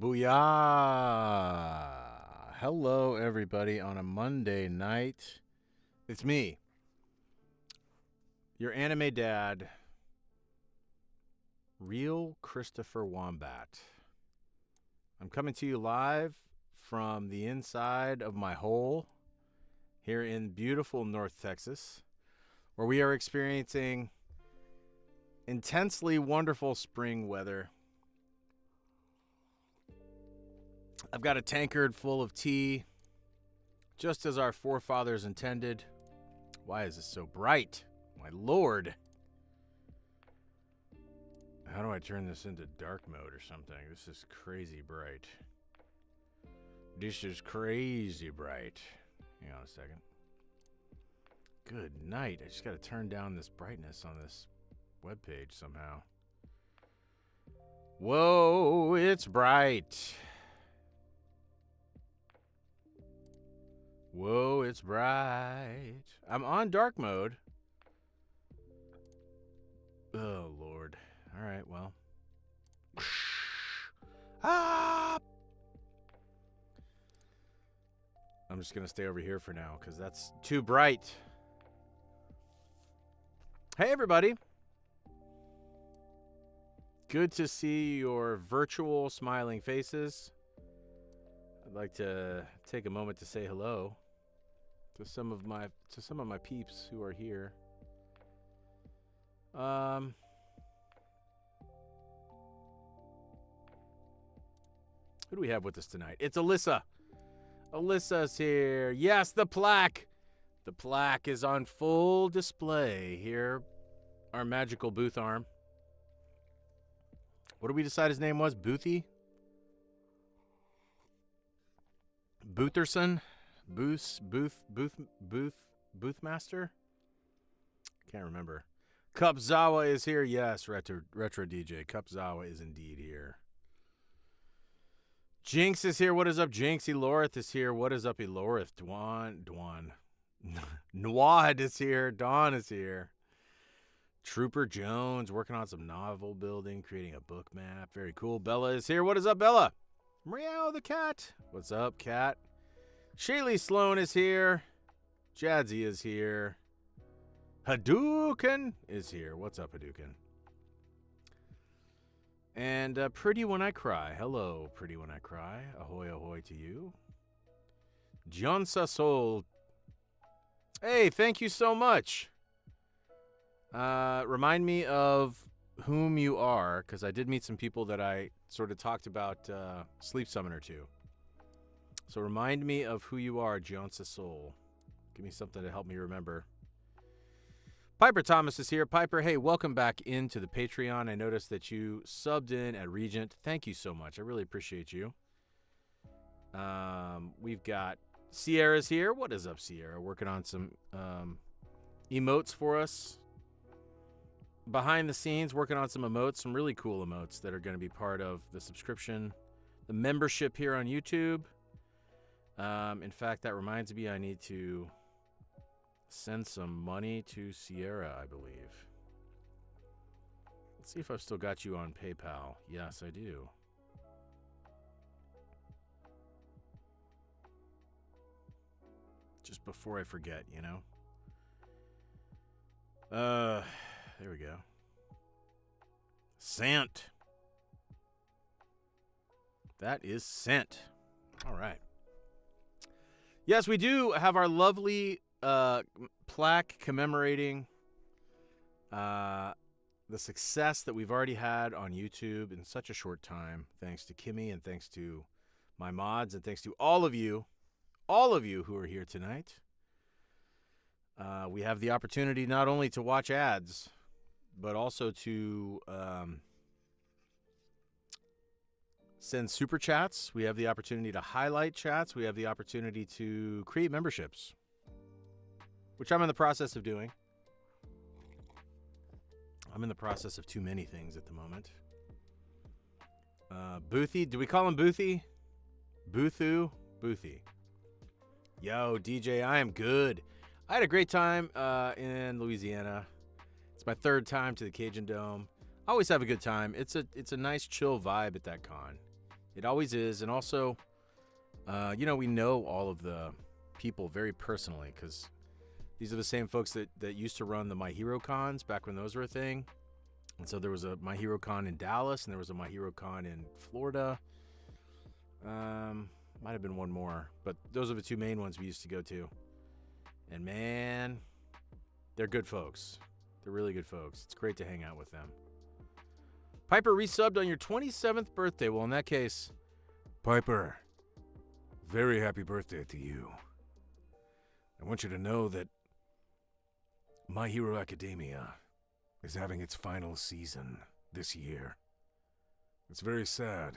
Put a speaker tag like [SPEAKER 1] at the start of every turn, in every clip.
[SPEAKER 1] Booyah! Hello, everybody, on a Monday night. It's me, your anime dad, Real Christopher Wombat. I'm coming to you live from the inside of my hole here in beautiful North Texas, where we are experiencing intensely wonderful spring weather. I've got a tankard full of tea, just as our forefathers intended. Why is this so bright? My lord. How do I turn this into dark mode or something? This is crazy bright. This is crazy bright. Hang on a second. Good night. I just got to turn down this brightness on this webpage somehow. Whoa, it's bright. Whoa, it's bright. I'm on dark mode. Oh, Lord. All right, well. Ah! I'm just going to stay over here for now because that's too bright. Hey, everybody. Good to see your virtual smiling faces. I'd like to take a moment to say hello to some of my peeps who are here. Who do we have with us tonight? It's Alyssa. Alyssa's here. Yes, the plaque. The plaque is on full display here. Our magical booth arm. What did we decide his name was? Boothy? Bootherson? Boothmaster? Can't remember. Cupzawa is here. Yes, Retro DJ. Cupzawa is indeed here. Jinx is here. What is up, Jinx? Elorith is here. What is up, Elorith? Dwan. Nwad is here. Dawn is here. Trooper Jones working on some novel building, creating a book map. Very cool. Bella is here. What is up, Bella? Meow the cat. What's up, cat? Shaylee Sloan is here. Jadzy is here. Hadouken is here. What's up, Hadouken? And Pretty When I Cry. Hello, Pretty When I Cry. Ahoy, ahoy to you. Jonsa Soul. Hey, thank you so much. Remind me of whom you are, because I did meet some people that I sort of talked about Sleep Summoner to. So remind me of who you are, Jonsa Soul. Give me something to help me remember. Piper Thomas is here. Piper, hey, welcome back into the Patreon. I noticed that you subbed in at Regent. Thank you so much. I really appreciate you. We've got Sierra's here. What is up, Sierra? Working on some emotes for us. Behind the scenes, working on some emotes, some really cool emotes that are going to be part of the subscription, the membership here on YouTube. In fact, that reminds me I need to send some money to Sierra, I believe. Let's see if I've still got you on PayPal. Yes, I do. Just before I forget, you know? There we go. Sent. That is sent. All right. Yes, we do have our lovely plaque commemorating the success that we've already had on YouTube in such a short time, thanks to Kimmy and thanks to my mods and thanks to all of you who are here tonight. We have the opportunity not only to watch ads, but also to send super chats. We have the opportunity to highlight chats. We have the opportunity to create memberships, which I'm in the process of doing. I'm in the process of too many things at the moment. Boothy, do we call him Boothy? Boothu? Boothy. Yo, DJ, I am good. I had a great time in Louisiana. It's my third time to the Cajun Dome. I always have a good time. It's a nice chill vibe at that con. It always is. And also, we know all of the people very personally because these are the same folks that used to run the My Hero Cons back when those were a thing. And so there was a My Hero Con in Dallas, and there was a My Hero Con in Florida. Might have been one more, but those are the two main ones we used to go to. And man, they're good folks. They're really good folks. It's great to hang out with them. Piper resubbed on your 27th birthday. Well, in that case, Piper, very happy birthday to you. I want you to know that My Hero Academia is having its final season this year. It's very sad,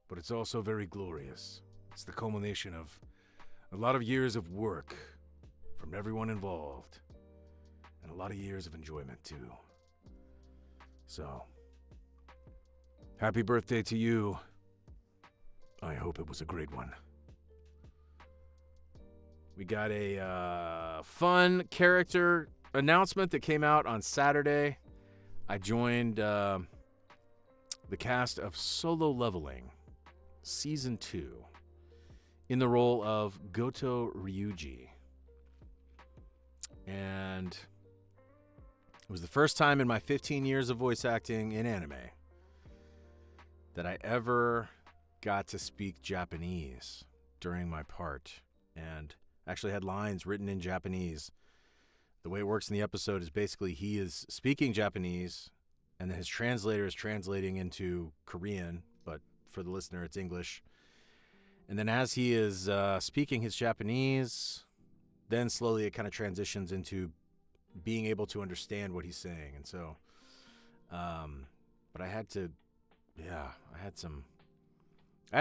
[SPEAKER 1] but it's also very glorious. It's the culmination of a lot of years of work from everyone involved, and a lot of years of enjoyment too. So, happy birthday to you. I hope it was a great one. We got a fun character announcement that came out on Saturday. I joined the cast of Solo Leveling Season 2 in the role of Goto Ryuji. And it was the first time in my 15 years of voice acting in anime that I ever got to speak Japanese during my part, and actually had lines written in Japanese. The way it works in the episode is basically he is speaking Japanese, and then his translator is translating into Korean, but for the listener, it's English. And then as he is speaking his Japanese, then slowly it kind of transitions into being able to understand what he's saying. And so, but I had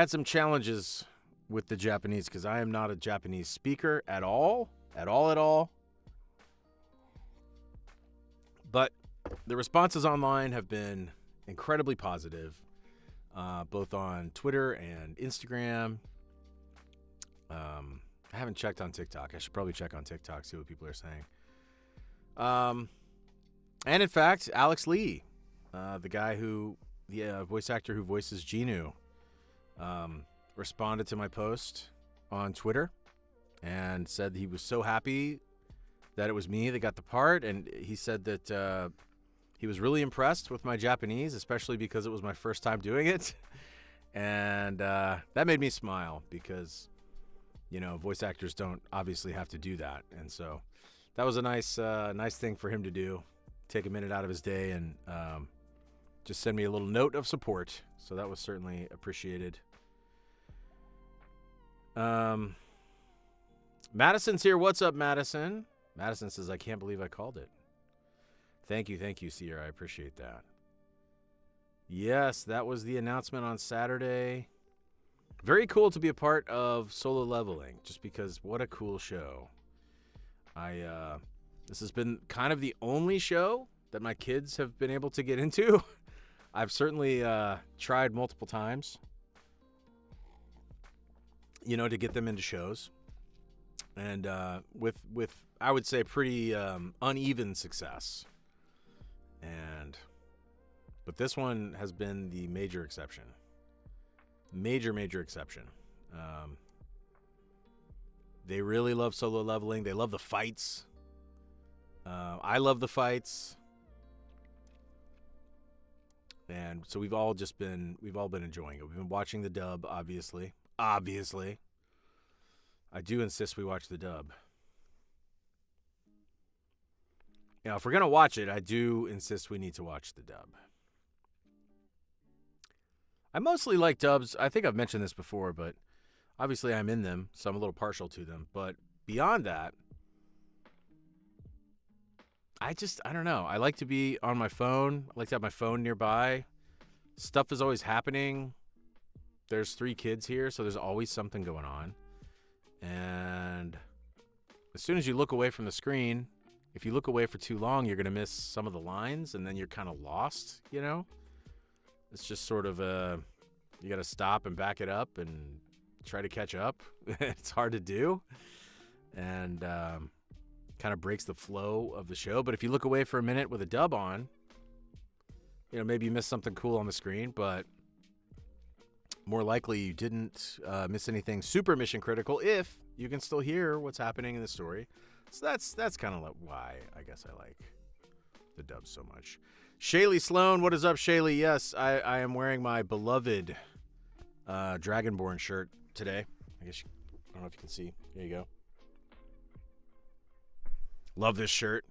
[SPEAKER 1] some challenges with the Japanese because I am not a Japanese speaker at all. But the responses online have been incredibly positive, both on Twitter and Instagram. I haven't checked on TikTok. I should probably check on TikTok, see what people are saying. And in fact, Alex Lee, the voice actor who voices Genu, responded to my post on Twitter and said he was so happy that it was me that got the part. And he said that he was really impressed with my Japanese, especially because it was my first time doing it. And that made me smile because, voice actors don't obviously have to do that. And so that was a nice thing for him to do. Take a minute out of his day and just send me a little note of support. So that was certainly appreciated. Madison's here. What's up, Madison? Madison says, I can't believe I called it. Thank you, Sierra. I appreciate that. Yes, that was the announcement on Saturday. Very cool to be a part of Solo Leveling, just because what a cool show. This has been kind of the only show that my kids have been able to get into. I've certainly tried multiple times, to get them into shows. And with I would say pretty uneven success. But this one has been the major exception. Major exception. They really love Solo Leveling. They love the fights. I love the fights. And so we've all been enjoying it. We've been watching the dub, obviously. I do insist we watch the dub. If we're going to watch it, I do insist we need to watch the dub. I mostly like dubs. I think I've mentioned this before, but obviously I'm in them, so I'm a little partial to them. But beyond that, I don't know. I like to be on my phone. I like to have my phone nearby. Stuff is always happening. There's 3 kids here, so there's always something going on. And as soon as you look away from the screen, if you look away for too long, you're going to miss some of the lines, and then you're kind of lost, It's just sort of you got to stop and back it up and try to catch up. It's hard to do. And kind of breaks the flow of the show. But if you look away for a minute with a dub on, maybe you miss something cool on the screen. But more likely you didn't miss anything super mission critical if you can still hear what's happening in the story. So that's kind of why I guess I like the dub so much. Shaylee Sloan, what is up, Shaylee? Yes, I am wearing my beloved Dragonborn shirt today. I don't know if you can see. There you go. Love this shirt.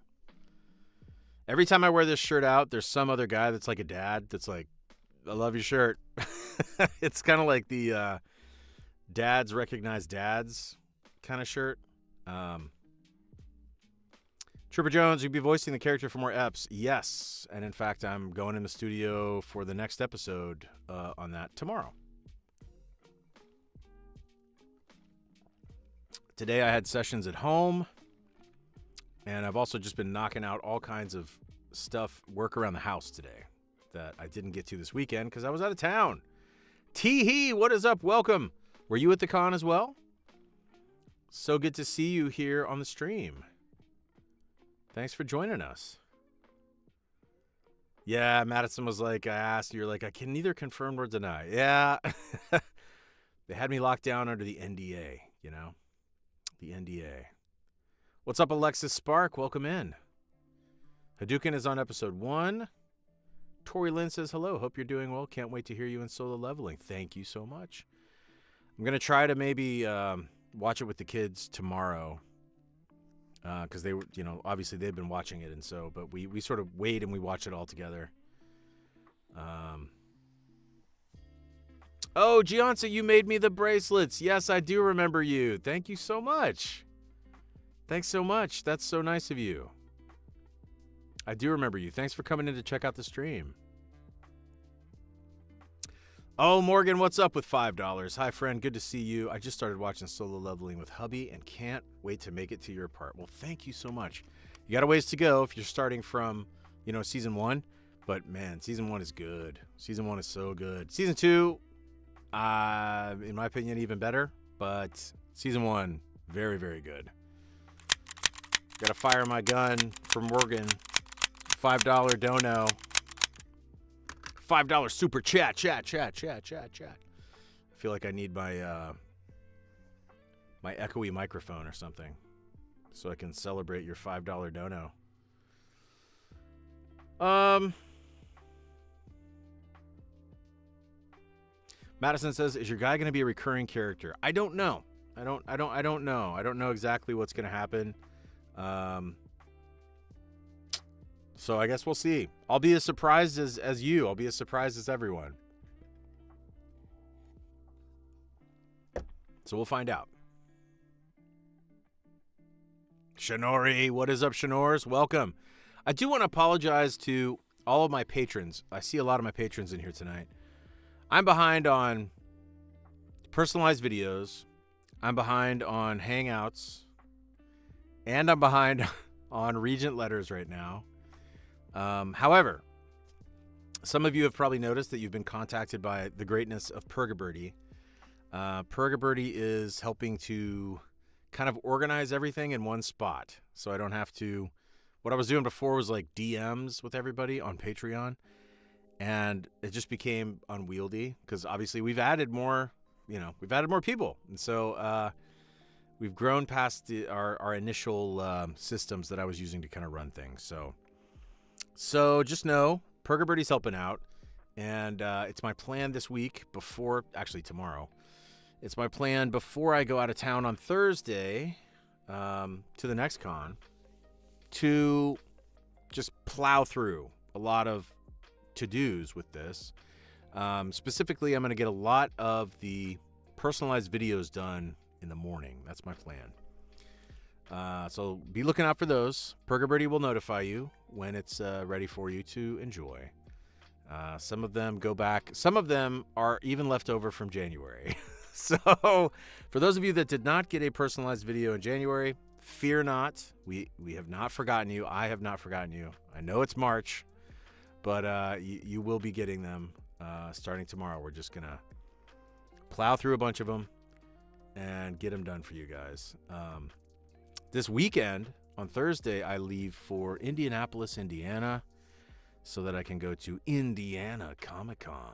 [SPEAKER 1] Every time I wear this shirt out, there's some other guy that's like a dad that's like, I love your shirt. It's kind of like the dads recognize dads kind of shirt. Trooper Jones, you'll be voicing the character for more eps. Yes. And in fact, I'm going in the studio for the next episode on that tomorrow. Today I had sessions at home. And I've also just been knocking out all kinds of stuff, work around the house today that I didn't get to this weekend because I was out of town. Tee-hee, what is up? Welcome. Were you at the con as well? So good to see you here on the stream. Thanks for joining us. Yeah, Madison was like, I asked, you're like, I can neither confirm nor deny. Yeah. They had me locked down under the NDA, you know? The NDA. What's up, Alexis Spark? Welcome in. Hadouken is on episode 1. Tori Lynn says, hello. Hope you're doing well. Can't wait to hear you in solo leveling. Thank you so much. I'm going to try to maybe watch it with the kids tomorrow. Because they were, you know, obviously they've been watching it. And so, but we sort of wait and we watch it all together. Oh, Gianza, you made me the bracelets. Yes, I do remember you. Thank you so much. Thanks so much. That's so nice of you. I do remember you. Thanks for coming in to check out the stream. Oh, Morgan, what's up with $5? Hi, friend. Good to see you. I just started watching Solo Leveling with hubby and can't wait to make it to your part. Well, thank you so much. You got a ways to go if you're starting from, you know, season 1. But, man, season 1 is good. Season 1 is so good. Season 2, in my opinion, even better. But season 1, very, very good. Got to fire my gun for Morgan. $5 dono. $5 super chat. I feel like I need my my echoey microphone or something so I can celebrate your $5 dono. Madison says, "Is your guy going to be a recurring character?" I don't know. I don't know. I don't know exactly what's going to happen. So I guess we'll see. I'll be as surprised as you. I'll be as surprised as everyone. So we'll find out. Shinori, what is up, Shinors? Welcome. I do want to apologize to all of my patrons. I see a lot of my patrons in here tonight. I'm behind on personalized videos. I'm behind on Hangouts. And I'm behind on Regent letters right now. However, some of you have probably noticed that you've been contacted by the greatness of Purgabirdie. Purgabirdie is helping to kind of organize everything in one spot. So I don't have to... What I was doing before was like DMs with everybody on Patreon. And it just became unwieldy because obviously we've added more, we've added more people. And so we've grown past our initial systems that I was using to kind of run things. So just know Purgabirdie's helping out. And it's my plan this week tomorrow. It's my plan before I go out of town on Thursday to the next con to just plow through a lot of to-dos with this. Specifically, I'm going to get a lot of the personalized videos done in the morning. That's my plan. So be looking out for those. Purgabirdie will notify you when it's ready for you to enjoy. Some of them go back. Some of them are even left over from January. So for those of you that did not get a personalized video in January, fear not. We have not forgotten you. I have not forgotten you. I know it's March, but you will be getting them starting tomorrow. We're just going to plow through a bunch of them and get them done for you guys. This weekend, on Thursday, I leave for Indianapolis, Indiana, so that I can go to Indiana Comic-Con.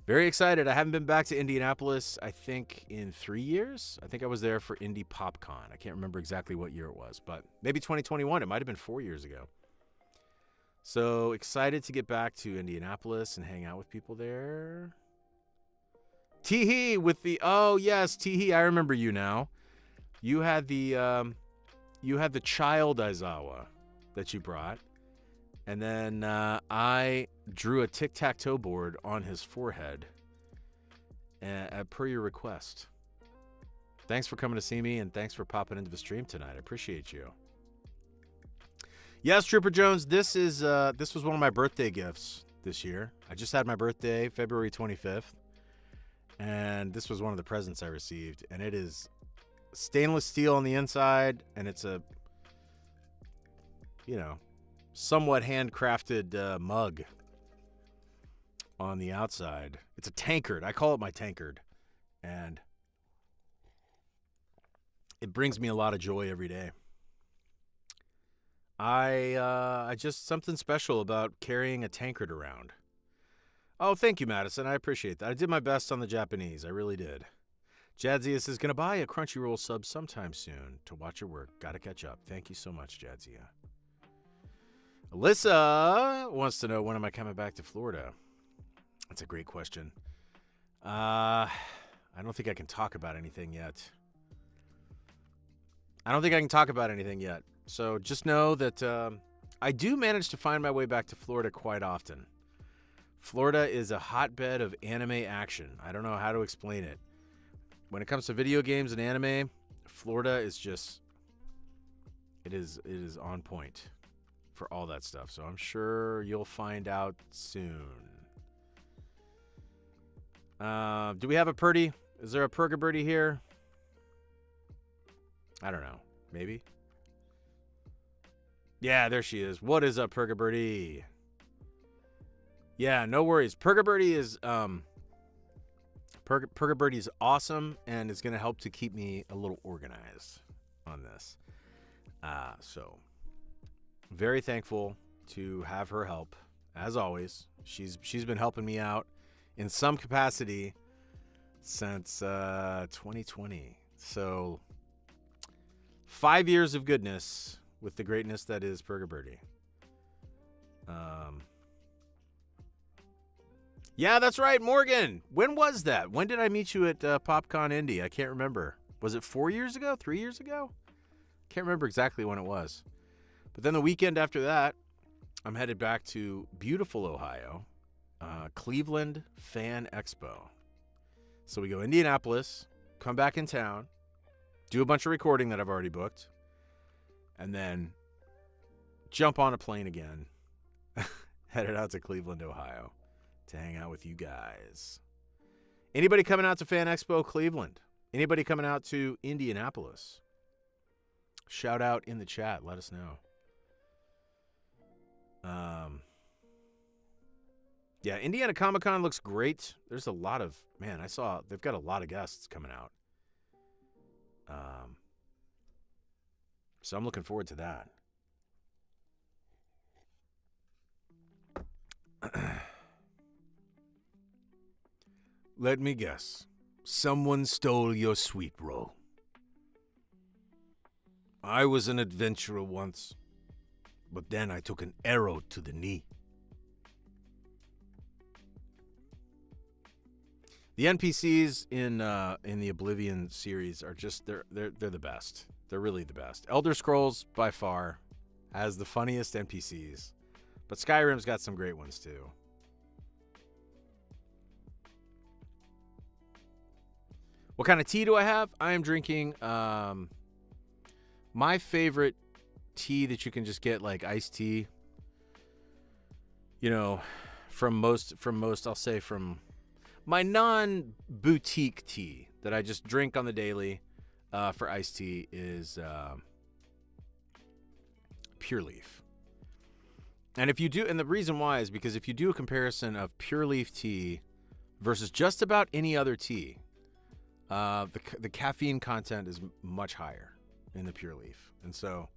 [SPEAKER 1] Very excited. I haven't been back to Indianapolis, I think, in 3 years. I think I was there for Indy PopCon. I can't remember exactly what year it was, but maybe 2021. It might have been 4 years ago. So excited to get back to Indianapolis and hang out with people there. Teehee with the, oh yes, Teehee, I remember you now. You had the child Aizawa that you brought. And then I drew a tic-tac-toe board on his forehead per your request. Thanks for coming to see me, and thanks for popping into the stream tonight. I appreciate you. Yes, Trooper Jones, this was one of my birthday gifts this year. I just had my birthday, February 25th, and this was one of the presents I received. And it is stainless steel on the inside, and it's a, somewhat handcrafted mug on the outside. It's a tankard. I call it my tankard. And it brings me a lot of joy every day. I just, something special about carrying a tankard around. Oh, thank you, Madison. I appreciate that. I did my best on the Japanese. I really did. Jadzia is going to buy a Crunchyroll sub sometime soon to watch your work. Got to catch up. Thank you so much, Jadzia. Alyssa wants to know, when am I coming back to Florida? That's a great question. I don't think I can talk about anything yet. So just know that I do manage to find my way back to Florida quite often. Florida is a hotbed of anime action. I don't know how to explain it. When it comes to video games and anime, Florida is just, it is on point for all that stuff. So I'm sure you'll find out soon. Do we have a Purdy? Is there a Purgabirdie here? I don't know. Maybe. Yeah, there she is. What is up, Purgabirdie? Yeah, no worries. Purgabirdie is Purgabirdie is awesome, and it's going to help to keep me a little organized on this. So very thankful to have her help, as always. She's been helping me out in some capacity since 2020. So 5 years of goodness with the greatness that is Purgabirdie. Yeah, that's right, Morgan. When was that? When did I meet you at PopCon Indy? I can't remember. Was it 4 years ago? 3 years ago? Can't remember exactly when it was. But then the weekend after that, I'm headed back to beautiful Ohio, Cleveland Fan Expo. So we go Indianapolis, come back in town, do a bunch of recording that I've already booked, and then jump on a plane again, headed out to Cleveland, Ohio, to hang out with you guys. Anybody coming out to Fan Expo Cleveland? Anybody coming out to Indianapolis? Shout out in the chat. Let us know. Yeah, Indiana Comic-Con looks great. There's a lot of, man, I saw they've got a lot of guests coming out. So I'm looking forward to that. Let me guess. Someone stole your sweet roll. I was an adventurer once, but then I took an arrow to the knee. The NPCs in the Oblivion series are just they're the best. They're really the best. Elder Scrolls by far has the funniest NPCs, but Skyrim's got some great ones too. What kind of tea do I have? I am drinking my favorite tea that you can just get, like iced tea. You know, from most I'll say from my non-boutique tea that I just drink on the daily for iced tea is Pure Leaf. And if you do, and the reason why is because if you do a comparison of Pure Leaf tea versus just about any other tea, the caffeine content is much higher in the Pure Leaf. And so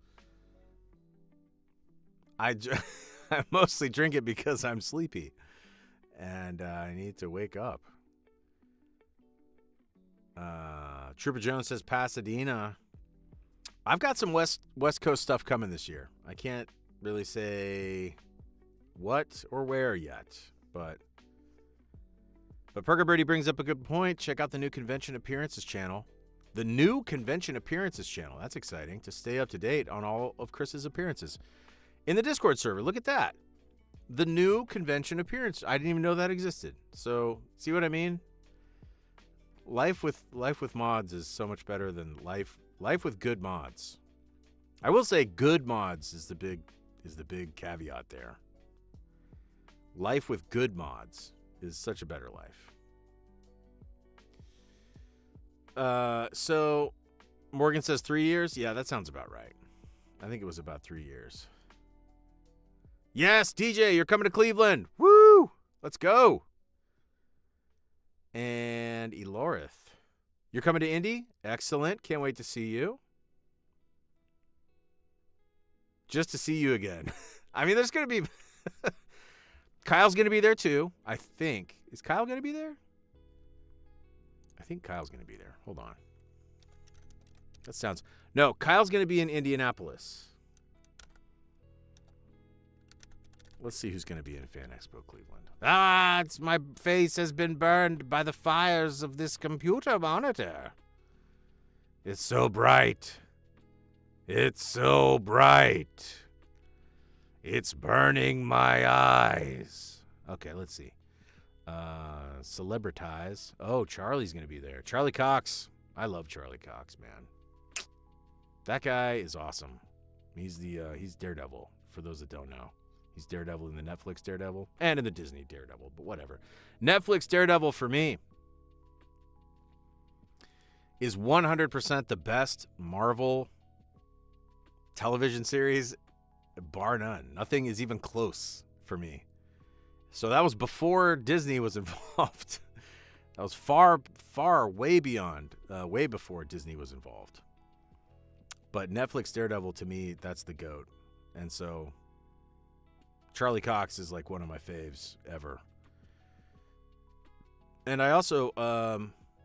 [SPEAKER 1] I mostly drink it because I'm sleepy. and I need to wake up. Trooper Jones says Pasadena. I've got some West Coast stuff coming this year. I can't really say what or where yet, but Perker Birdie brings up a good point. Check out the new Convention Appearances channel. The new Convention Appearances channel. That's exciting to stay up to date on all of Chris's appearances. In the Discord server, look at that. The new Convention Appearance. I didn't even know that existed. So, see what I mean? Life with mods is so much better than life with good mods. I will say good mods is the big caveat there. Life with good mods is such a better life. So Morgan says 3 years. Yeah, that sounds about right. I think it was about 3 years. Yes, DJ, you're coming to Cleveland. Woo! Let's go. And Elorith, you're coming to Indy? Excellent. Can't wait to see you. Just to see you again. I mean, there's going to be... Kyle's going to be there, too, I think. Is Kyle going to be there? I think Kyle's going to be there. Hold on. That sounds... No, Kyle's going to be in Indianapolis. Let's see who's going to be in Fan Expo Cleveland. My face has been burned by the fires of this computer monitor. It's so bright. It's so bright. It's burning my eyes. Okay, let's see. Celebritize. Oh, Charlie's going to be there. Charlie Cox. I love Charlie Cox, man. That guy is awesome. He's Daredevil, for those that don't know. He's Daredevil in the Netflix Daredevil and in the Disney Daredevil, but whatever. Netflix Daredevil for me is 100% the best Marvel television series, bar none. Nothing is even close for me. So that was before Disney was involved. That was far, way beyond, way before Disney was involved. But Netflix Daredevil, to me, that's the GOAT. And so Charlie Cox is like one of my faves ever. And I also,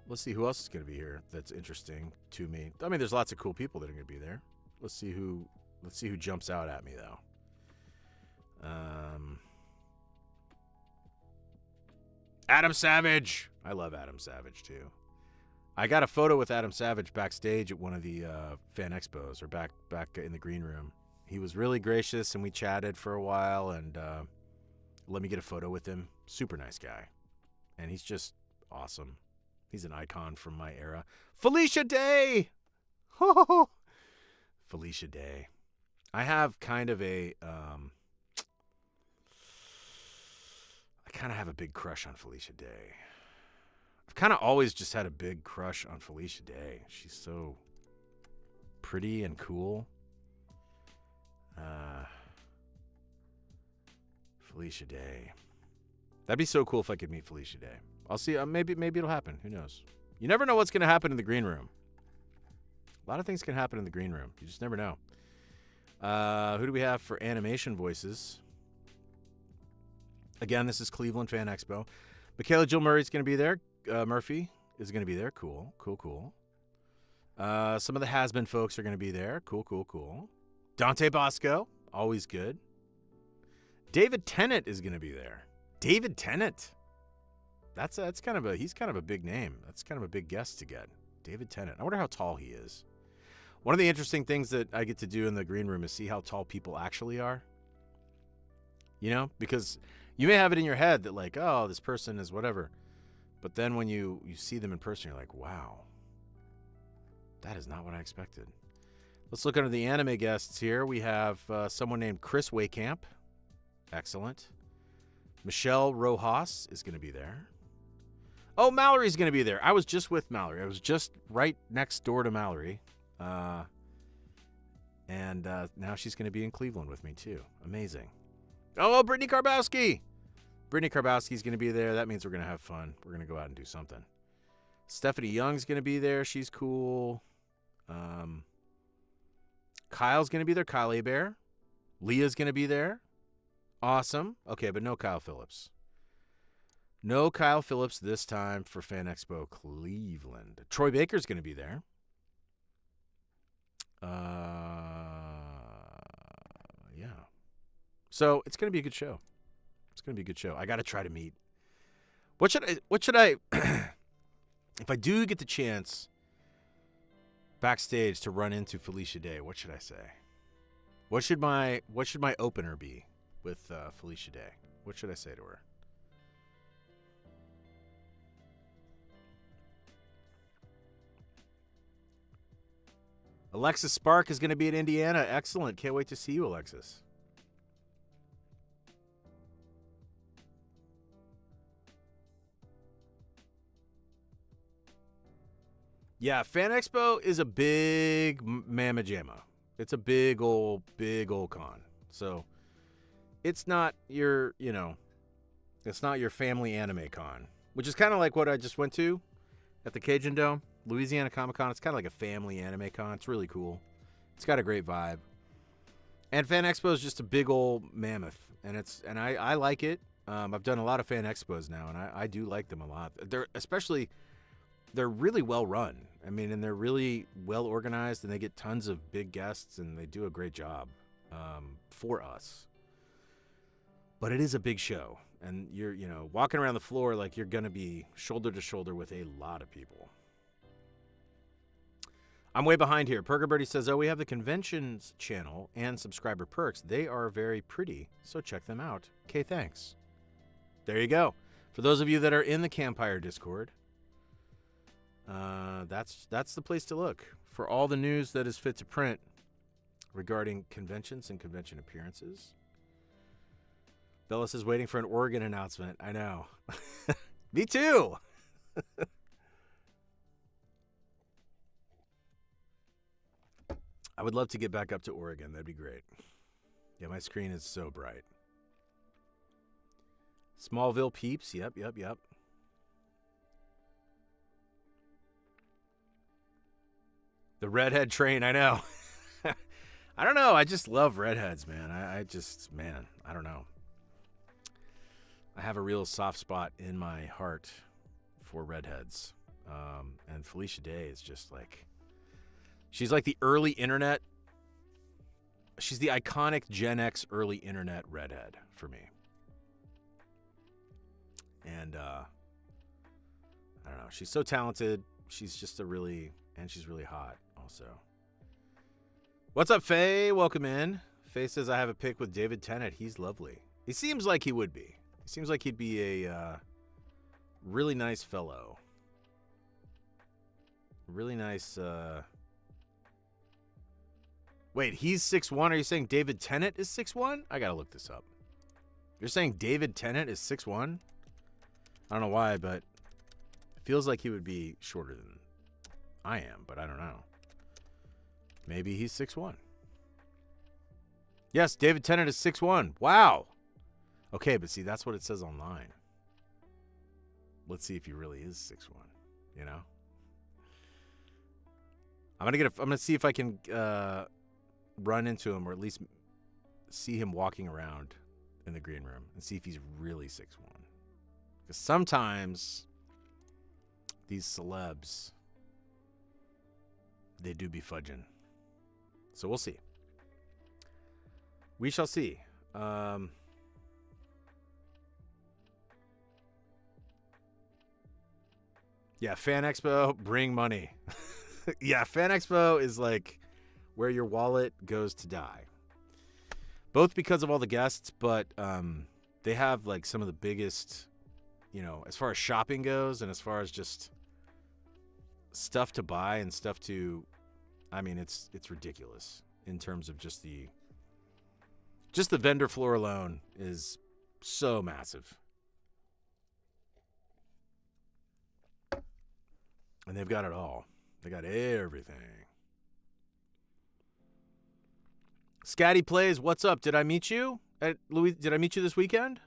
[SPEAKER 1] let's see who else is going to be here that's interesting to me. I mean, there's lots of cool people that are going to be there. Let's see who jumps out at me, though. Adam Savage. I love Adam Savage, too. I got a photo with Adam Savage backstage at one of the fan expos, or back in the green room. He was really gracious, and we chatted for a while, and let me get a photo with him. Super nice guy. And he's just awesome. He's an icon from my era. Felicia Day! Felicia Day. I have kind of a... I kind of have a big crush on Felicia Day. I've kind of always just had a big crush on Felicia Day. She's so pretty and cool. Felicia Day. That'd be so cool if I could meet Felicia Day. I'll see. Maybe it'll happen. Who knows? You never know what's going to happen in the green room. A lot of things can happen in the green room. You just never know. Who do we have for animation voices? Again, this is Cleveland Fan Expo. Michaela Jill Murray's going to be there. Murphy is going to be there. Cool. Some of the Has-Been folks are going to be there. Cool. Dante Bosco, always good. David Tennant is going to be there. David Tennant. He's kind of a big name. That's kind of a big guest to get. David Tennant. I wonder how tall he is. One of the interesting things that I get to do in the green room is see how tall people actually are. You know, because you may have it in your head that like, oh, this person is whatever. But then when you see them in person, you're like, wow, that is not what I expected. Let's look under the anime guests here. We have someone named Chris Waycamp. Excellent. Michelle Rojas is going to be there. Oh, Mallory's going to be there. I was just with Mallory. I was just right next door to Mallory. And now she's going to be in Cleveland with me, too. Amazing. Oh, Brittany Karbowski. Brittany Karbowski's going to be there. That means we're going to have fun. We're going to go out and do something. Stephanie Young's going to be there. She's cool. Kyle's going to be there. Kyle Hebert. Leah's going to be there. Awesome. Okay, but no Kyle Phillips. No Kyle Phillips this time for Fan Expo Cleveland. Troy Baker's going to be there. Yeah. So it's going to be a good show. It's going to be a good show. I got to try to meet. What should I if I do get the chance backstage to run into Felicia Day, what should I say? What should my opener be with Felicia Day? What should I say to her? Alexis Spark is going to be in Indiana. Excellent. Can't wait to see you, Alexis. Yeah, Fan Expo is a big mamma jamma. It's a big old con. So it's not your, it's not your family anime con, which is kind of like what I just went to at the Cajun Dome, Louisiana Comic Con. It's kind of like a family anime con. It's really cool. It's got a great vibe. And Fan Expo is just a big old mammoth, and I like it. I've done a lot of Fan Expos now, and I do like them a lot. They're really well run. I mean, and they're really well organized, and they get tons of big guests, and they do a great job for us. But it is a big show, and you're walking around the floor like you're gonna be shoulder to shoulder with a lot of people. I'm way behind here. Pergerbirdie says, "Oh, we have the conventions channel and subscriber perks. They are very pretty, so check them out." Okay, thanks. There you go. For those of you that are in the Campire Discord, that's the place to look for all the news that is fit to print regarding conventions and convention appearances. Bella says, waiting for an Oregon announcement. I know. Me too. I would love to get back up to Oregon. That'd be great. Yeah, my screen is so bright. Smallville peeps. Yep. The redhead train, I know. I don't know. I just love redheads, man. I don't know. I have a real soft spot in my heart for redheads. And Felicia Day is just like, she's like the early internet. She's the iconic Gen X early internet redhead for me. And I don't know. She's so talented. She's just and she's really hot also. What's up, Faye? Welcome in. Faye says, I have a pic with David Tennant. He's lovely. He seems like he would be. He seems like he'd be a really nice fellow. Really nice. Wait, he's 6'1". Are you saying David Tennant is 6'1"? I gotta look this up. You're saying David Tennant is 6'1"? I don't know why, but it feels like he would be shorter than I am, but I don't know. Maybe he's 6'1". Yes, David Tennant is 6'1". Wow. Okay, but see, that's what it says online. Let's see if he really is 6'1", you know? I'm gonna see if I can run into him, or at least see him walking around in the green room and see if he's really 6'1". Because sometimes these celebs, they do be fudging. So we'll see. We shall see. Yeah, Fan Expo, bring money. Yeah, Fan Expo is like where your wallet goes to die. Both because of all the guests, but they have like some of the biggest, as far as shopping goes and as far as just stuff to buy and stuff to, it's ridiculous in terms of just the vendor floor alone is so massive. And they've got it all. They got everything. Scatty Plays, what's up? Did I meet you at Louis? Did I meet you this weekend?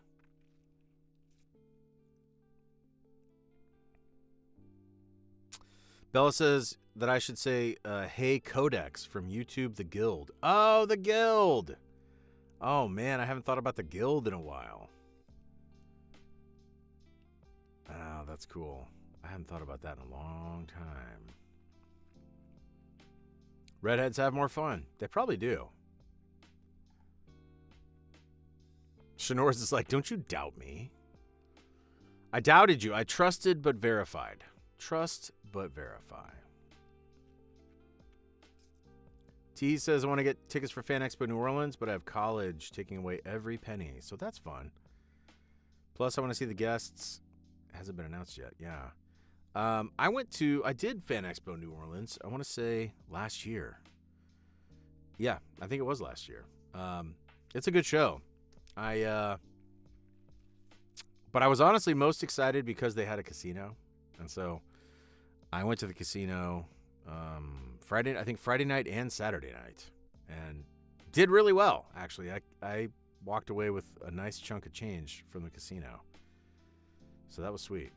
[SPEAKER 1] Bella says that I should say, hey, Codex from YouTube, The Guild. Oh, The Guild. Oh, man, I haven't thought about The Guild in a while. That's cool. I hadn't thought about that in a long time. Redheads have more fun. They probably do. Shanoris is like, don't you doubt me? I doubted you. I trusted but verified. Trust but verify. T says, I want to get tickets for Fan Expo New Orleans, but I have college taking away every penny. So that's fun. Plus, I want to see the guests. It hasn't been announced yet. Yeah. I did Fan Expo New Orleans, I want to say last year. Yeah, I think it was last year. It's a good show. But I was honestly most excited because they had a casino. And so I went to the casino Friday night and Saturday night, and did really well, actually. I walked away with a nice chunk of change from the casino. So that was sweet.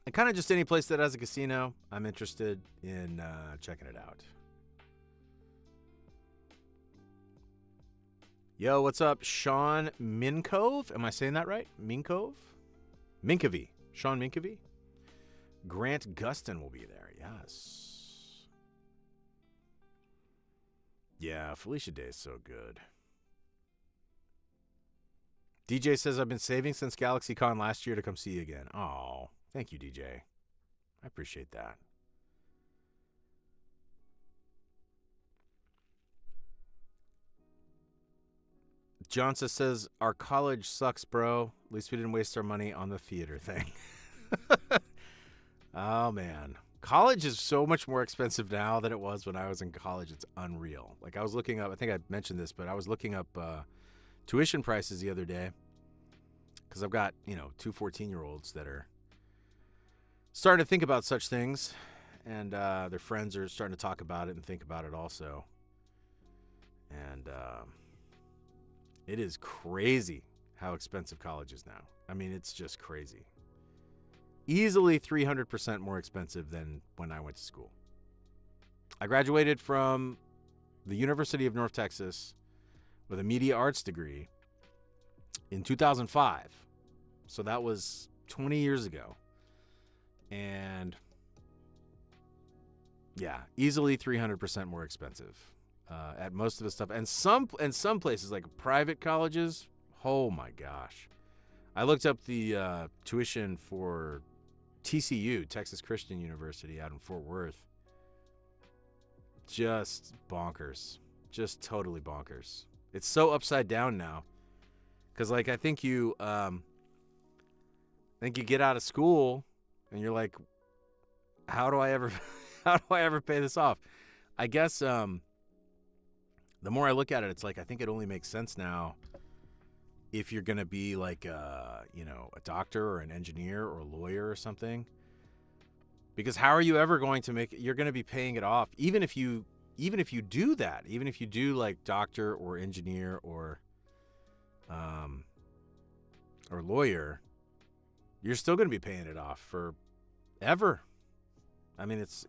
[SPEAKER 1] And kind of just any place that has a casino, I'm interested in checking it out. Yo, what's up? Sean Minkove? Am I saying that right? Minkove? Minkovy. Sean Minkovy? Grant Gustin will be there. Yes. Yeah, Felicia Day is so good. DJ says, I've been saving since GalaxyCon last year to come see you again. Oh, thank you, DJ. I appreciate that. Johnson says, our college sucks, bro. At least we didn't waste our money on the theater thing. Oh, man. College is so much more expensive now than it was when I was in college. It's unreal. Like, I was looking up, I think I mentioned this, but I was looking up tuition prices the other day because I've got, two 14-year-olds that are starting to think about such things, and their friends are starting to talk about it and think about it also. And it is crazy how expensive college is now. I mean, it's just crazy. Easily 300% more expensive than when I went to school. I graduated from the University of North Texas with a media arts degree in 2005. So that was 20 years ago. And yeah, easily 300% more expensive at most of the stuff. And some places like private colleges, oh my gosh. I looked up the tuition for TCU, Texas Christian University, out in Fort Worth. Just bonkers. Just totally bonkers. It's so upside down now. Because, like, I think you get out of school and you're like, how do I ever pay this off? I guess the more I look at it, it's like I think it only makes sense now if you're going to be like a doctor or an engineer or a lawyer or something. Because how are you ever going to you're going to be paying it off even if you do that, even if you do like doctor or engineer or lawyer, you're still going to be paying it off forever. I mean, it's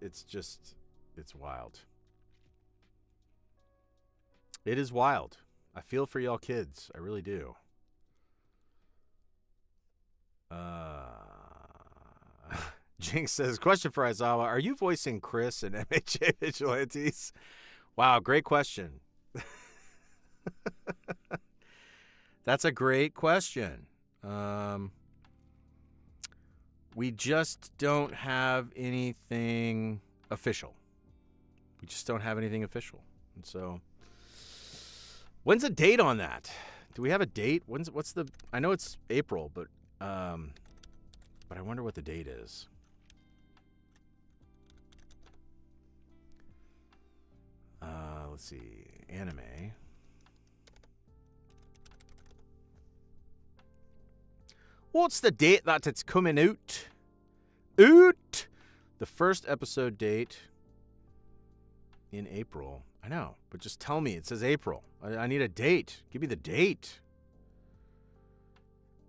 [SPEAKER 1] wild. It is wild. I feel for y'all kids. I really do. Jinx says, question for Aizawa. Are you voicing Chris in MHA Vigilantes? Wow, great question. That's a great question. We just don't have anything official. And so, when's the date on that? Do we have a date? I know it's April, but I wonder what the date is. Let's see. Anime. What's the date that it's coming out? The first episode date in April. I know, but just tell me. It says April. I need a date. Give me the date.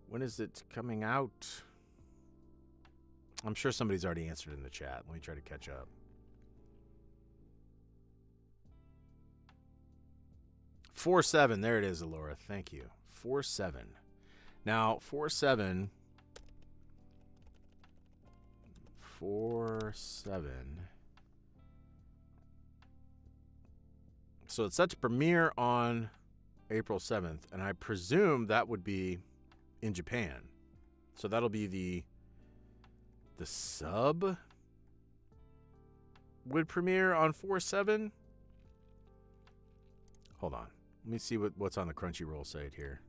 [SPEAKER 1] When is it coming out? I'm sure somebody's already answered in the chat. Let me try to catch up. 4/7. There it is, Alora. Thank you. 4/7. Now, 4/7 4/7. So it's set to premiere on April 7th, and I presume that would be in Japan. So that'll be the sub would premiere on 4/7. Hold on. Let me see what's on the Crunchyroll site here.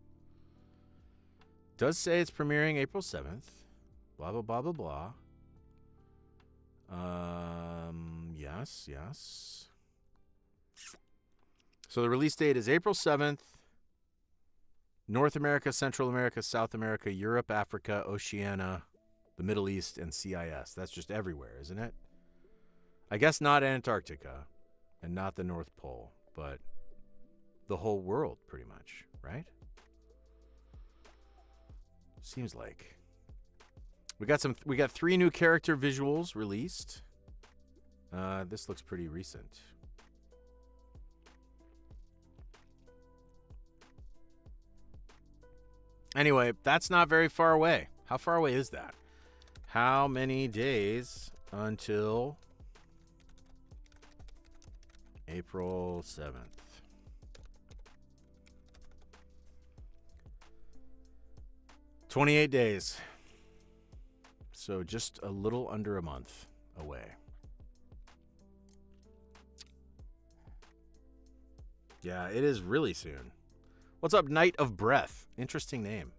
[SPEAKER 1] Does say it's premiering April 7th. Blah, blah, blah, blah, blah. Yes. So the release date is April 7th. North America, Central America, South America, Europe, Africa, Oceania, the Middle East, and CIS. That's just everywhere, isn't it? I guess not Antarctica and not the North Pole, but the whole world pretty much, right? Seems like. We got 3 new character visuals released. This looks pretty recent. Anyway, that's not very far away. How far away is that? How many days until April 7th? 28 days. So just a little under a month away. Yeah, it is really soon. What's up, Knight of Breath? Interesting name.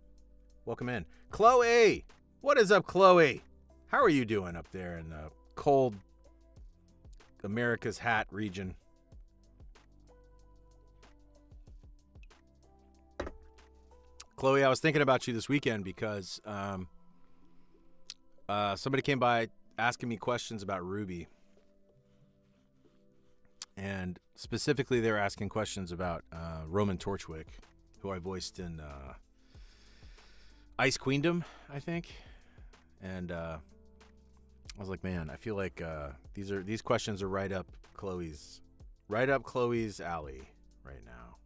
[SPEAKER 1] Welcome in. Chloe! What is up, Chloe? How are you doing up there in the cold America's Hat region? Chloe, I was thinking about you this weekend because somebody came by asking me questions about Ruby. And specifically, they were asking questions about Roman Torchwick, who I voiced in Ice Queendom, I think. And I was like, man, I feel like these questions are right up Chloe's alley right now.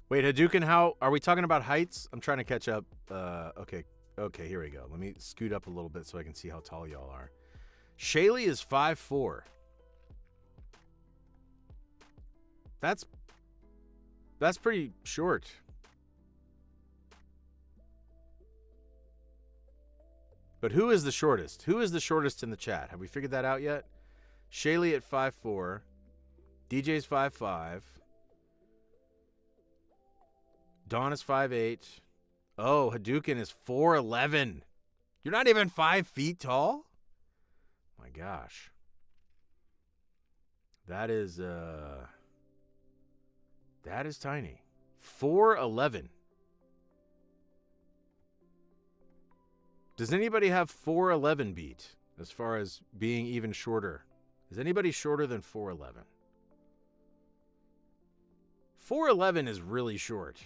[SPEAKER 1] Wait, Hadouken, how are we talking about heights? I'm trying to catch up. Okay, here we go. Let me scoot up a little bit so I can see how tall y'all are. Shaylee is 5'4". That's pretty short. But who is the shortest? Who is the shortest in the chat? Have we figured that out yet? Shaylee at 5'4". DJ's 5'5". Dawn is 5'8". Oh, Hadouken is 4'11". You're not even 5 feet tall? My gosh. That is tiny. 4'11". Does anybody have 4'11" beat as far as being even shorter? Is anybody shorter than 4'11"? 4'11" is really short.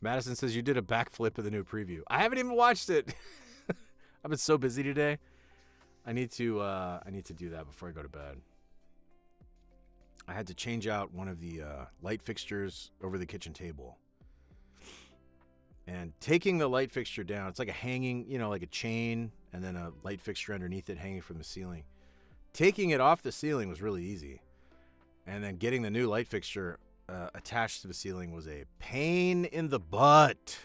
[SPEAKER 1] Madison says you did a backflip of the new preview. I haven't even watched it. I've been so busy today. I need to do that before I go to bed. I had to change out one of the light fixtures over the kitchen table. And taking the light fixture down, it's like a hanging, like a chain, and then a light fixture underneath it hanging from the ceiling. Taking it off the ceiling was really easy. And then getting the new light fixture attached to the ceiling was a pain in the butt.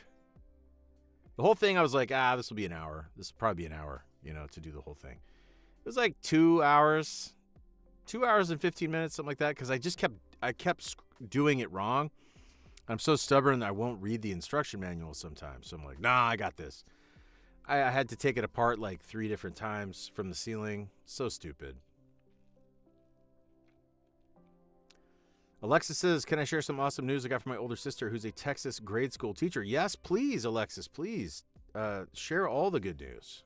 [SPEAKER 1] The whole thing, I was like, this will be an hour. This will probably be an hour, to do the whole thing. It was like 2 hours. 2 hours and 15 minutes, something like that, because I kept doing it wrong. I'm so stubborn that I won't read the instruction manual sometimes. So I'm like, nah, I got this. I had to take it apart like 3 different times from the ceiling. So stupid. Alexis says, can I share some awesome news I got from my older sister who's a Texas grade school teacher? Yes, please, Alexis, please. Share all the good news.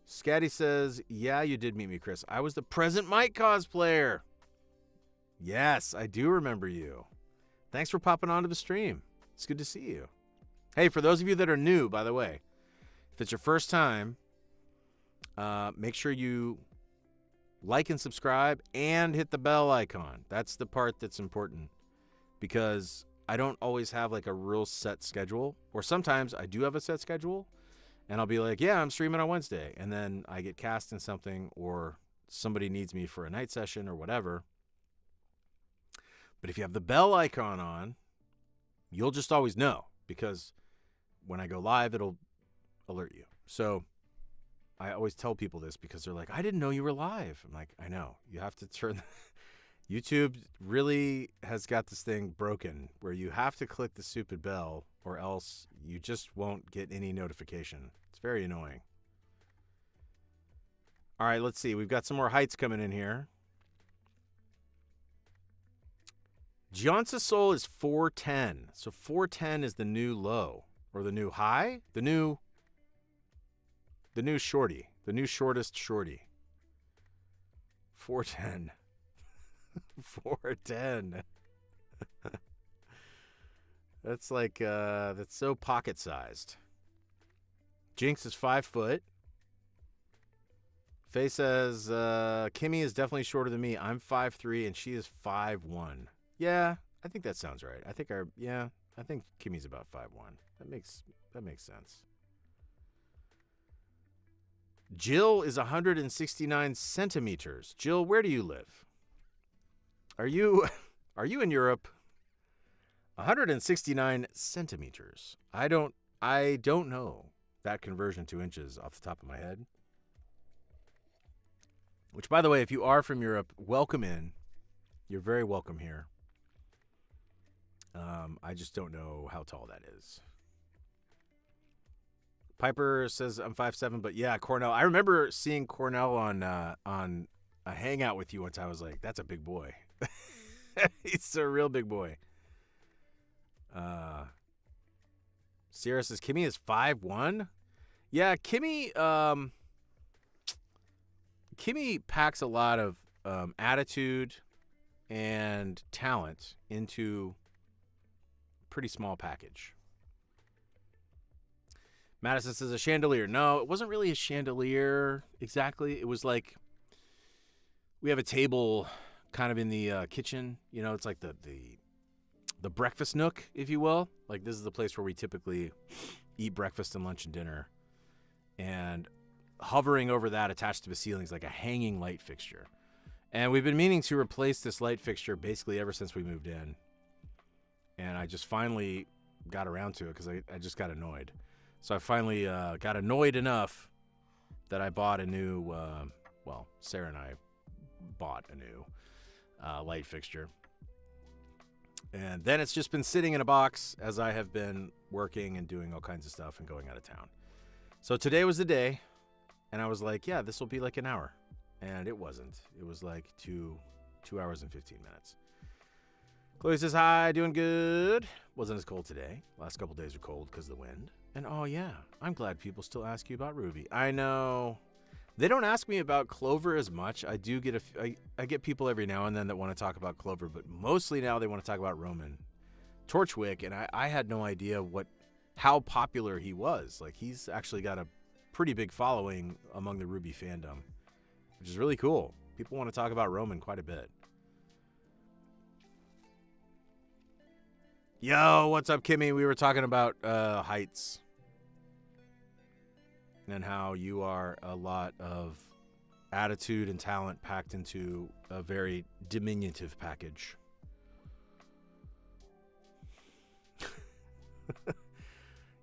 [SPEAKER 1] Scatty says, yeah, you did meet me, Chris. I was the Present Mike cosplayer. Yes, I do remember you. Thanks for popping onto the stream. It's good to see you. Hey, for those of you that are new, by the way, if it's your first time, make sure you like and subscribe, and hit the bell icon. That's the part that's important, because I don't always have like a real set schedule, or sometimes I do have a set schedule, and I'll be like, yeah, I'm streaming on Wednesday, and then I get cast in something, or somebody needs me for a night session or whatever. But if you have the bell icon on, you'll just always know, because when I go live, it'll alert you. So I always tell people this, because they're like, I didn't know you were live. I'm like, I know. You have to turn. YouTube really has got this thing broken where you have to click the stupid bell, or else you just won't get any notification. It's very annoying. All right, let's see. We've got some more heights coming in here. Gianza Soul is 410. So 410 is the new low, or the new high, the new shorty, the new shortest shorty. 410. 410. That's like, that's so pocket sized. Jinx is 5 foot. Faye says, Kimmy is definitely shorter than me. I'm 5'3" and she is 5'1". Yeah, I think that sounds right. I think Kimmy's about 5'1". That makes sense. Jill is 169 centimeters. Jill, where do you live? Are you in Europe? 169 centimeters. I don't know that conversion to inches off the top of my head. Which, by the way, if you are from Europe, welcome in. You're very welcome here. I just don't know how tall that is. Piper says I'm 5'7", but yeah, Cornell. I remember seeing Cornell on a hangout with you once. I was like, that's a big boy. He's a real big boy. Sierra says Kimmy is 5'1". Yeah, Kimmy packs a lot of attitude and talent into a pretty small package. Madison says a chandelier. No, it wasn't really a chandelier exactly. It was like, we have a table kind of in the kitchen. You know, it's like the breakfast nook, if you will. Like, this is the place where we typically eat breakfast and lunch and dinner. And hovering over that, attached to the ceiling, is like a hanging light fixture. And we've been meaning to replace this light fixture basically ever since we moved in. And I just finally got around to it because I just got annoyed. So I finally got annoyed enough that I bought a new, Sarah and I bought a new light fixture. And then it's just been sitting in a box as I have been working and doing all kinds of stuff and going out of town. So today was the day, and I was like, yeah, this will be like an hour. And it wasn't. It was like 2 hours and 15 minutes. Chloe says, hi, doing good. Wasn't as cold today. Last couple days were cold because of the wind. And oh yeah, I'm glad people still ask you about Ruby. I know. They don't ask me about Clover as much. I do get I get people every now and then that want to talk about Clover, but mostly now they want to talk about Roman Torchwick, and I had no idea how popular he was. Like, he's actually got a pretty big following among the Ruby fandom, which is really cool. People want to talk about Roman quite a bit. Yo, what's up, Kimmy? We were talking about heights and how you are a lot of attitude and talent packed into a very diminutive package.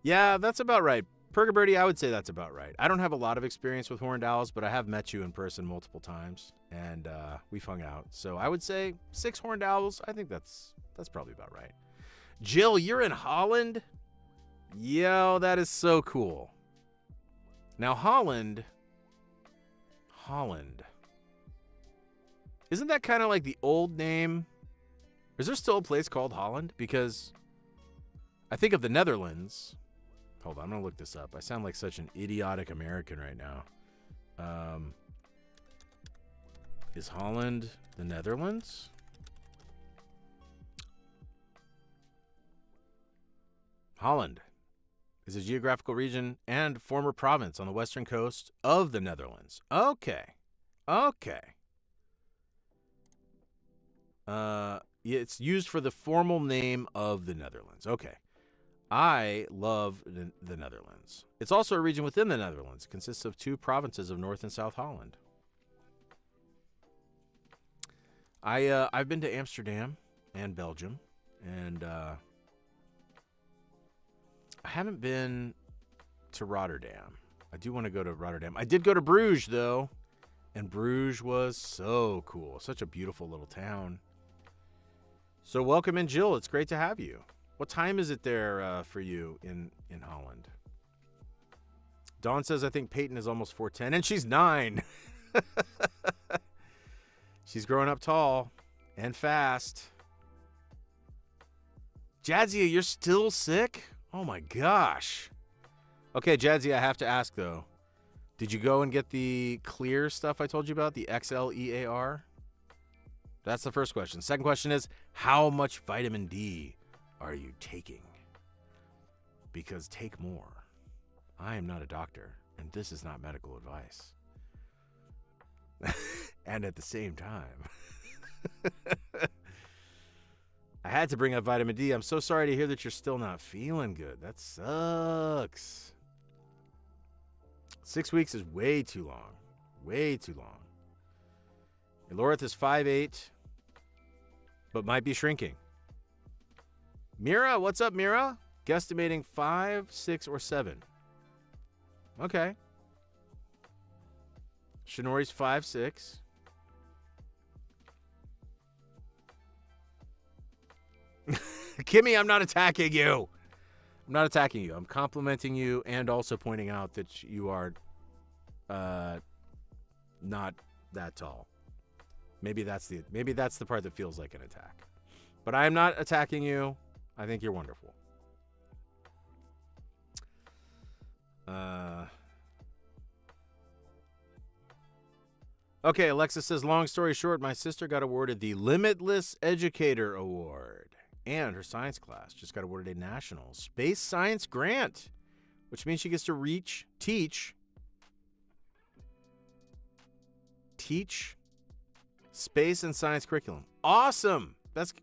[SPEAKER 1] Yeah, that's about right. Purgabirdie, I would say that's about right. I don't have a lot of experience with horned owls, but I have met you in person multiple times, and we've hung out. So I would say 6 horned owls. I think that's probably about right. Jill, you're in Holland? Yo, that is so cool. Now, Holland. Isn't that kind of like the old name? Is there still a place called Holland? Because I think of the Netherlands. Hold on, I'm going to look this up. I sound like such an idiotic American right now. Is Holland the Netherlands? Holland is a geographical region and former province on the western coast of the Netherlands. Okay. It's used for the formal name of the Netherlands. Okay. I love the Netherlands. It's also a region within the Netherlands. It consists of 2 provinces of North and South Holland. I've been to Amsterdam and Belgium, and I haven't been to Rotterdam. I do want to go to Rotterdam. I did go to Bruges, though, and Bruges was so cool. Such a beautiful little town. So welcome in, Jill. It's great to have you. What time is it there for you in Holland? Dawn says, I think Peyton is almost 4'10", and she's 9. She's growing up tall and fast. Jadzia, you're still sick? Oh, my gosh. Okay, Jadzia, I have to ask, though. Did you go and get the clear stuff I told you about, the XLEAR? That's the first question. Second question is, how much vitamin D are you taking? Because take more. I am not a doctor, and this is not medical advice. And at the same time, I had to bring up vitamin D. I'm so sorry to hear that you're still not feeling good. That sucks. 6 weeks is way too long. Way too long. Elorith is 5'8", but might be shrinking. Mira, what's up, Mira? Guesstimating 5, 6, or 7. Okay. Shinori's 5'6". Kimmy, I'm not attacking you. I'm not attacking you. I'm complimenting you and also pointing out that you are not that tall. Maybe that's the part that feels like an attack. But I am not attacking you. I think you're wonderful. Okay, Alexis says, long story short, my sister got awarded the Limitless Educator Award. And her science class just got awarded a national space science grant, which means she gets to teach space and science curriculum. Awesome.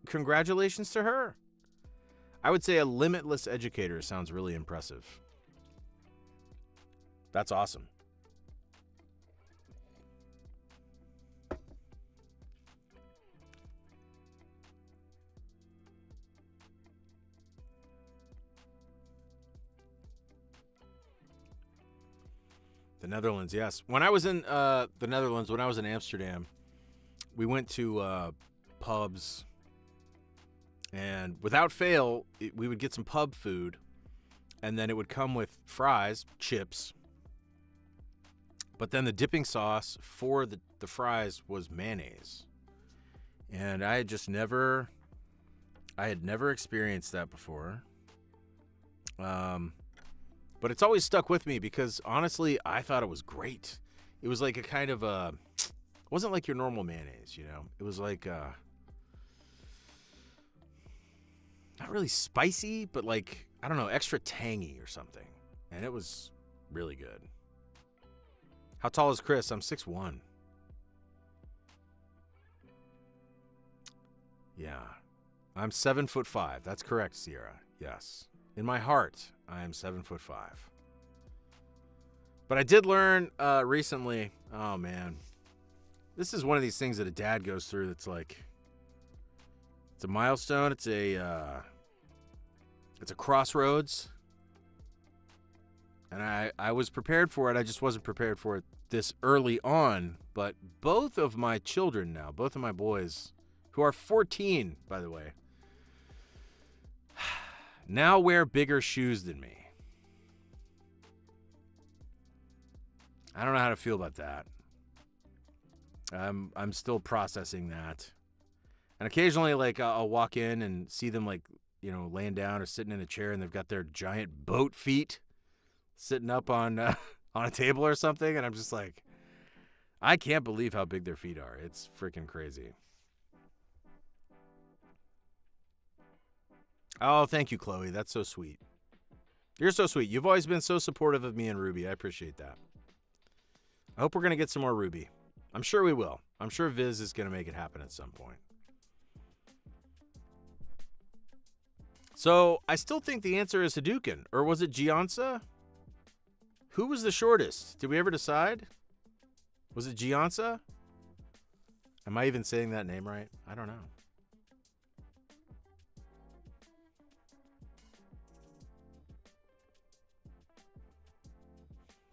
[SPEAKER 1] Congratulations to her. I would say a limitless educator sounds really impressive. That's awesome. The Netherlands, yes. When I was in the Netherlands, when I was in Amsterdam, we went to pubs, and without fail, we would get some pub food, and then it would come with fries, chips, but then the dipping sauce for the fries was mayonnaise. And I had never experienced that before. But it's always stuck with me because, honestly, I thought it was great. It was like a kind of it wasn't like your normal mayonnaise, you know? It was like, not really spicy, but like, I don't know, extra tangy or something. And it was really good. How tall is Chris? I'm 6'1". Yeah. I'm 7'5". That's correct, Sierra. Yes. In my heart, I am 7'5". But I did learn recently, oh man, this is one of these things that a dad goes through that's like, it's a milestone, it's a crossroads. And I was prepared for it, I just wasn't prepared for it this early on. But both of my children now, both of my boys, who are 14, by the way, now wear bigger shoes than me. I don't know how to feel about that. I'm still processing that. And occasionally, like, I'll walk in and see them, like, you know, laying down or sitting in a chair, and they've got their giant boat feet sitting up on a table or something, and I'm just like, I can't believe how big their feet are. It's freaking crazy. Oh, thank you, Chloe. That's so sweet. You're so sweet. You've always been so supportive of me and Ruby. I appreciate that. I hope we're going to get some more Ruby. I'm sure we will. I'm sure Viz is going to make it happen at some point. So I still think the answer is Hadouken. Or was it Gianza? Who was the shortest? Did we ever decide? Was it Gianza? Am I even saying that name right? I don't know.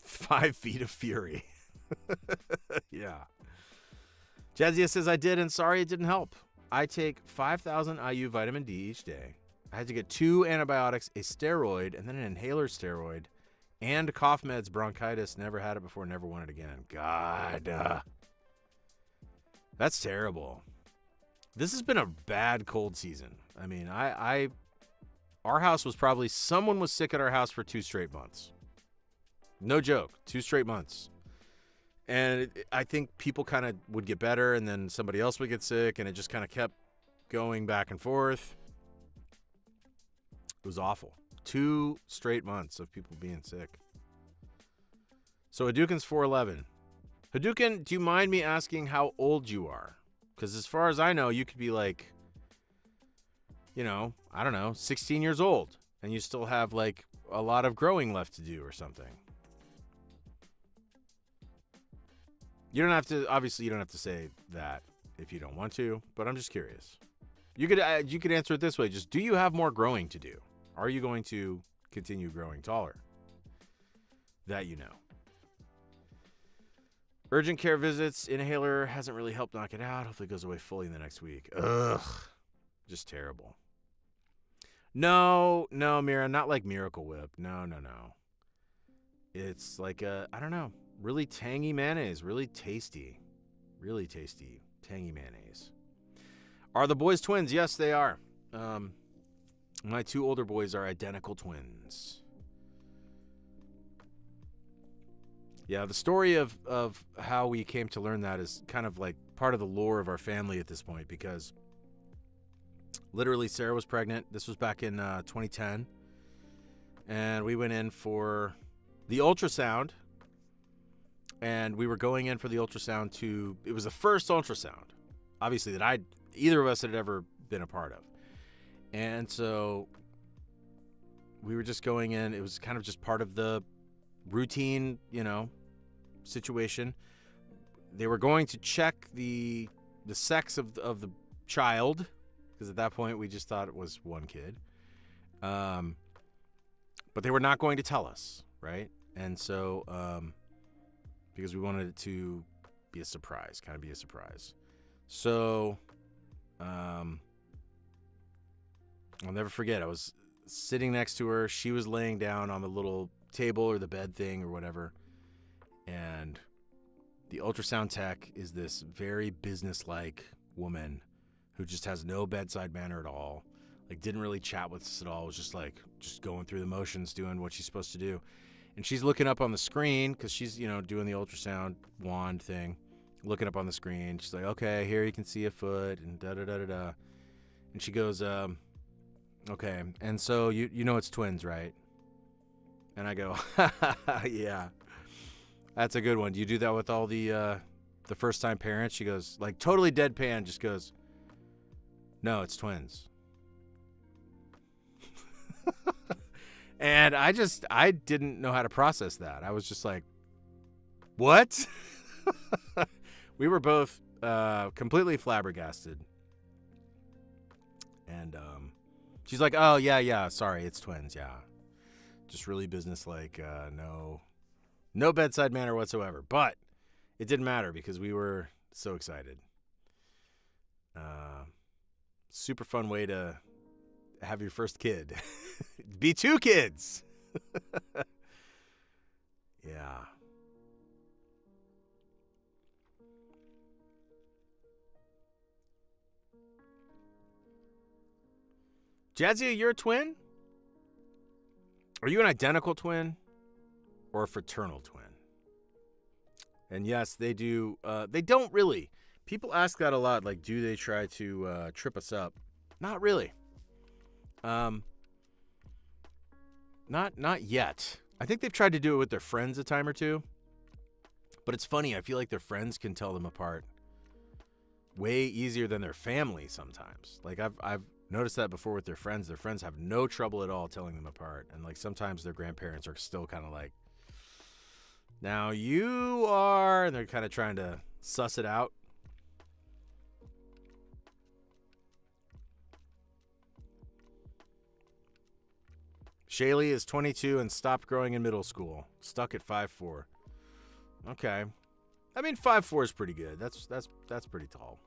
[SPEAKER 1] Five feet of fury. Yeah. Jazia says I did, and sorry it didn't help. I take 5,000 IU vitamin D each day. I had to get 2 antibiotics, a steroid, and then an inhaler steroid, and cough meds, bronchitis. Never had it before, never want it again. God. That's terrible. This has been a bad cold season. I mean, our house was probably, someone was sick at our house for 2 straight months. No joke, 2 straight months. And I think people kind of would get better, and then somebody else would get sick, and it just kind of kept going back and forth. It was awful. 2 straight months of people being sick. So Hadouken's 4'11". Hadouken, do you mind me asking how old you are? Because as far as I know, you could be like, I don't know, 16 years old, and you still have like a lot of growing left to do or something. You don't have to, obviously you don't have to say that if you don't want to, but I'm just curious. You could answer it this way. Just, do you have more growing to do? Are you going to continue growing taller? That you know. Urgent care visits, inhaler hasn't really helped knock it out. Hopefully it goes away fully in the next week. Ugh. Just terrible. No, Mira, not like Miracle Whip. No. It's like I don't know, really tangy mayonnaise, really tasty, tangy mayonnaise. Are the boys twins? Yes, they are. My 2 older boys are identical twins. Yeah, the story of how we came to learn that is kind of like part of the lore of our family at this point, because literally Sarah was pregnant. This was back in 2010. And we went in for the ultrasound. And we were going in for the ultrasound it was the first ultrasound, obviously, that either of us had ever been a part of. And so we were just going in. It was kind of just part of the routine, situation. They were going to check the sex of the child, because at that point we just thought it was one kid. But they were not going to tell us, right? And so because we wanted it to be a surprise, kind of be a surprise. So I'll never forget, I was sitting next to her. She was laying down on the little table or the bed thing or whatever. And the ultrasound tech is this very businesslike woman who just has no bedside manner at all. Like, didn't really chat with us at all. Was just going through the motions, doing what she's supposed to do. And she's looking up on the screen because she's, doing the ultrasound wand thing, looking up on the screen. She's like, okay, here you can see a foot and da-da-da-da-da. And she goes, okay, and so you know it's twins, right? And I go, yeah, that's a good one. Do you do that with all the first-time parents? She goes, like, totally deadpan, just goes, no, it's twins. And I didn't know how to process that. I was just like, what? We were both completely flabbergasted. And she's like, oh, yeah, sorry, it's twins, yeah. Just really businesslike, no bedside manner whatsoever. But it didn't matter because we were so excited. Super fun way to have your first kid. Be 2 kids. Yeah. Jadzia, you're a twin? Are you an identical twin or a fraternal twin? And yes, they do. They don't really. People ask that a lot. Like, do they try to trip us up? Not really. Not yet. I think they've tried to do it with their friends a time or two. But it's funny. I feel like their friends can tell them apart way easier than their family sometimes. Like, I've Noticed that before with their friends. Their friends have no trouble at all telling them apart. And like sometimes their grandparents are still kind of like, now you are, and they're kind of trying to suss it out. Shaylee is 22 and stopped growing in middle school. Stuck at 5'4". Okay. I mean, 5'4" is pretty good. That's pretty tall.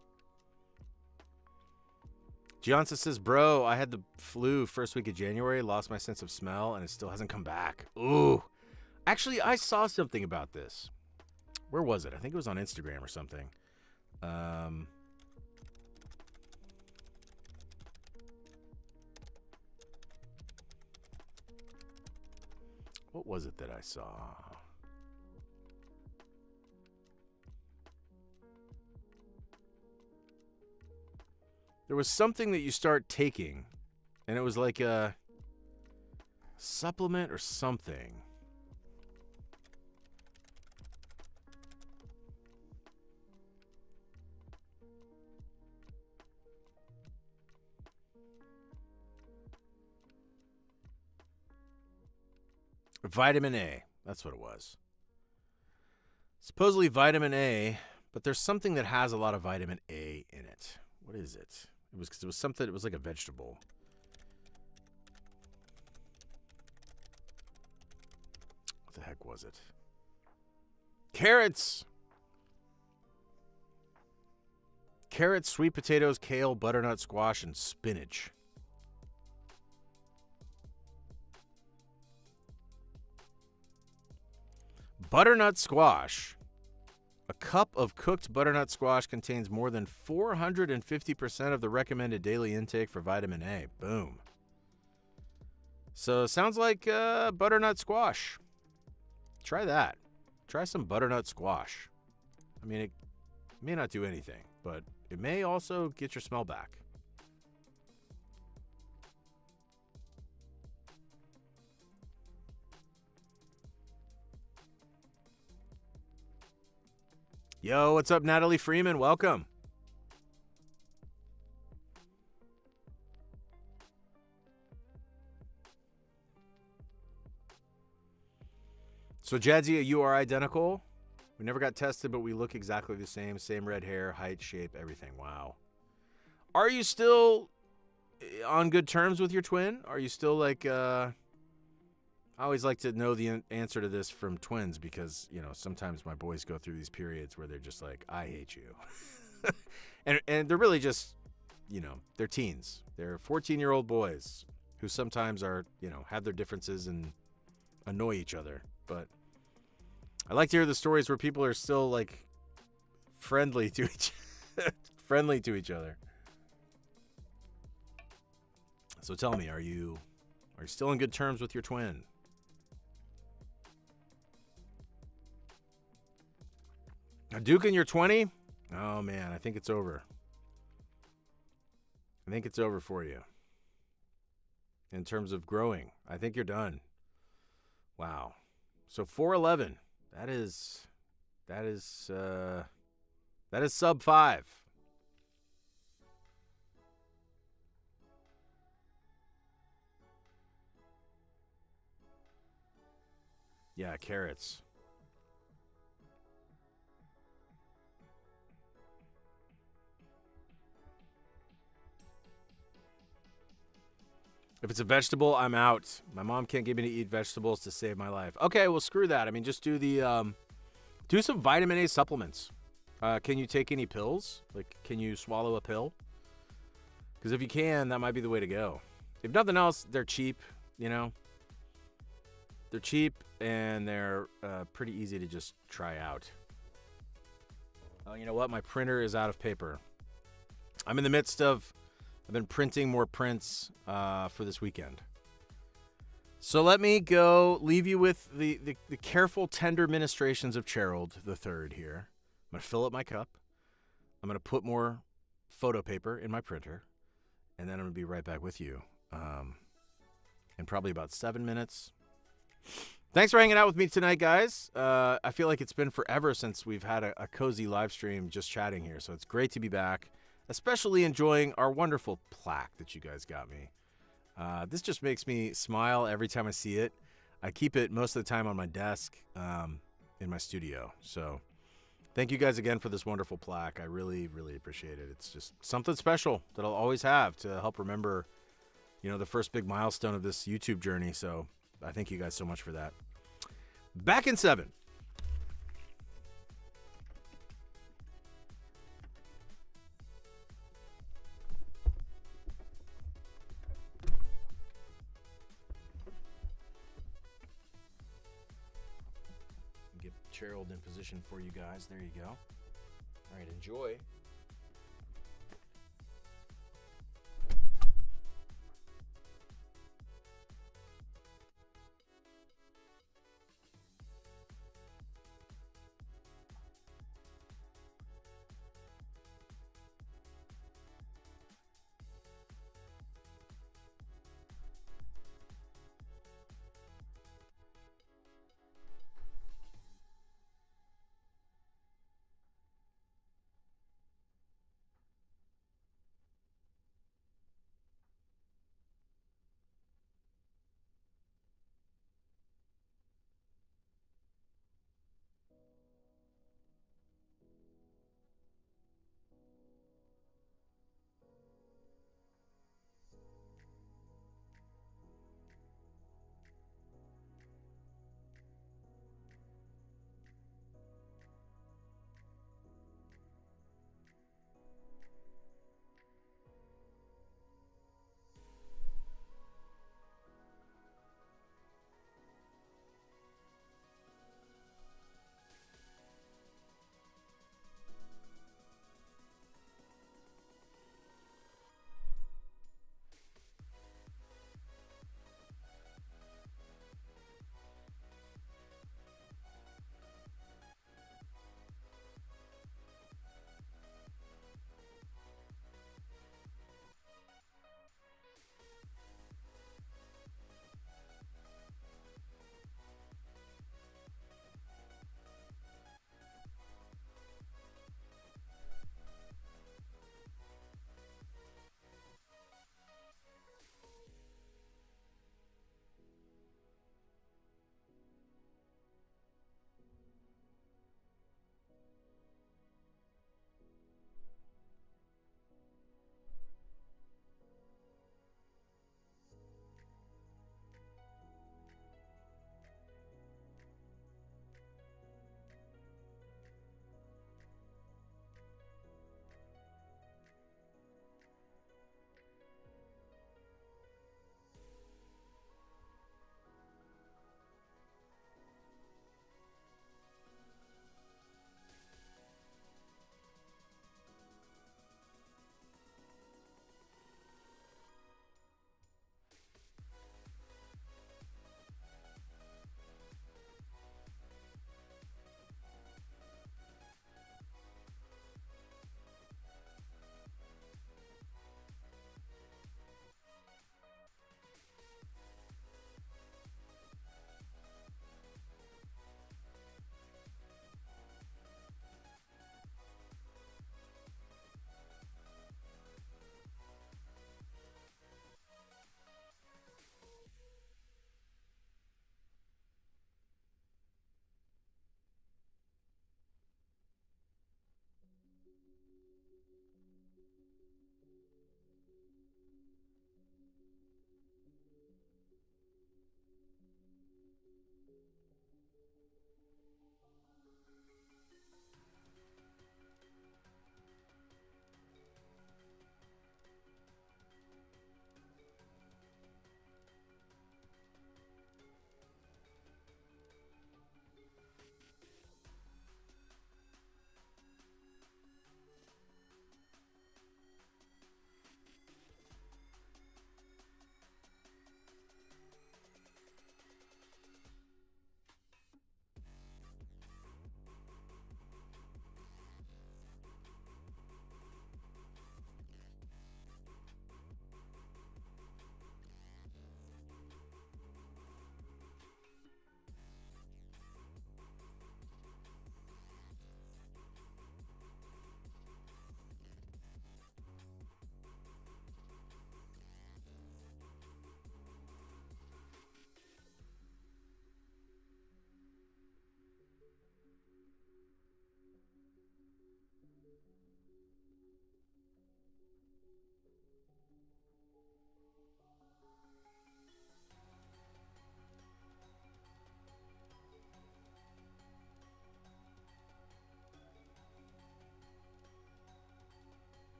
[SPEAKER 1] Gianza says, bro, I had the flu first week of January, lost my sense of smell, and it still hasn't come back. Ooh. Actually, I saw something about this. Where was it? I think it was on Instagram or something. What was it that I saw? There was something that you start taking, and it was like a supplement or something. Vitamin A. That's what it was. Supposedly vitamin A, but there's something that has a lot of vitamin A in it. What is it? It was something, it was like a vegetable. What the heck was it? Carrots! Carrots, sweet potatoes, kale, butternut squash, and spinach. Butternut squash. A cup of cooked butternut squash contains more than 450% of the recommended daily intake for vitamin A. Boom. So sounds like butternut squash. Try that. Try some butternut squash. I mean, it may not do anything, but it may also get your smell back. Yo, what's up, Natalie Freeman? Welcome. So, Jadzia, you are identical. We never got tested, but we look exactly the same. Same red hair, height, shape, everything. Wow. Are you still on good terms with your twin? Are you still like... I always like to know the answer to this from twins because, you know, sometimes my boys go through these periods where they're just like, I hate you. and they're really just, you know, they're teens. They're 14-year-old boys who sometimes are, you know, have their differences and annoy each other. But I like to hear the stories where people are still, like, friendly to each other. So tell me, are you still in good terms with your twin? A Duke in your 20? Oh, man, I think it's over. I think it's over for you. In terms of growing, I think you're done. Wow. So 4'11". That is sub 5. Yeah, carrots. If it's a vegetable, I'm out. My mom can't get me to eat vegetables to save my life. Okay, well, screw that. I mean, just do do some vitamin A supplements. Can you take any pills? Like, can you swallow a pill? Because if you can, that might be the way to go. If nothing else, they're cheap, you know? They're cheap, and they're pretty easy to just try out. Oh, you know what? My printer is out of paper. I'm in the midst of... I've been printing more prints for this weekend. So let me go leave you with the careful, tender ministrations of Gerald III here. I'm going to fill up my cup. I'm going to put more photo paper in my printer. And then I'm going to be right back with you in probably about 7 minutes. Thanks for hanging out with me tonight, guys. I feel like it's been forever since we've had a cozy live stream just chatting here. So it's great to be back. especially enjoying our wonderful plaque that you guys got me. This just makes me smile every time I see it. I keep it most of the time on my desk in my studio. So thank you guys again for this wonderful plaque. I really, really appreciate it. It's just something special that I'll always have to help remember, the first big milestone of this YouTube journey. So I thank you guys so much for that. Back in 7. Get Gerald in position for you guys. There you go. All right, enjoy.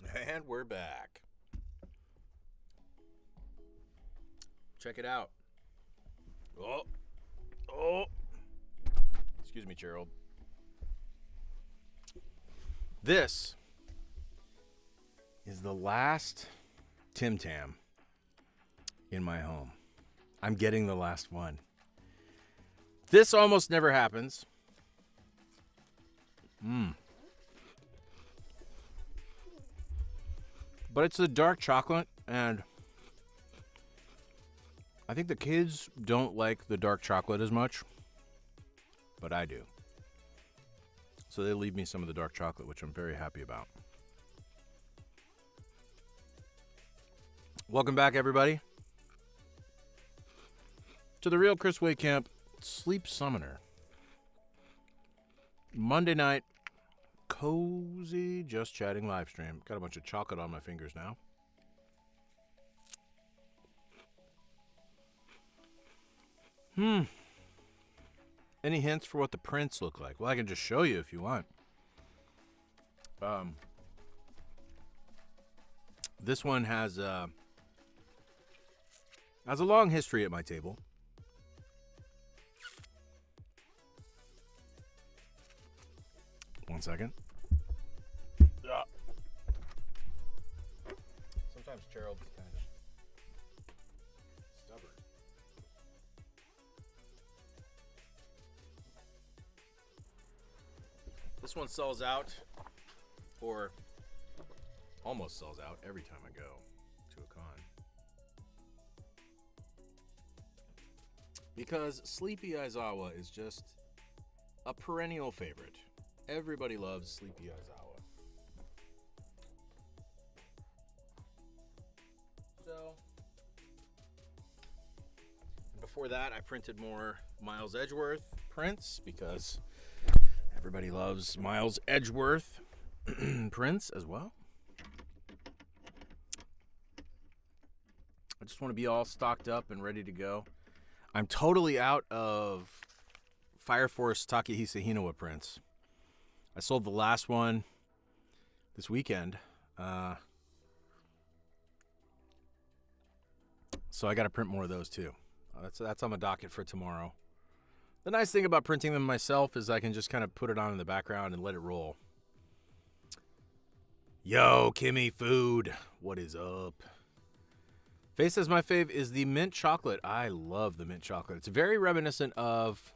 [SPEAKER 1] And we're back. Check it out. Oh. Excuse me, Gerald. This is the last Tim Tam in my home. I'm getting the last one. This almost never happens. But it's the dark chocolate, and I think the kids don't like the dark chocolate as much, but I do. So they leave me some of the dark chocolate, which I'm very happy about. Welcome back, everybody, to the Real Chris Waitkamp Sleep Summoner. Monday night, cozy Just Chatting live stream. Got a bunch of chocolate on my fingers now. Any hints for what the prints look like? Well, I can just show you if you want. This one has a long history at my table. One second. Sometimes Gerald's kind of stubborn. This one sells out, or almost sells out, every time I go to a con. Because Sleepy Aizawa is just a perennial favorite. Everybody loves Sleepy Aizawa. So, and before that, I printed more Miles Edgeworth prints because everybody loves Miles Edgeworth prints as well. I just want to be all stocked up and ready to go. I'm totally out of Fire Force Takehisa Hinawa prints. I sold the last one this weekend. So I got to print more of those too. That's on the docket for tomorrow. The nice thing about printing them myself is I can just kind of put it on in the background and let it roll. Yo, Kimmy Food. What is up? Faye says my fave is the mint chocolate. I love the mint chocolate. It's very reminiscent of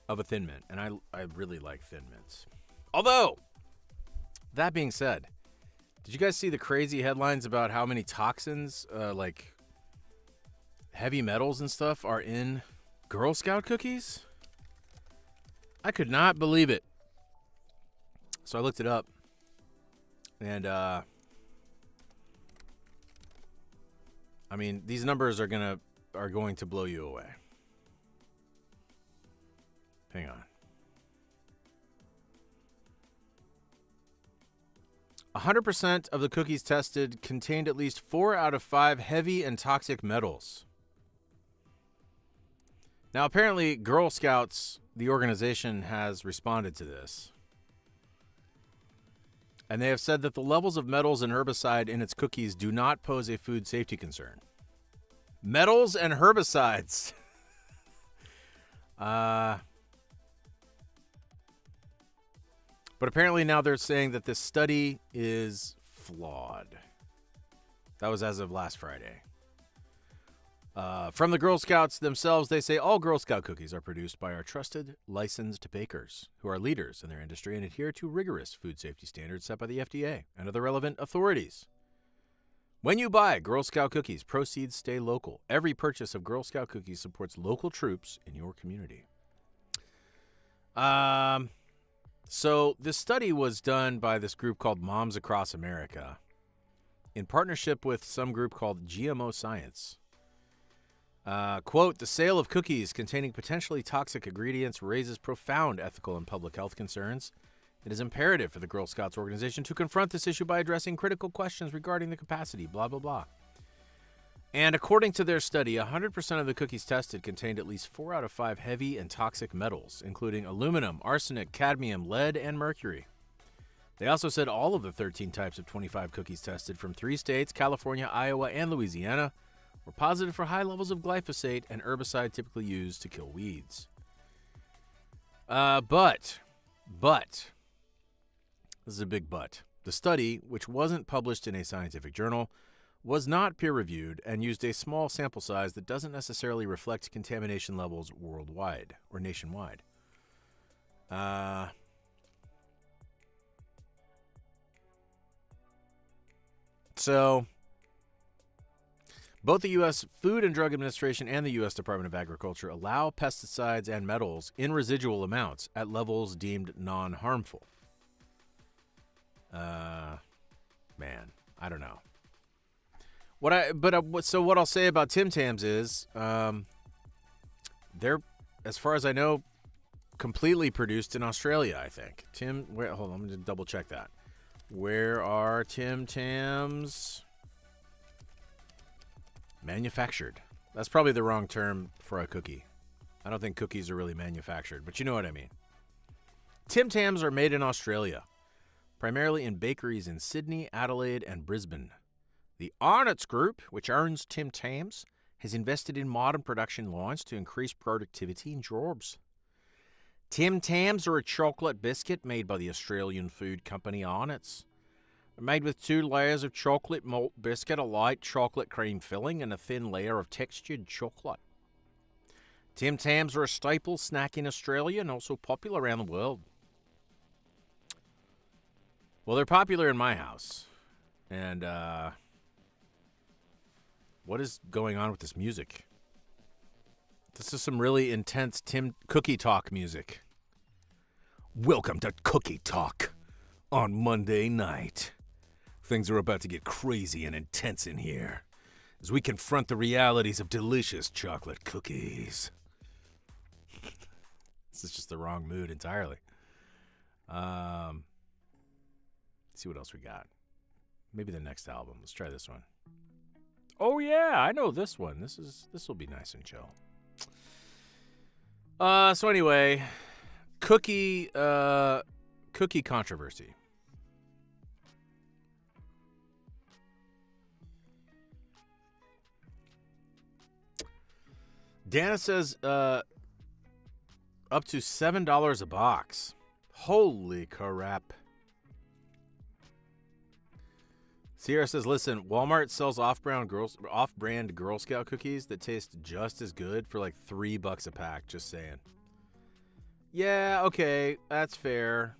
[SPEAKER 1] a Thin Mint, and I really like Thin Mints. Although, that being said, did you guys see the crazy headlines about how many toxins, like heavy metals and stuff, are in Girl Scout cookies? I could not believe it. So I looked it up, and I mean, these numbers are going to blow you away. Hang on. 100% of the cookies tested contained at least 4 out of 5 heavy and toxic metals. Now, apparently, Girl Scouts, the organization, has responded to this. And they have said that the levels of metals and herbicide in its cookies do not pose a food safety concern. Metals and herbicides. But apparently now they're saying that this study is flawed. That was as of last Friday. From the Girl Scouts themselves, they say all Girl Scout cookies are produced by our trusted, licensed bakers who are leaders in their industry and adhere to rigorous food safety standards set by the FDA and other relevant authorities. When you buy Girl Scout cookies, proceeds stay local. Every purchase of Girl Scout cookies supports local troops in your community. So this study was done by this group called Moms Across America in partnership with some group called GMO Science. Quote, the sale of cookies containing potentially toxic ingredients raises profound ethical and public health concerns. It is imperative for the Girl Scouts organization to confront this issue by addressing critical questions regarding the capacity, blah, blah, blah. And according to their study, 100% of the cookies tested contained at least 4 out of 5 heavy and toxic metals, including aluminum, arsenic, cadmium, lead, and mercury. They also said all of the 13 types of 25 cookies tested from 3 states, California, Iowa, and Louisiana, were positive for high levels of glyphosate, an herbicide typically used to kill weeds. But, this is a big but. The study, which wasn't published in a scientific journal, was not peer-reviewed and used a small sample size that doesn't necessarily reflect contamination levels worldwide or nationwide. So, both the U.S. Food and Drug Administration and the U.S. Department of Agriculture allow pesticides and metals in residual amounts at levels deemed non-harmful. Man, I don't know. So what I'll say about Tim Tams is, they're, as far as I know, completely produced in Australia, I think. Hold on, I'm going to double check that. Where are Tim Tams manufactured? That's probably the wrong term for a cookie. I don't think cookies are really manufactured, but you know what I mean. Tim Tams are made in Australia, primarily in bakeries in Sydney, Adelaide, and Brisbane. The Arnott's Group, which owns Tim Tams, has invested in modern production lines to increase productivity and jobs. Tim Tams are a chocolate biscuit made by the Australian food company Arnott's. They're made with 2 layers of chocolate malt biscuit, a light chocolate cream filling, and a thin layer of textured chocolate. Tim Tams are a staple snack in Australia and also popular around the world. Well, they're popular in my house. And, what is going on with this music? This is some really intense Cookie Talk music. Welcome to Cookie Talk on Monday night. Things are about to get crazy and intense in here as we confront the realities of delicious chocolate cookies. This is just the wrong mood entirely. See what else we got. Maybe the next album. Let's try this one. Oh yeah, I know this one. This will be nice and chill. So anyway, cookie controversy. Dana says up to $7 a box. Holy crap. Sierra says, listen, Walmart sells off-brand Girl Scout cookies that taste just as good for like $3 a pack, just saying. Yeah, okay, that's fair.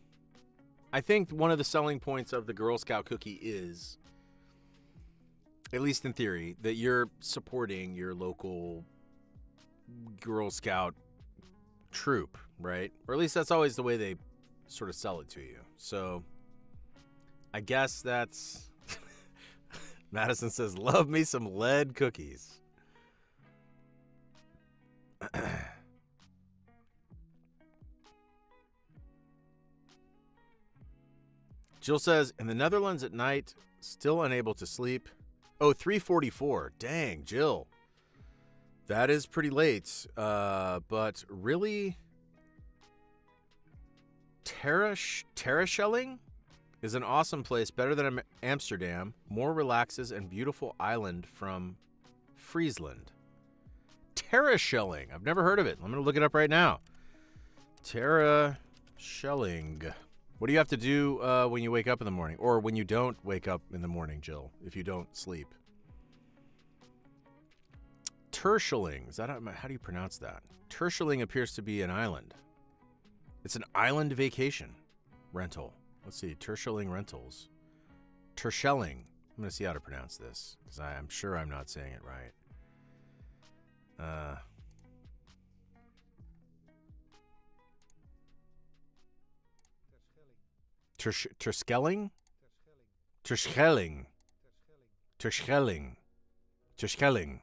[SPEAKER 1] I think one of the selling points of the Girl Scout cookie is, at least in theory, that you're supporting your local Girl Scout troop, right? Or at least that's always the way they sort of sell it to you. So I guess that's... Madison says, love me some lead cookies. Jill says, in the Netherlands at night, still unable to sleep. Oh, 3:44. Dang, Jill. That is pretty late. But really, Terraschelling is an awesome place, better than Amsterdam, more relaxes, and beautiful island from Friesland. Terraschelling. I've never heard of it. I'm going to look it up right now. Terraschelling. What do you have to do when you wake up in the morning? Or when you don't wake up in the morning, Jill, if you don't sleep? Terschelling. Is that how do you pronounce that? Terschelling appears to be an island. It's an island vacation rental. Let's see, Terschelling Rentals. Terschelling. I'm going to see how to pronounce this, because I'm sure I'm not saying it right. Terschelling? Terschelling. Terschelling. Terschelling.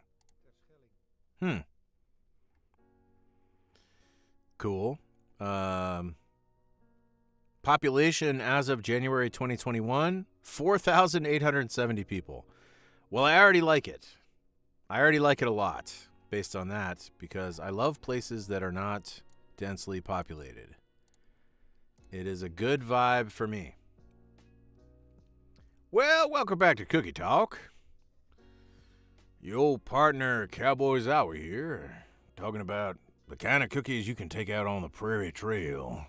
[SPEAKER 1] Cool. Population as of January 2021, 4,870 people. Well, I already like it. I already like it a lot based on that, because I love places that are not densely populated. It is a good vibe for me. Well, welcome back to Cookie Talk. Your old partner, Cowboys Hour here, talking about the kind of cookies you can take out on the prairie trail.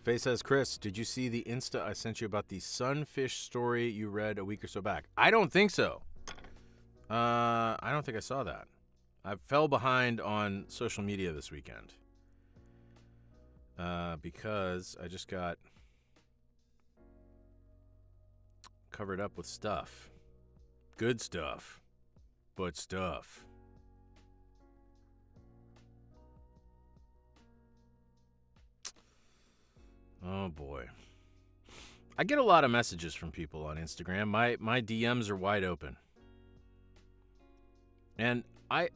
[SPEAKER 1] Faye says, Chris, did you see the Insta I sent you about the sunfish story you read a week or so back? I don't think so. I don't think I saw that. I fell behind on social media this weekend. Because I just got covered up with stuff. Good stuff. But stuff. Oh boy. I get a lot of messages from people on Instagram. My DMs are wide open. And I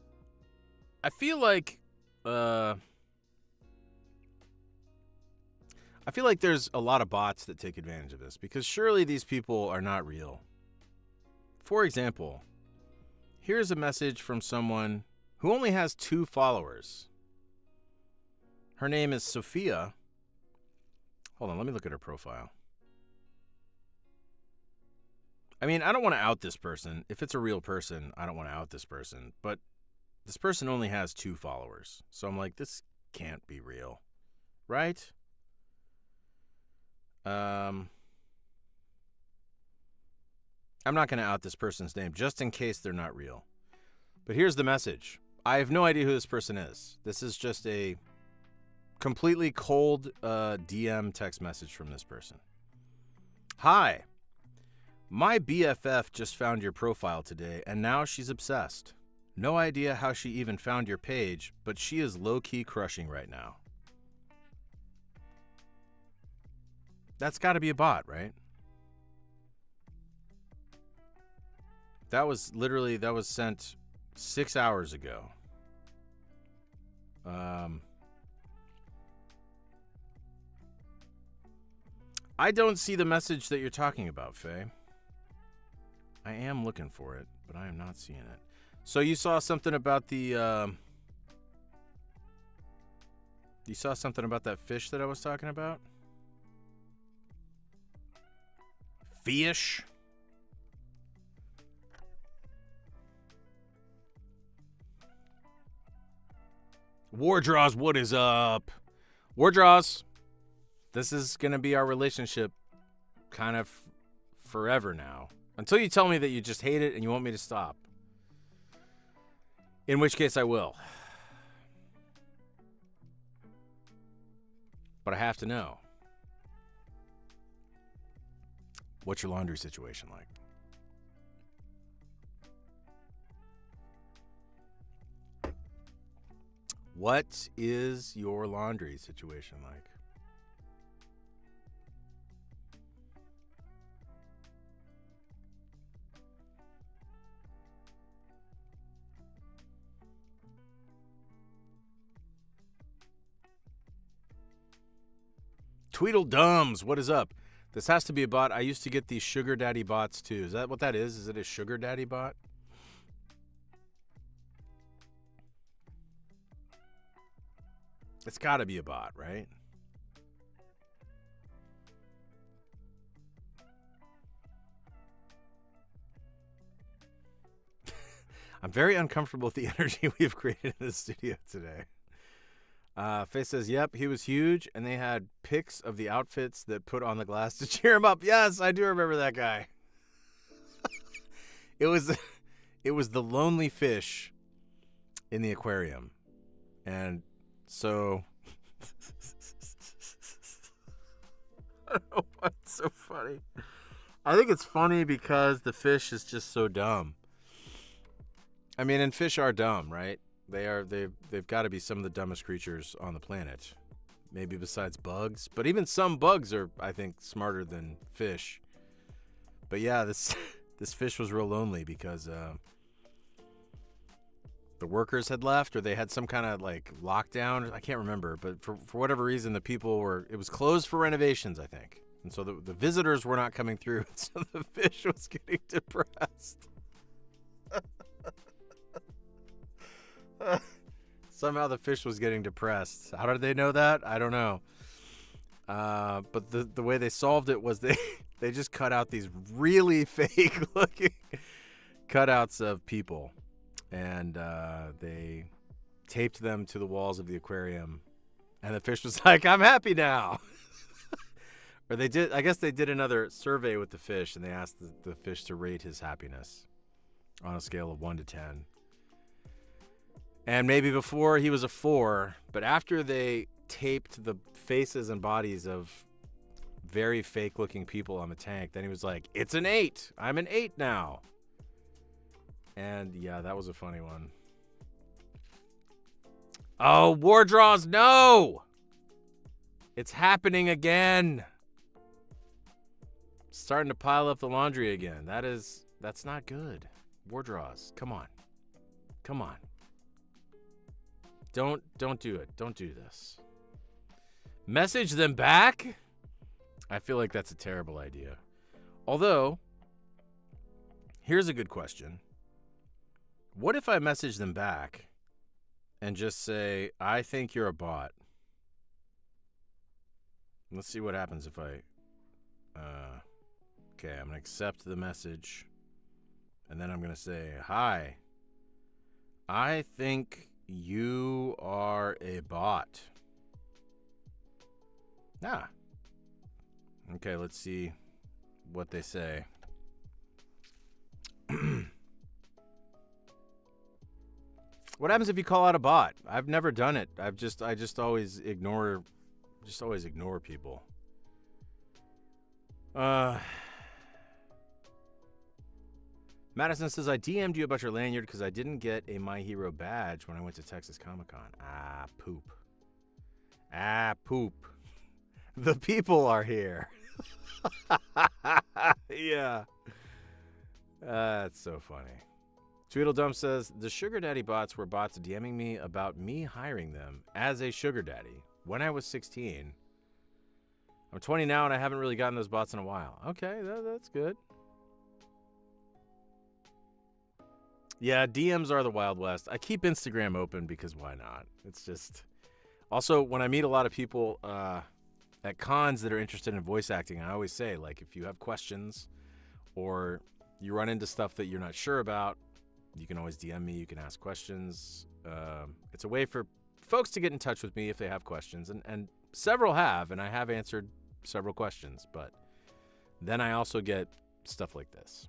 [SPEAKER 1] feel like I feel like there's a lot of bots that take advantage of this because surely these people are not real. For example, here's a message from someone who only has 2 followers. Her name is Sophia. Hold on, let me look at her profile. I mean, I don't want to out this person. If it's a real person, I don't want to out this person. But this person only has 2 followers. So I'm like, this can't be real. Right? I'm not going to out this person's name just in case they're not real. But here's the message. I have no idea who this person is. This is just a completely cold DM text message from this person. Hi. My BFF just found your profile today, and now she's obsessed. No idea how she even found your page, but she is low-key crushing right now. That's got to be a bot, right? That was sent 6 hours ago. I don't see the message that you're talking about, Faye. I am looking for it, but I am not seeing it. So you saw something about the you saw something about that fish that I was talking about? Fish? Wardraws, what is up? Wardraws, this is going to be our relationship kind of forever now. Until you tell me that you just hate it and you want me to stop. In which case I will. But I have to know. What's your laundry situation like? What is your laundry situation like? Tweedledums, what is up? This has to be a bot. I used to get these sugar daddy bots too. Is that what that is? Is it a sugar daddy bot? It's got to be a bot, right? I'm very uncomfortable with the energy we've created in the studio today. Faye says, yep, he was huge, and they had pics of the outfits that put on the glass to cheer him up. Yes, I do remember that guy. It was the lonely fish in the aquarium. And so I don't know what's so funny. I think it's funny because the fish is just so dumb. I mean, and fish are dumb, right? They've got to be some of the dumbest creatures on the planet. Maybe besides bugs, but even some bugs are, I think, smarter than fish. But yeah, this fish was real lonely because the workers had left, or they had some kind of like lockdown. I can't remember, but for whatever reason, it was closed for renovations, I think. And so the visitors were not coming through, so the fish was getting depressed. Somehow the fish was getting depressed. How did they know that? I don't know. But the way they solved it was they just cut out these really fake looking cutouts of people, and they taped them to the walls of the aquarium, and the fish was like, I'm happy now. Or I guess they did another survey with the fish, and they asked the fish to rate his happiness on a scale of 1 to 10. And maybe before he was a 4, but after they taped the faces and bodies of very fake looking people on the tank, then he was like, it's an 8. I'm an 8 now. And yeah, that was a funny one. Oh, War Draws, no! It's happening again. Starting to pile up the laundry again. That's not good. War Draws, come on. Come on. Don't do it. Don't do this. Message them back? I feel like that's a terrible idea. Although, here's a good question. What if I message them back and just say, I think you're a bot? Let's see what happens if I... okay, I'm going to accept the message. And then I'm going to say, hi. I think you are a bot. Ah. Okay, let's see what they say. What happens if you call out a bot? I've never done it. I just always ignore people. Madison says, I DM'd you about your lanyard because I didn't get a My Hero badge when I went to Texas Comic-Con. Ah, poop. Ah, poop. The people are here. Yeah. That's so funny. Tweedledum says, the sugar daddy bots were bots DMing me about me hiring them as a sugar daddy when I was 16. I'm 20 now and I haven't really gotten those bots in a while. Okay, that's good. Yeah, DMs are the Wild West. I keep Instagram open because why not? It's just... Also, when I meet a lot of people at cons that are interested in voice acting, I always say, like, if you have questions or you run into stuff that you're not sure about, you can always DM me. You can ask questions. It's a way for folks to get in touch with me if they have questions. And several have, and I have answered several questions. But then I also get stuff like this.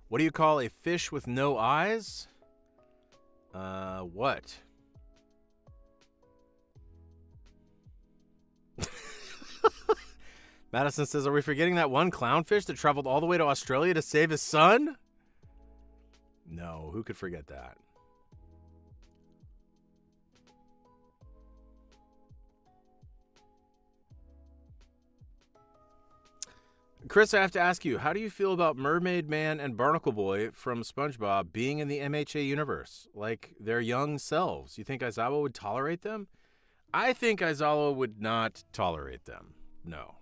[SPEAKER 1] What do you call a fish with no eyes? What? Madison says, are we forgetting that one clownfish that traveled all the way to Australia to save his son? No, who could forget that? Chris, I have to ask you, how do you feel about Mermaid Man and Barnacle Boy from SpongeBob being in the MHA universe? Like their young selves. You think Aizawa would tolerate them? I think Aizawa would not tolerate them. No.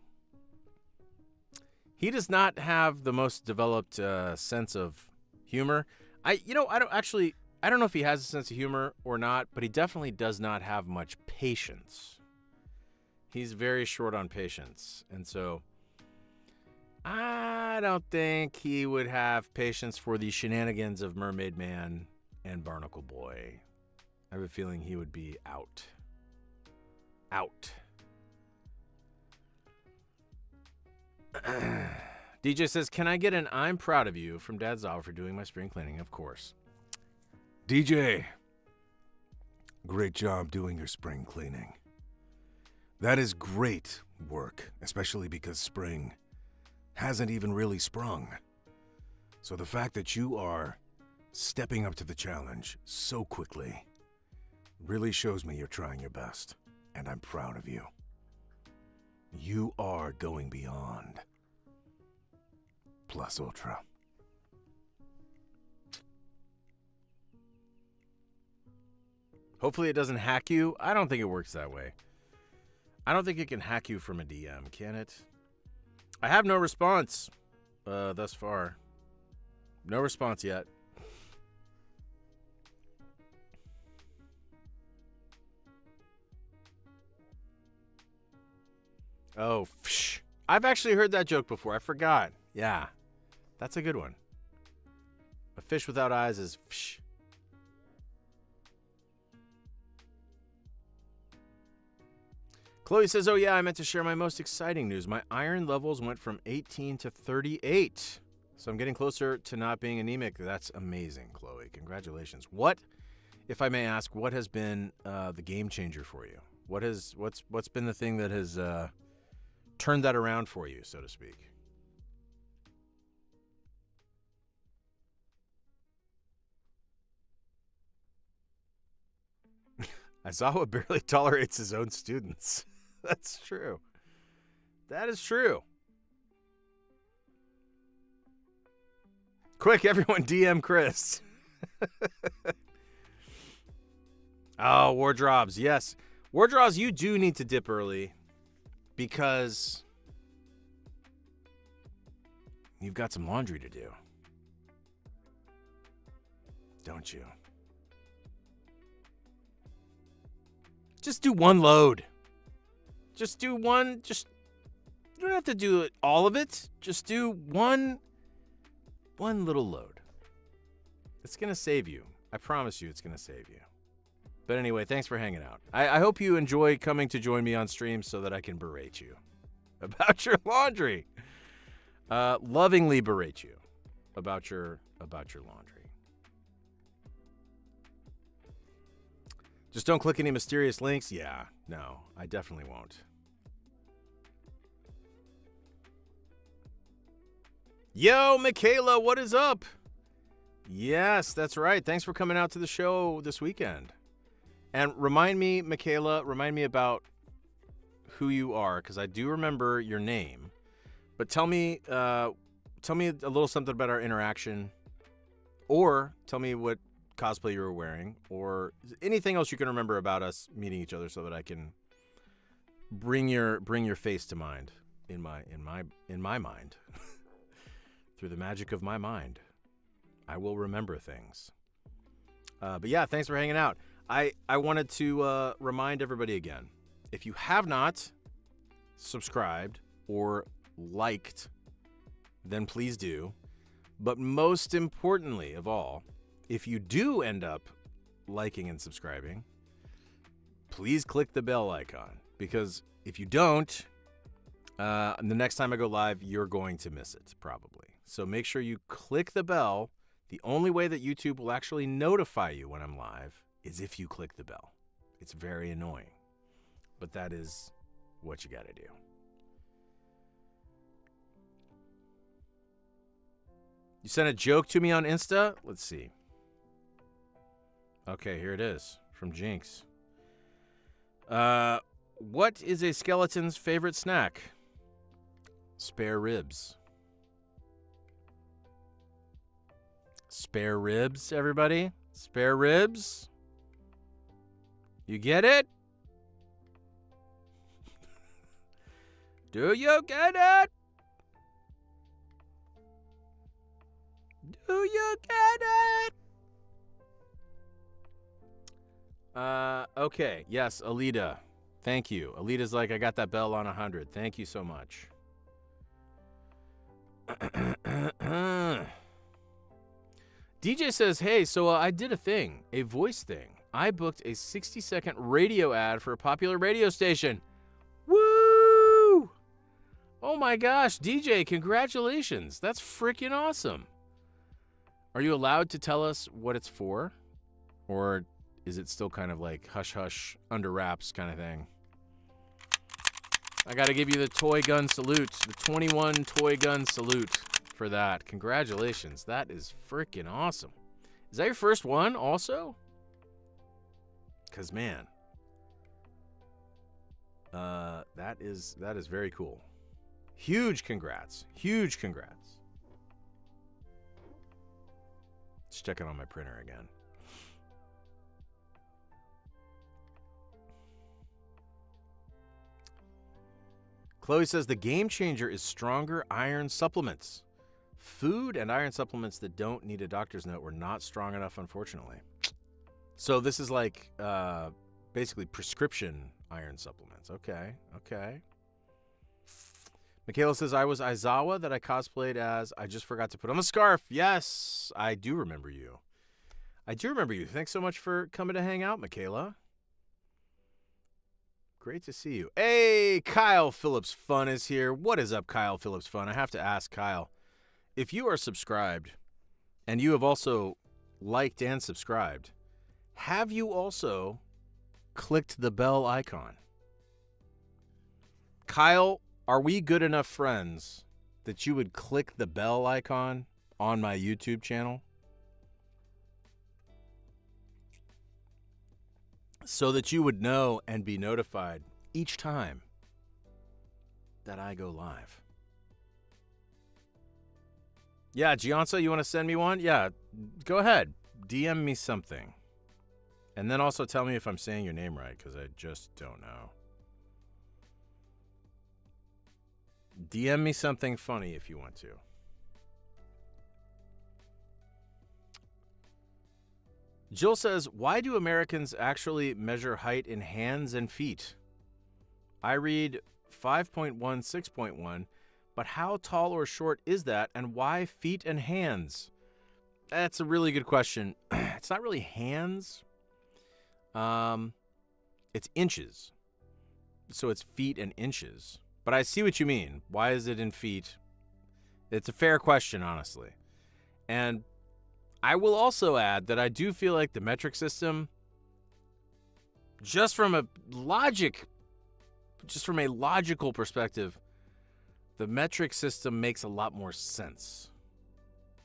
[SPEAKER 1] He does not have the most developed sense of humor. I don't know if he has a sense of humor or not, but he definitely does not have much patience. He's very short on patience. And so I don't think he would have patience for the shenanigans of Mermaid Man and Barnacle Boy. I have a feeling he would be out. Out. DJ says, can I get an I'm proud of you from Dad Zawa for doing my spring cleaning? Of course.
[SPEAKER 2] DJ, great job doing your spring cleaning. That is great work, especially because spring hasn't even really sprung. So the fact that you are stepping up to the challenge so quickly really shows me you're trying your best, and I'm proud of you. You are going beyond Plus Ultra.
[SPEAKER 1] Hopefully it doesn't hack you. I don't think it works that way. I don't think it can hack you from a DM, can it? I have no response thus far. No response yet. Oh, psh. I've actually heard that joke before. I forgot. Yeah, that's a good one. A fish without eyes is psh. Chloe says, oh yeah, I meant to share my most exciting news. My iron levels went from 18 to 38. So I'm getting closer to not being anemic. That's amazing, Chloe. Congratulations. What, if I may ask, what has been the game changer for you? What's been the thing that has turned that around for you, so to speak? Aizawa barely tolerates his own students. That's true. That is true. Quick, everyone, DM Chris. Oh, Wardrobs. Yes. Wardrobs, you do need to dip early because you've got some laundry to do. Don't you? Just do one load. Just do one. You don't have to do all of it. Just do one little load. It's going to save you. I promise you it's going to save you. But anyway, thanks for hanging out. I hope you enjoy coming to join me on stream so that I can berate you about your laundry. Lovingly berate you about your laundry. Just don't click any mysterious links. Yeah, no, I definitely won't. Yo, Michaela, what is up? Yes, that's right. Thanks for coming out to the show this weekend. And remind me, Michaela, about who you are, because I do remember your name. But tell me a little something about our interaction, or tell me what cosplay you were wearing, or anything else you can remember about us meeting each other, so that I can bring your face to mind in my mind. Through the magic of my mind, I will remember things. But yeah, thanks for hanging out. I wanted to remind everybody again, if you have not subscribed or liked, then please do. But most importantly of all, if you do end up liking and subscribing, please click the bell icon, because if you don't, the next time I go live, you're going to miss it, probably. So make sure you click the bell. The only way that YouTube will actually notify you when I'm live is if you click the bell. It's very annoying, but that is what you got to do. You sent a joke to me on Insta? Let's see. Okay, here it is from Jinx. What is a skeleton's favorite snack? Spare ribs. Spare ribs, everybody? Spare ribs? You get it? Do you get it? Do you get it? Okay. Yes, Alita. Thank you. Alita's like, I got that bell on 100. Thank you so much. DJ says, hey, so I did a thing, a voice thing. I booked a 60-second radio ad for a popular radio station. Woo! Oh my gosh, DJ, congratulations. That's freaking awesome. Are you allowed to tell us what it's for? Or is it still kind of like hush-hush, under wraps kind of thing? I got to give you the toy gun salute, the 21 toy gun salute for that. Congratulations. That is freaking awesome. Is that your first one also? Because, man, that is very cool. Huge congrats. Huge congrats. Let's check it on my printer again. Chloe says the game changer is stronger iron supplements. Food and iron supplements that don't need a doctor's note were not strong enough, unfortunately. So this is like basically prescription iron supplements. Okay. Michaela says, I was Aizawa that I cosplayed as. I just forgot to put on the scarf. Yes, I do remember you. Thanks so much for coming to hang out, Michaela. Great to see you. Hey, Kyle Phillips Fun is here. What is up, Kyle Phillips Fun? I have to ask, Kyle, if you are subscribed and you have also liked and subscribed, have you also clicked the bell icon? Kyle, are we good enough friends that you would click the bell icon on my YouTube channel so that you would know and be notified each time that I go live? Yeah, Gianza, you want to send me one? Yeah, go ahead. DM me something. And then also tell me if I'm saying your name right, because I just don't know. DM me something funny if you want to. Jill says, why do Americans actually measure height in hands and feet? I read 5.1, 6.1, but how tall or short is that, and why feet and hands? That's a really good question. It's not really hands. It's inches. So it's feet and inches. But I see what you mean. Why is it in feet? It's a fair question, honestly. And I will also add that I do feel like the metric system, just from a logical perspective, the metric system makes a lot more sense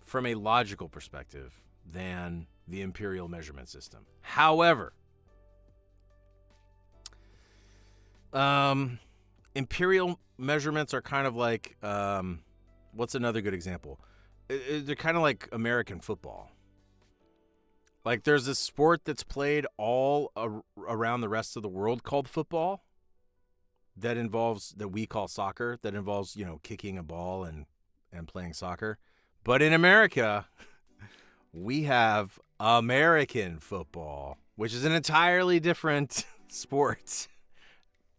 [SPEAKER 1] from a logical perspective than the imperial measurement system. However, imperial measurements are kind of like, what's another good example? They're kind of like American football. Like there's this sport that's played all around the rest of the world called football that we call soccer, that involves, kicking a ball and playing soccer. But in America, we have American football, which is an entirely different sport.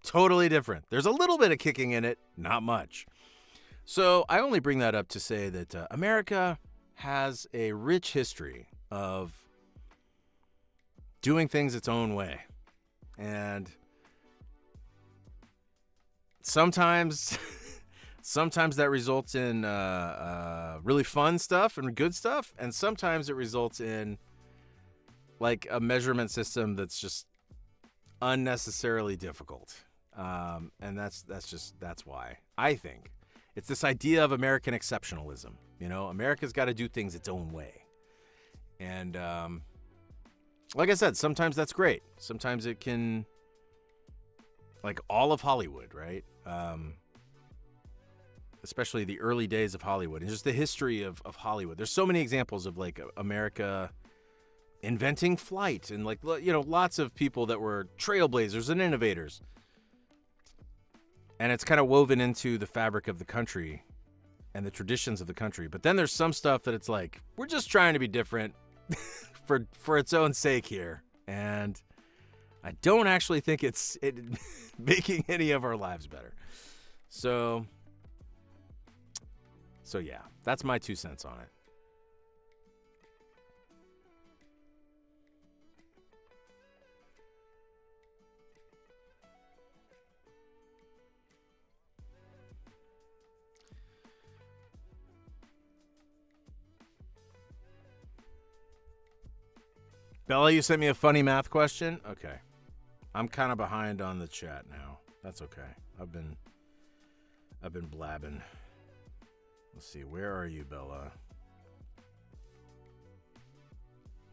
[SPEAKER 1] Totally different. There's a little bit of kicking in it, not much. So I only bring that up to say that America has a rich history of doing things its own way. And sometimes that results in really fun stuff and good stuff. And sometimes it results in like a measurement system that's just unnecessarily difficult. And that's why I think it's this idea of American exceptionalism. America's got to do things its own way. And like I said, sometimes that's great. Sometimes it can, like all of Hollywood, right? Especially the early days of Hollywood and just the history of Hollywood. There's so many examples of like America inventing flight and like, lots of people that were trailblazers and innovators. And it's kind of woven into the fabric of the country and the traditions of the country. But then there's some stuff that it's like, we're just trying to be different for its own sake here. And I don't actually think it's making any of our lives better. So yeah, that's my 2 cents on it. Bella, you sent me a funny math question? Okay. I'm kind of behind on the chat now. That's okay. I've been blabbing. Let's see. Where are you, Bella?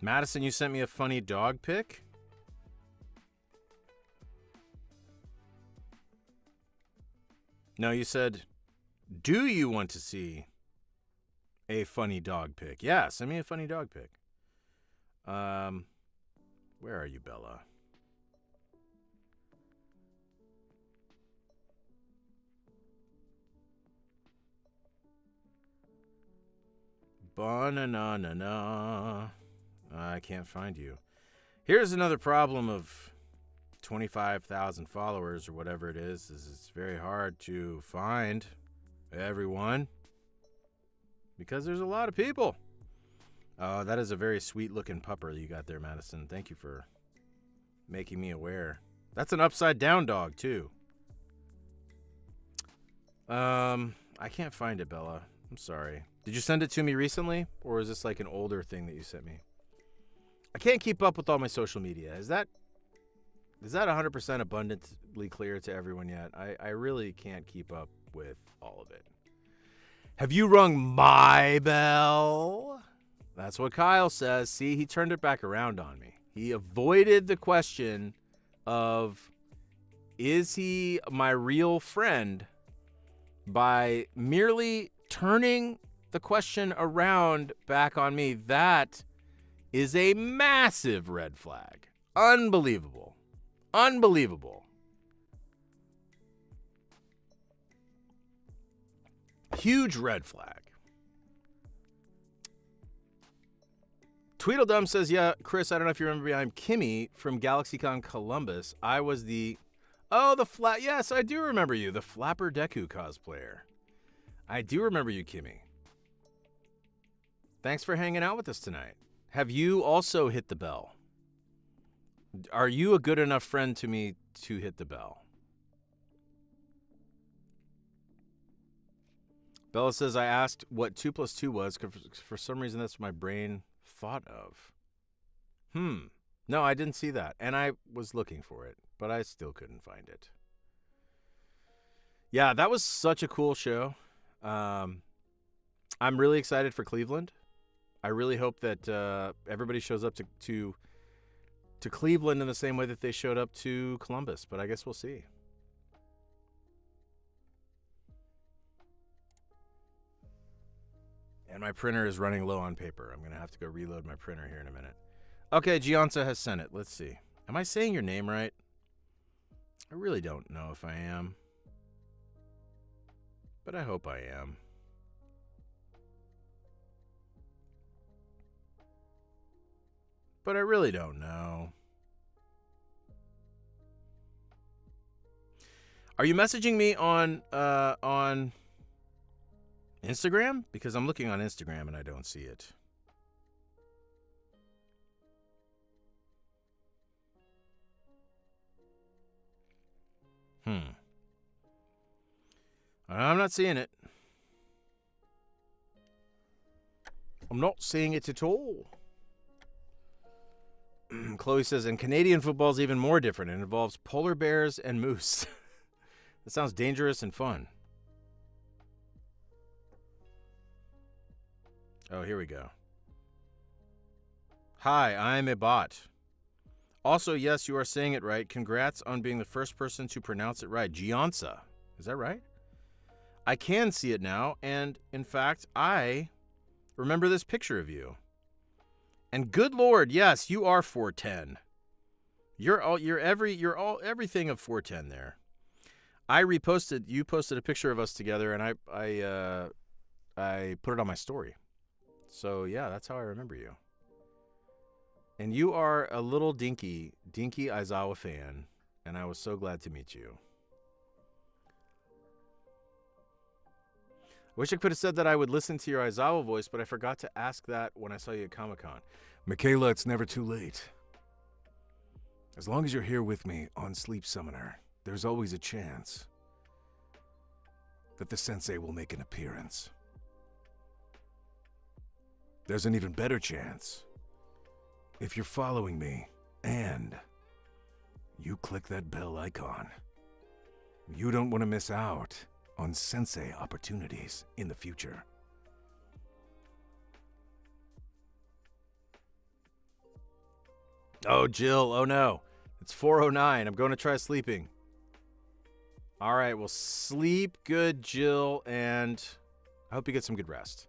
[SPEAKER 1] Madison, you sent me a funny dog pic? No, you said, do you want to see a funny dog pic? Yeah, send me a funny dog pic. Where are you, Bella? Ba-na-na-na-na. I can't find you. Here's another problem of 25,000 followers or whatever it is it's very hard to find everyone because there's a lot of people. Oh, that is a very sweet-looking pupper you got there, Madison. Thank you for making me aware. That's an upside-down dog, too. I can't find it, Bella. I'm sorry. Did you send it to me recently, or is this like an older thing that you sent me? I can't keep up with all my social media. Is that 100% abundantly clear to everyone yet? I really can't keep up with all of it. Have you rung my bell? That's what Kyle says. See, he turned it back around on me. He avoided the question of, is he my real friend, by merely turning the question around back on me. That is a massive red flag. Unbelievable. Unbelievable. Huge red flag. Tweedledum says, yeah, Chris, I don't know if you remember me. I'm Kimmy from GalaxyCon Columbus. I was the... Oh, yes, I do remember you. The Flapper Deku cosplayer. I do remember you, Kimmy. Thanks for hanging out with us tonight. Have you also hit the bell? Are you a good enough friend to me to hit the bell? Bella says, I asked what 2 + 2 was, because for some reason that's what my brain thought of. No, I didn't see that. And I was looking for it, but I still couldn't find it. Yeah, that was such a cool show. I'm really excited for Cleveland. I really hope that everybody shows up to Cleveland in the same way that they showed up to Columbus, but I guess we'll see. And my printer is running low on paper. I'm going to have to go reload my printer here in a minute. Okay, Gianza has sent it. Let's see. Am I saying your name right? I really don't know if I am. But I hope I am. But I really don't know. Are you messaging me on Instagram? Because I'm looking on Instagram and I don't see it. I'm not seeing it. I'm not seeing it at all. Chloe says, and Canadian football is even more different. It involves polar bears and moose. That sounds dangerous and fun. Oh, here we go. Hi, I'm a bot. Also, yes, you are saying it right. Congrats on being the first person to pronounce it right. Gianza. Is that right? I can see it now, and in fact, I remember this picture of you. And good Lord, yes, you are 4'10". You're everything of 4'10" there. You posted a picture of us together, and I put it on my story. So yeah, that's how I remember you. And you are a little dinky Aizawa fan, and I was so glad to meet you. I wish I could have said that I would listen to your Aizawa voice, but I forgot to ask that when I saw you at Comic-Con.
[SPEAKER 2] Michaela, it's never too late. As long as you're here with me on Sleep Summoner, there's always a chance that the sensei will make an appearance. There's an even better chance if you're following me and you click that bell icon. You don't want to miss out on sensei opportunities in the future.
[SPEAKER 1] Oh, Jill, oh no. It's 4:09. I'm going to try sleeping. All right, well, sleep good, Jill, and I hope you get some good rest.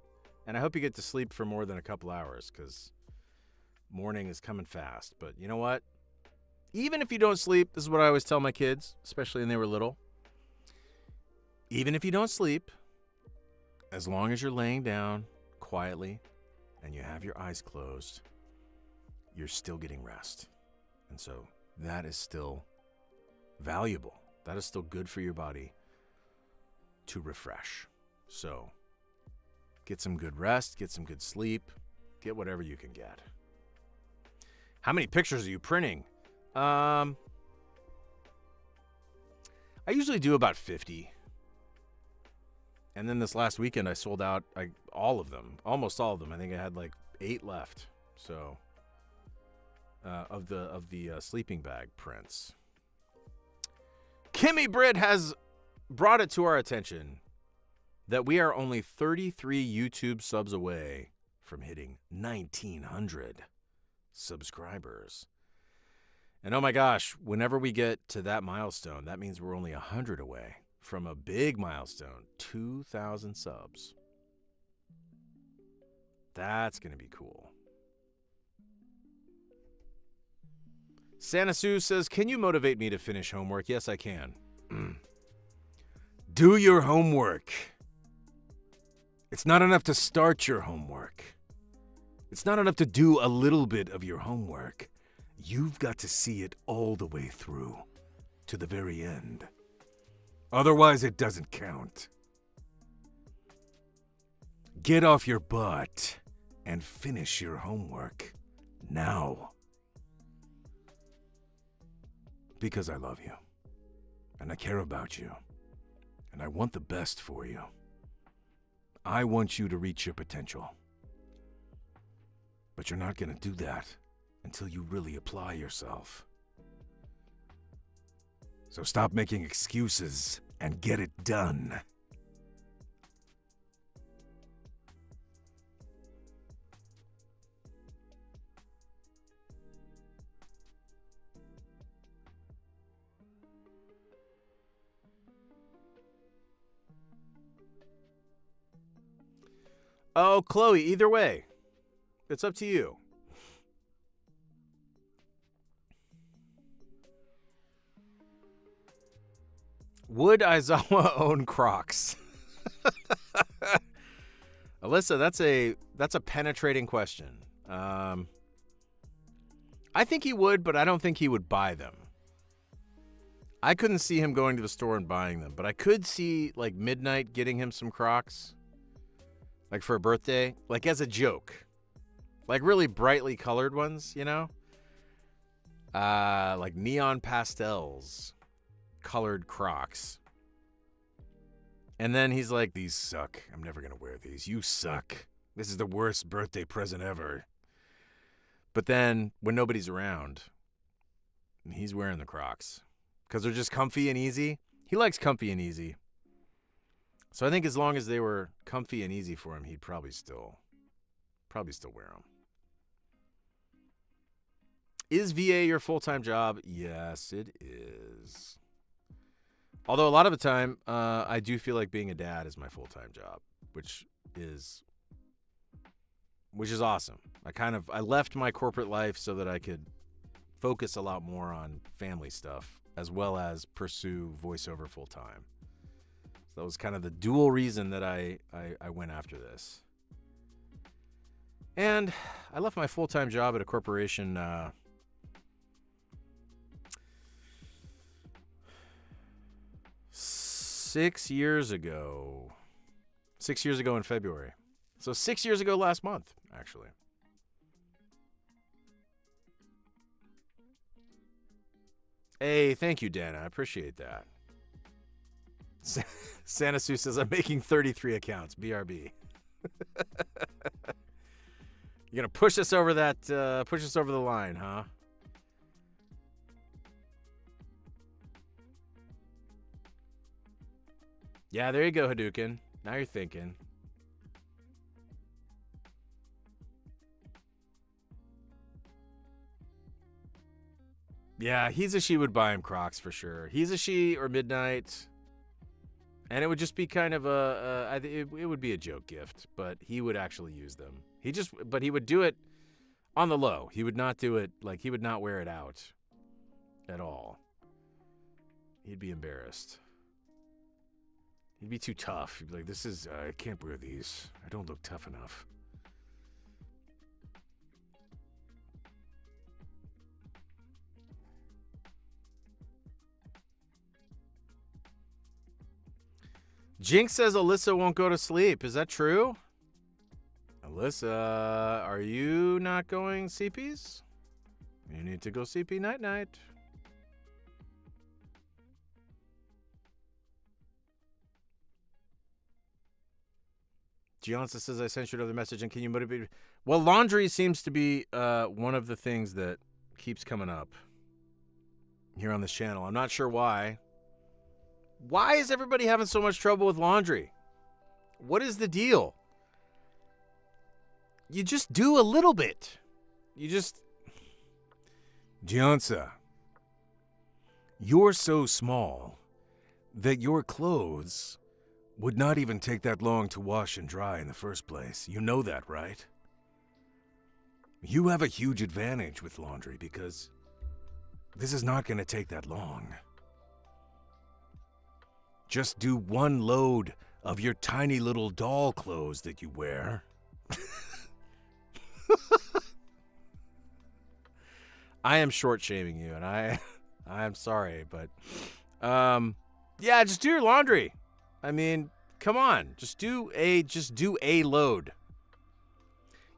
[SPEAKER 1] And I hope you get to sleep for more than a couple hours, because morning is coming fast. But you know what? Even if you don't sleep, this is what I always tell my kids, especially when they were little. Even if you don't sleep, as long as you're laying down quietly and you have your eyes closed, you're still getting rest. And so that is still valuable. That is still good for your body to refresh. So get some good rest, get some good sleep, get whatever you can get. How many pictures are you printing? I usually do about 50. And then this last weekend I sold out all of them, almost all of them. I think I had like 8 left. So of the sleeping bag prints. Kimmy Britt has brought it to our attention that we are only 33 YouTube subs away from hitting 1,900 subscribers. And oh my gosh, whenever we get to that milestone, that means we're only 100 away from a big milestone, 2,000 subs. That's going to be cool. Santa Sue says, can you motivate me to finish homework? Yes, I can. Do your homework. It's not enough to start your homework. It's not enough to do a little bit of your homework. You've got to see it all the way through, to the very end. Otherwise, it doesn't count. Get off your butt and finish your homework now. Because I love you, and I care about you, and I want the best for you. I want you to reach your potential. But you're not going to do that until you really apply yourself. So stop making excuses and get it done. Oh, Chloe, either way. It's up to you. Would Aizawa own Crocs? Alyssa, that's a penetrating question. I think he would, but I don't think he would buy them. I couldn't see him going to the store and buying them, but I could see like Midnight getting him some Crocs. Like for a birthday, like as a joke. Like really brightly colored ones, you know? Like neon pastels, colored Crocs. And then he's like, these suck. I'm never going to wear these. You suck. This is the worst birthday present ever. But then when nobody's around, he's wearing the Crocs. Because they're just comfy and easy. He likes comfy and easy. So I think as long as they were comfy and easy for him, he'd probably still wear them. Is VA your full-time job? Yes, it is. Although a lot of the time, I do feel like being a dad is my full-time job, which is awesome. I left my corporate life so that I could focus a lot more on family stuff as well as pursue voiceover full-time. So that was kind of the dual reason that I went after this. And I left my full-time job at a corporation 6 years ago. 6 years ago in February. So 6 years ago last month, actually. Hey, thank you, Dana. I appreciate that. Santa Sue says, I'm making 33 accounts. BRB. You're going to push us over the line, huh? Yeah, there you go, Hadouken. Now you're thinking. Yeah, he's a she would buy him Crocs for sure. He's a she or Midnight. And it would just be kind of it would be a joke gift, but he would actually use them. But he would do it on the low. He would not do it, he would not wear it out at all. He'd be embarrassed. He'd be too tough. He'd be like, I can't wear these. I don't look tough enough. Jinx says Alyssa won't go to sleep. Is that true? Alyssa, are you not going CPs? You need to go CP night-night. Gianza says, I sent you another message, and can you motivate me? Well, laundry seems to be one of the things that keeps coming up here on this channel. I'm not sure why. Why is everybody having so much trouble with laundry? What is the deal? You just do a little bit. You just...
[SPEAKER 2] Gianza, you're so small that your clothes would not even take that long to wash and dry in the first place. You know that, right? You have a huge advantage with laundry because this is not going to take that long. Just do one load of your tiny little doll clothes that you wear.
[SPEAKER 1] I am short-shaming you, and I'm sorry, but yeah, just do your laundry. I mean, come on, just do a load.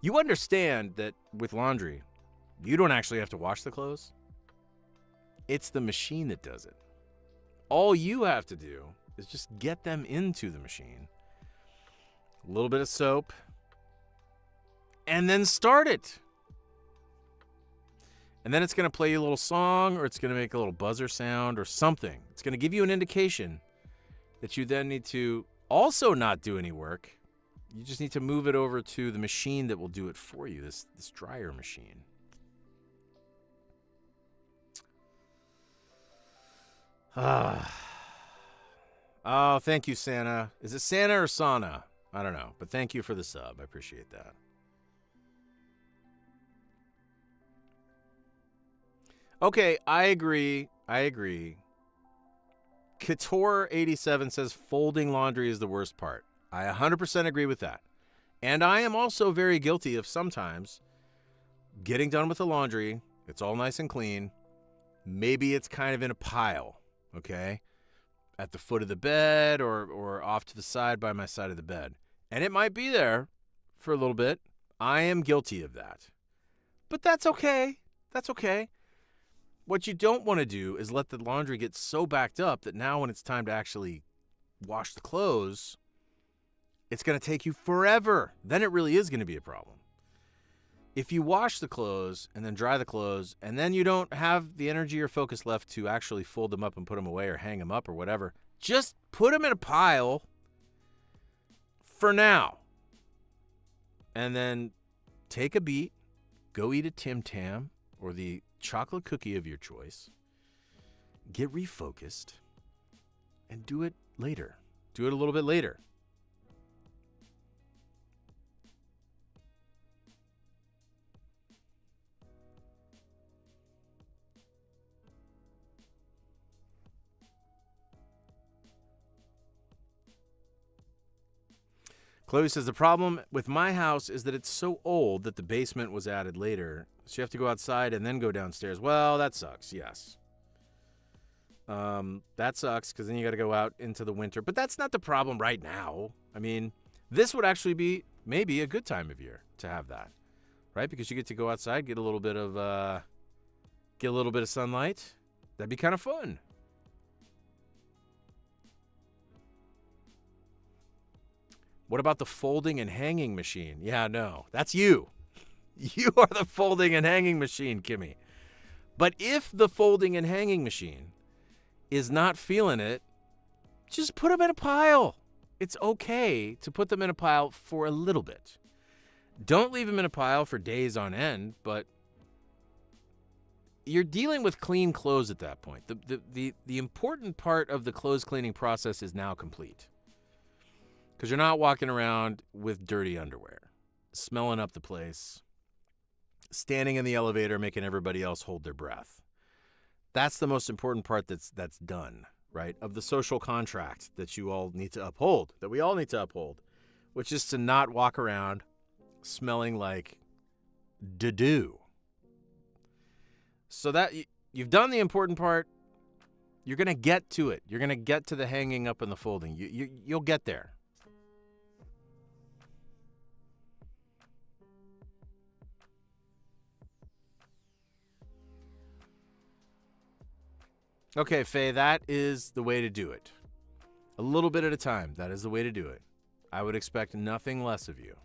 [SPEAKER 1] You understand that with laundry, you don't actually have to wash the clothes. It's the machine that does it. All you have to do is just get them into the machine. A little bit of soap, and then start it. And then it's going to play you a little song, or it's going to make a little buzzer sound or something. It's going to give you an indication that you then need to also not do any work. You just need to move it over to the machine that will do it for you, this dryer machine. Oh, thank you, Santa. Is it Santa or Sana? I don't know, but thank you for the sub. I appreciate that. Okay, I agree. Couture87 says folding laundry is the worst part. I 100% agree with that. And I am also very guilty of sometimes getting done with the laundry. It's all nice and clean. Maybe it's kind of in a pile, okay? At the foot of the bed or off to the side by my side of the bed. And it might be there for a little bit. I am guilty of that. But that's okay. That's okay. What you don't want to do is let the laundry get so backed up that now when it's time to actually wash the clothes, it's going to take you forever. Then it really is going to be a problem. If you wash the clothes and then dry the clothes, and then you don't have the energy or focus left to actually fold them up and put them away or hang them up or whatever, just put them in a pile for now. And then take a beat, go eat a Tim Tam or the chocolate cookie of your choice, get refocused, and do it later. Do it a little bit later. Chloe says, the problem with my house is that it's so old that the basement was added later. So you have to go outside and then go downstairs. Well, that sucks, yes. That sucks because then you got to go out into the winter. But that's not the problem right now. I mean, this would actually be maybe a good time of year to have that, right? Because you get to go outside, get a little bit of sunlight. That'd be kind of fun. What about the folding and hanging machine? Yeah, no, that's you. You are the folding and hanging machine, Kimmy. But if the folding and hanging machine is not feeling it, just put them in a pile. It's okay to put them in a pile for a little bit. Don't leave them in a pile for days on end, but you're dealing with clean clothes at that point. The important part of the clothes cleaning process is now complete. Because you're not walking around with dirty underwear, smelling up the place, standing in the elevator, making everybody else hold their breath. That's the most important part that's done, right? Of the social contract that you all need to uphold, that we all need to uphold, which is to not walk around smelling like doo-doo. So that you've done the important part. You're going to get to it. You're going to get to the hanging up and the folding. You'll get there. Okay, Faye, that is the way to do it. A little bit at a time. That is the way to do it. I would expect nothing less of you.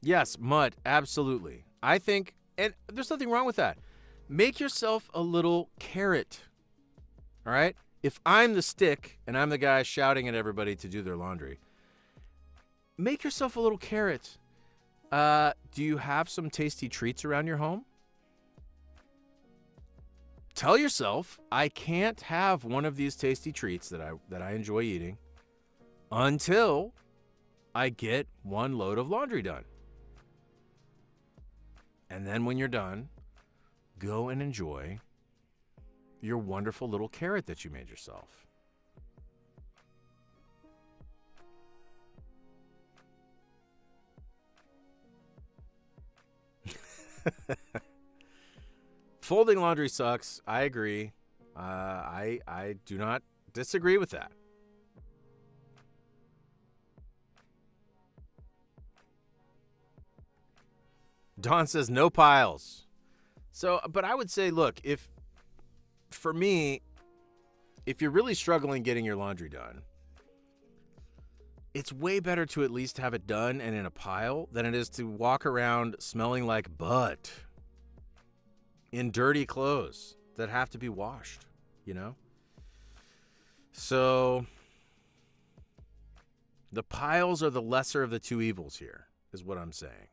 [SPEAKER 1] Yes, mud, absolutely. I think, and there's nothing wrong with that. Make yourself a little carrot. All right? If I'm the stick and I'm the guy shouting at everybody to do their laundry, make yourself a little carrot. Do you have some tasty treats around your home? Tell yourself, I can't have one of these tasty treats that I enjoy eating until I get one load of laundry done. And then when you're done, go and enjoy your wonderful little carrot that you made yourself. Folding laundry sucks. I agree. I do not disagree with that. Don says no piles. So, but I would say, look, for me, if you're really struggling getting your laundry done, it's way better to at least have it done and in a pile than it is to walk around smelling like butt in dirty clothes that have to be washed, you know? So the piles are the lesser of the two evils here, is what I'm saying.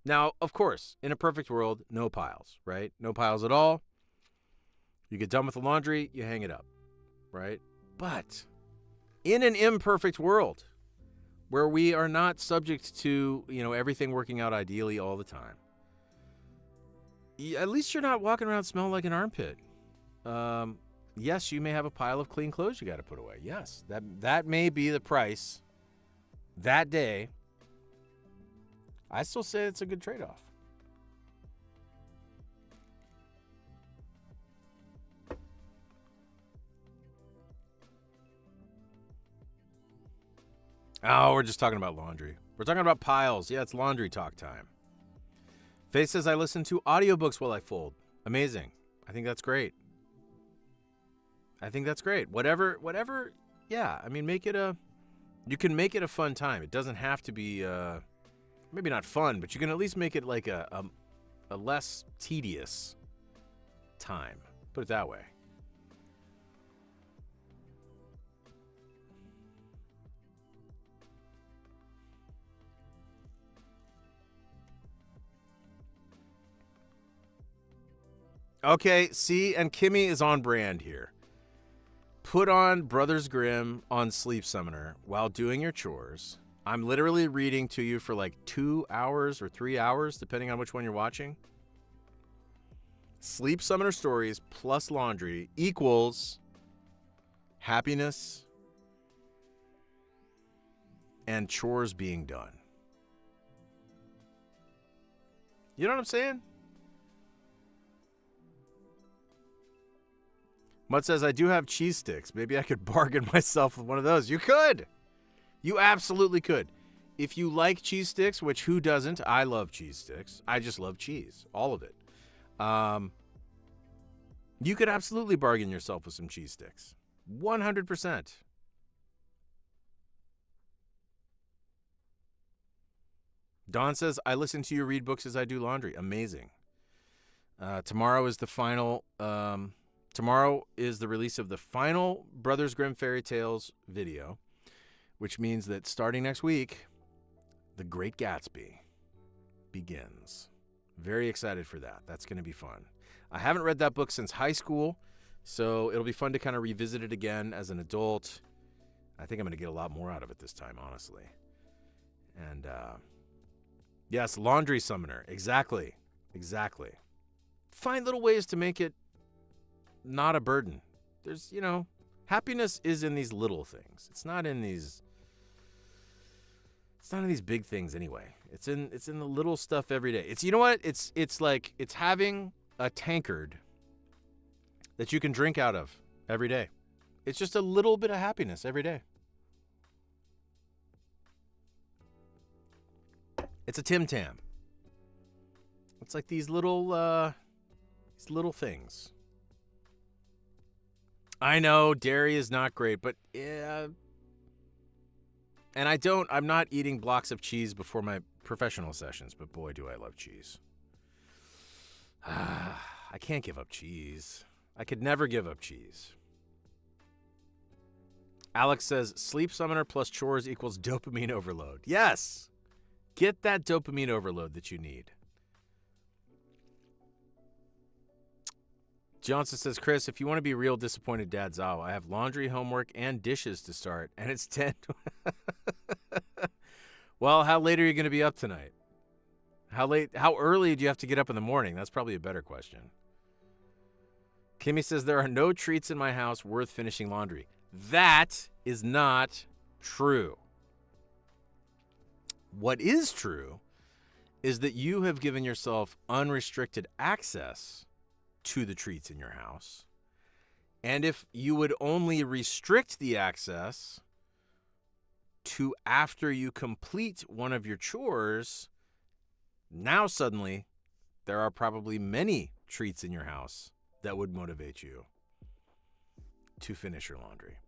[SPEAKER 1] Now, of course, in a perfect world, no piles, right? No piles at all. You get done with the laundry, you hang it up, right? But in an imperfect world where we are not subject to, everything working out ideally all the time, at least you're not walking around smelling like an armpit. Yes, you may have a pile of clean clothes you got to put away. Yes, that may be the price that day. I still say it's a good trade-off. Oh, we're just talking about laundry. We're talking about piles. Yeah, it's laundry talk time. Faye says, I listen to audiobooks while I fold. Amazing. I think that's great. Whatever. Yeah, I mean, you can make it a fun time. It doesn't have to be, maybe not fun, but you can at least make it like a less tedious time. Put it that way. Okay, see, and Kimmy is on brand here. Put on Brothers Grimm on Sleep Summoner while doing your chores. I'm literally reading to you for like 2 hours or 3 hours, depending on which one you're watching. Sleep Summoner stories plus laundry equals happiness and chores being done. You know what I'm saying? Mutt says, I do have cheese sticks. Maybe I could bargain myself with one of those. You could. You absolutely could. If you like cheese sticks, which who doesn't? I love cheese sticks. I just love cheese. All of it. You could absolutely bargain yourself with some cheese sticks. 100%. Don says, I listen to you read books as I do laundry. Amazing. Tomorrow is the final... Tomorrow is the release of the final Brothers Grimm Fairy Tales video, which means that starting next week, The Great Gatsby begins. Very excited for that. That's going to be fun. I haven't read that book since high school, so it'll be fun to kind of revisit it again as an adult. I think I'm going to get a lot more out of it this time, honestly. And, yes, Laundry Summoner. Exactly. Find little ways to make it not a burden. There's, happiness is in these little things. It's not in these It's none of these big things anyway. It's in the little stuff every day. It's, you know what? It's like it's having a tankard that you can drink out of every day. It's just a little bit of happiness every day. It's a Tim Tam. It's like these little things. I know dairy is not great, but yeah. And I'm not eating blocks of cheese before my professional sessions, but boy, do I love cheese. I can't give up cheese. I could never give up cheese. Alex says, sleep summoner plus chores equals dopamine overload. Yes. Get that dopamine overload that you need. Johnson says, Chris, if you want to be real disappointed Dad Zawa, I have laundry, homework, and dishes to start, and it's 10. Well, how late are you going to be up tonight? How early do you have to get up in the morning? That's probably a better question. Kimmy says, there are no treats in my house worth finishing laundry. That is not true. What is true is that you have given yourself unrestricted access to the treats in your house. And if you would only restrict the access to after you complete one of your chores, now suddenly there are probably many treats in your house that would motivate you to finish your laundry.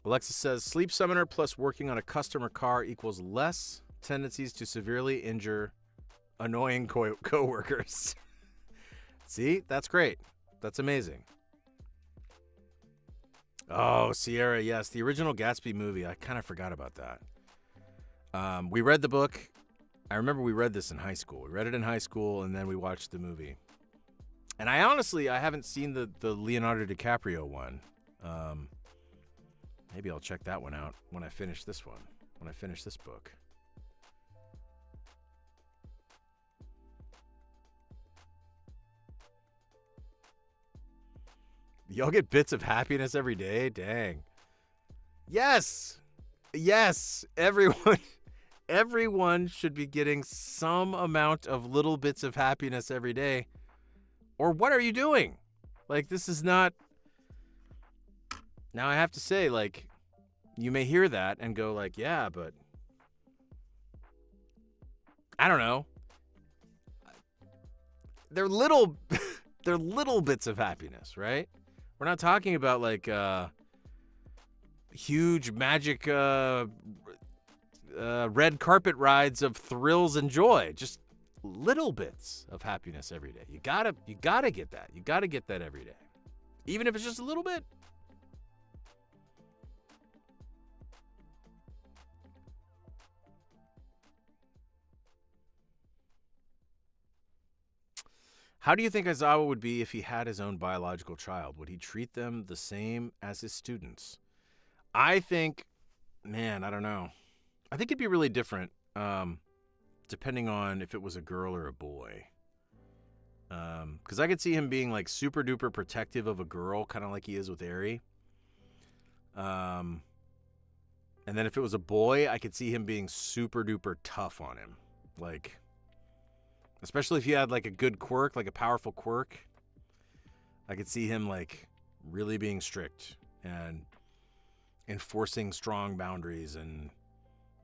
[SPEAKER 1] Alexa says, sleep summoner plus working on a customer car equals less tendencies to severely injure annoying co-workers. See, that's great. That's amazing. Oh, Sierra, yes, the original Gatsby movie. I kind of forgot about that. We read the book. I remember we read this in high school. We read it in high school, and then we watched the movie. And I haven't seen the Leonardo DiCaprio one. Maybe I'll check that one out when I finish this one, when I finish this book. Y'all get bits of happiness every day? Dang. Yes. Yes. Everyone should be getting some amount of little bits of happiness every day. Or what are you doing? Like, this is not... Now, I have to say, like, you may hear that and go like, yeah, but I don't know. They're little bits of happiness, right? We're not talking about like huge magic red carpet rides of thrills and joy. Just little bits of happiness every day. You gotta get that. You gotta get that every day, even if it's just a little bit. How do you think Aizawa would be if he had his own biological child? Would he treat them the same as his students? I think, man, I don't know. I think it'd be really different, depending on if it was a girl or a boy. Because I could see him being like super duper protective of a girl, kind of like he is with Eri. And then if it was a boy, I could see him being super duper tough on him, like. Especially if you had like a good quirk, like a powerful quirk. I could see him like really being strict and enforcing strong boundaries and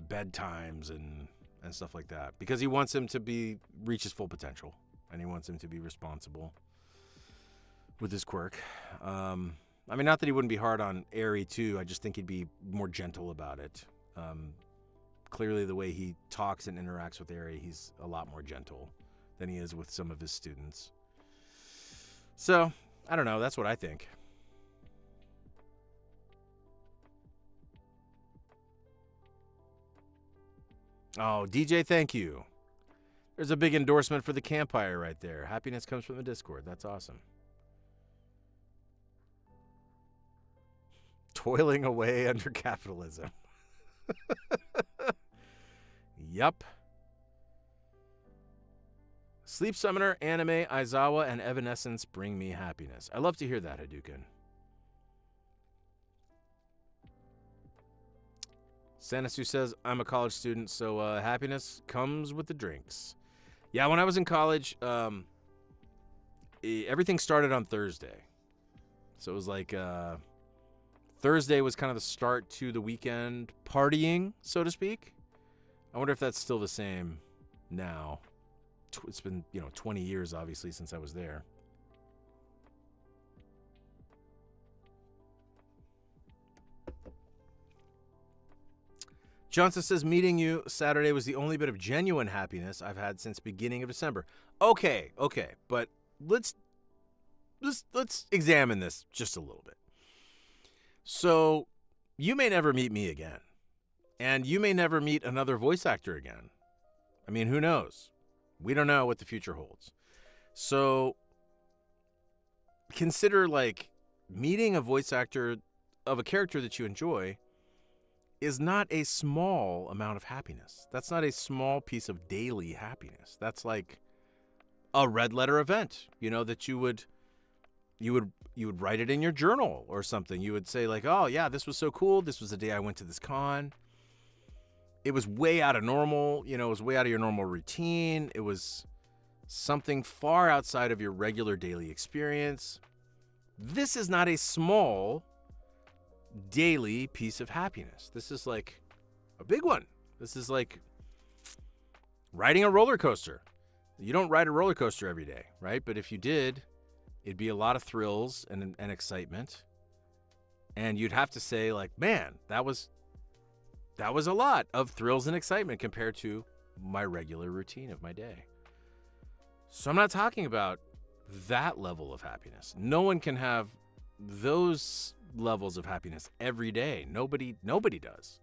[SPEAKER 1] bedtimes and stuff like that. Because he wants him to reach his full potential. And he wants him to be responsible with his quirk. I mean, not that he wouldn't be hard on Eri too. I just think he'd be more gentle about it. Clearly the way he talks and interacts with Eri, he's a lot more gentle than he is with some of his students. So, I don't know. That's what I think. Oh, DJ, thank you. There's a big endorsement for the Campfire right there. Happiness comes from the Discord. That's awesome. Toiling away under capitalism. Yup. Sleep Summoner, Anime, Aizawa, and Evanescence bring me happiness. I love to hear that, Hadouken. Sanasu says, I'm a college student, so happiness comes with the drinks. Yeah, when I was in college, everything started on Thursday. So it was like Thursday was kind of the start to the weekend partying, so to speak. I wonder if that's still the same now. It's been, 20 years, obviously, since I was there. Johnson says, meeting you Saturday was the only bit of genuine happiness I've had since beginning of December. Okay, but let's examine this just a little bit. So, you may never meet me again, and you may never meet another voice actor again. I mean, who knows? We don't know what the future holds. So, consider, meeting a voice actor of a character that you enjoy is not a small amount of happiness. That's not a small piece of daily happiness. That's like a red letter event, that you would write it in your journal or something. You would say oh yeah, this was so cool. This was the day I went to this con. It was way out of normal, it was way out of your normal routine. It was something far outside of your regular daily experience. This is not a small daily piece of happiness. This is like a big one. This is like riding a roller coaster. You don't ride a roller coaster every day, right? But if you did, it'd be a lot of thrills and excitement. And you'd have to say man, that was a lot of thrills and excitement compared to my regular routine of my day. So I'm not talking about that level of happiness. No one can have those levels of happiness every day. Nobody does.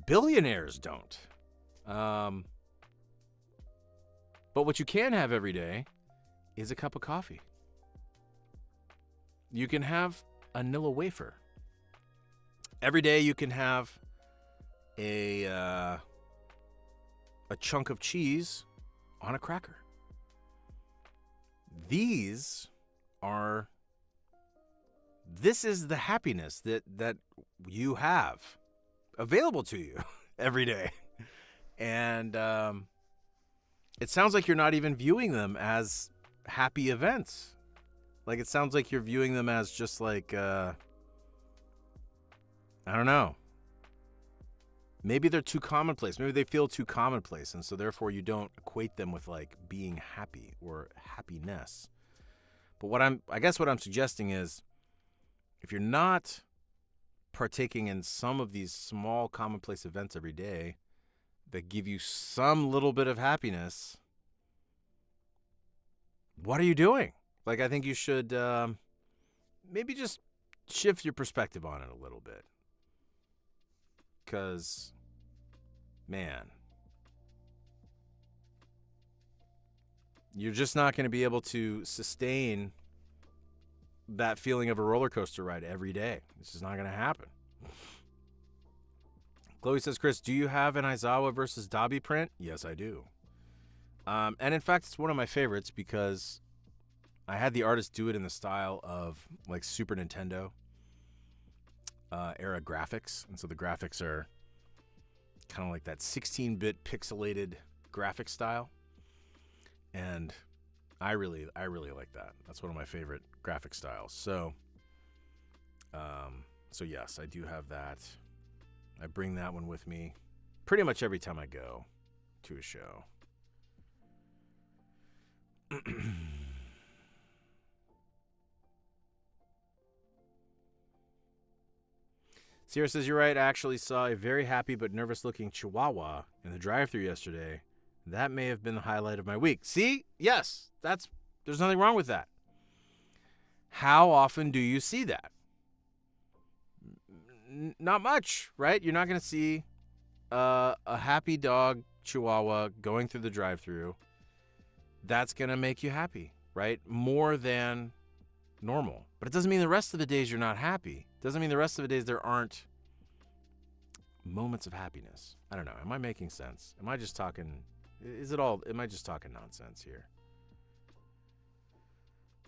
[SPEAKER 1] Billionaires don't. But what you can have every day is a cup of coffee. You can have a Nilla wafer. Every day you can have a chunk of cheese on a cracker. This is the happiness that you have available to you every day. And it sounds like you're not even viewing them as happy events. It sounds like you're viewing them as just I don't know. Maybe they're too commonplace. Maybe they feel too commonplace, and so therefore you don't equate them with being happy or happiness. But I guess what I'm suggesting is, if you're not partaking in some of these small commonplace events every day that give you some little bit of happiness, what are you doing? I think you should maybe just shift your perspective on it a little bit. Because, man, you're just not going to be able to sustain that feeling of a roller coaster ride every day. This is not going to happen. Chloe says, Chris, do you have an Aizawa versus Dabi print? Yes, I do. And in fact, it's one of my favorites because I had the artist do it in the style of Super Nintendo era graphics. And so the graphics are kind of like that 16-bit pixelated graphic style. And I really like that. That's one of my favorite graphic styles. So yes, I do have that. I bring that one with me pretty much every time I go to a show. Sierra says, you're right. I actually saw a very happy but nervous-looking Chihuahua in the drive-thru yesterday. That may have been the highlight of my week. See? Yes. There's nothing wrong with that. How often do you see that? Not much, right? You're not going to see a happy dog Chihuahua going through the drive-thru. That's going to make you happy, right? More than normal. But it doesn't mean the rest of the days you're not happy. It doesn't mean the rest of the days there aren't moments of happiness. I don't know. Am I making sense? Am I just talking Is it all? Am I just talking nonsense here?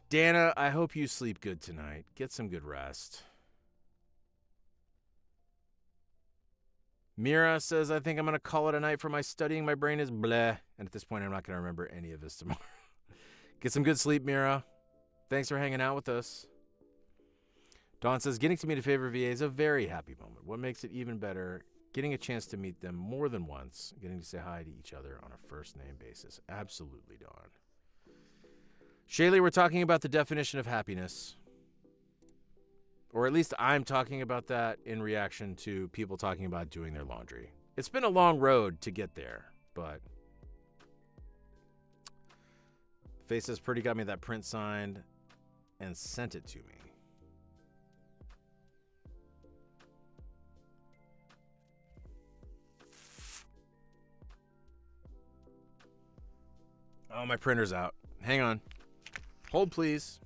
[SPEAKER 1] Dana, I hope you sleep good tonight. Get some good rest. Mira says, I think I'm going to call it a night for my studying. My brain is bleh. And at this point, I'm not going to remember any of this tomorrow. Get some good sleep, Mira. Thanks for hanging out with us. Dawn says, getting to meet a favorite VA is a very happy moment. What makes it even better, getting a chance to meet them more than once, getting to say hi to each other on a first-name basis. Absolutely, Dawn. Shaylee, we're talking about the definition of happiness. Or at least I'm talking about that in reaction to people talking about doing their laundry. It's been a long road to get there, but Face says, Purdy got me that print signed and sent it to me. Oh, my printer's out. Hang on. Hold, please.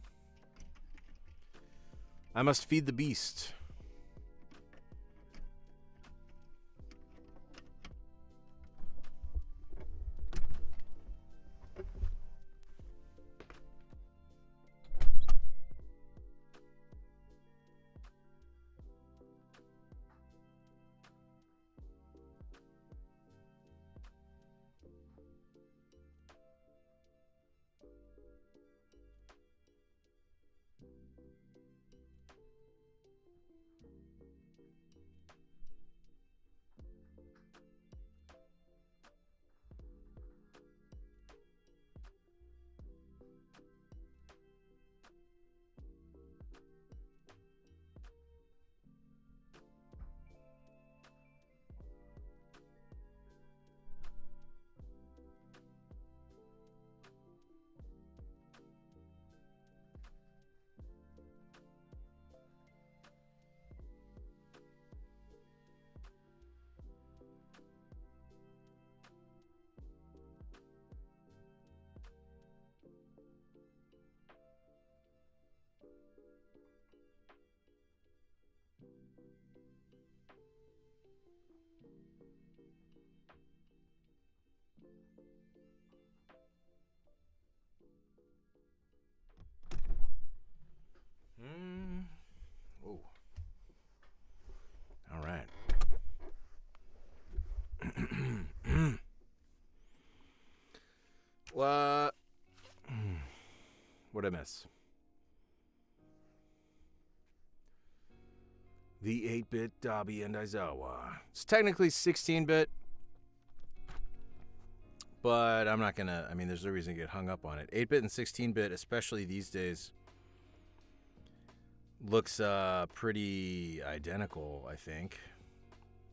[SPEAKER 1] I must feed the beast. Oh. All right. What? What'd I miss? The 8-bit Dabi and Aizawa. It's technically 16-bit, but I'm not gonna. I mean, there's no reason to get hung up on it. 8-bit and 16-bit, especially these days, looks pretty identical, I think,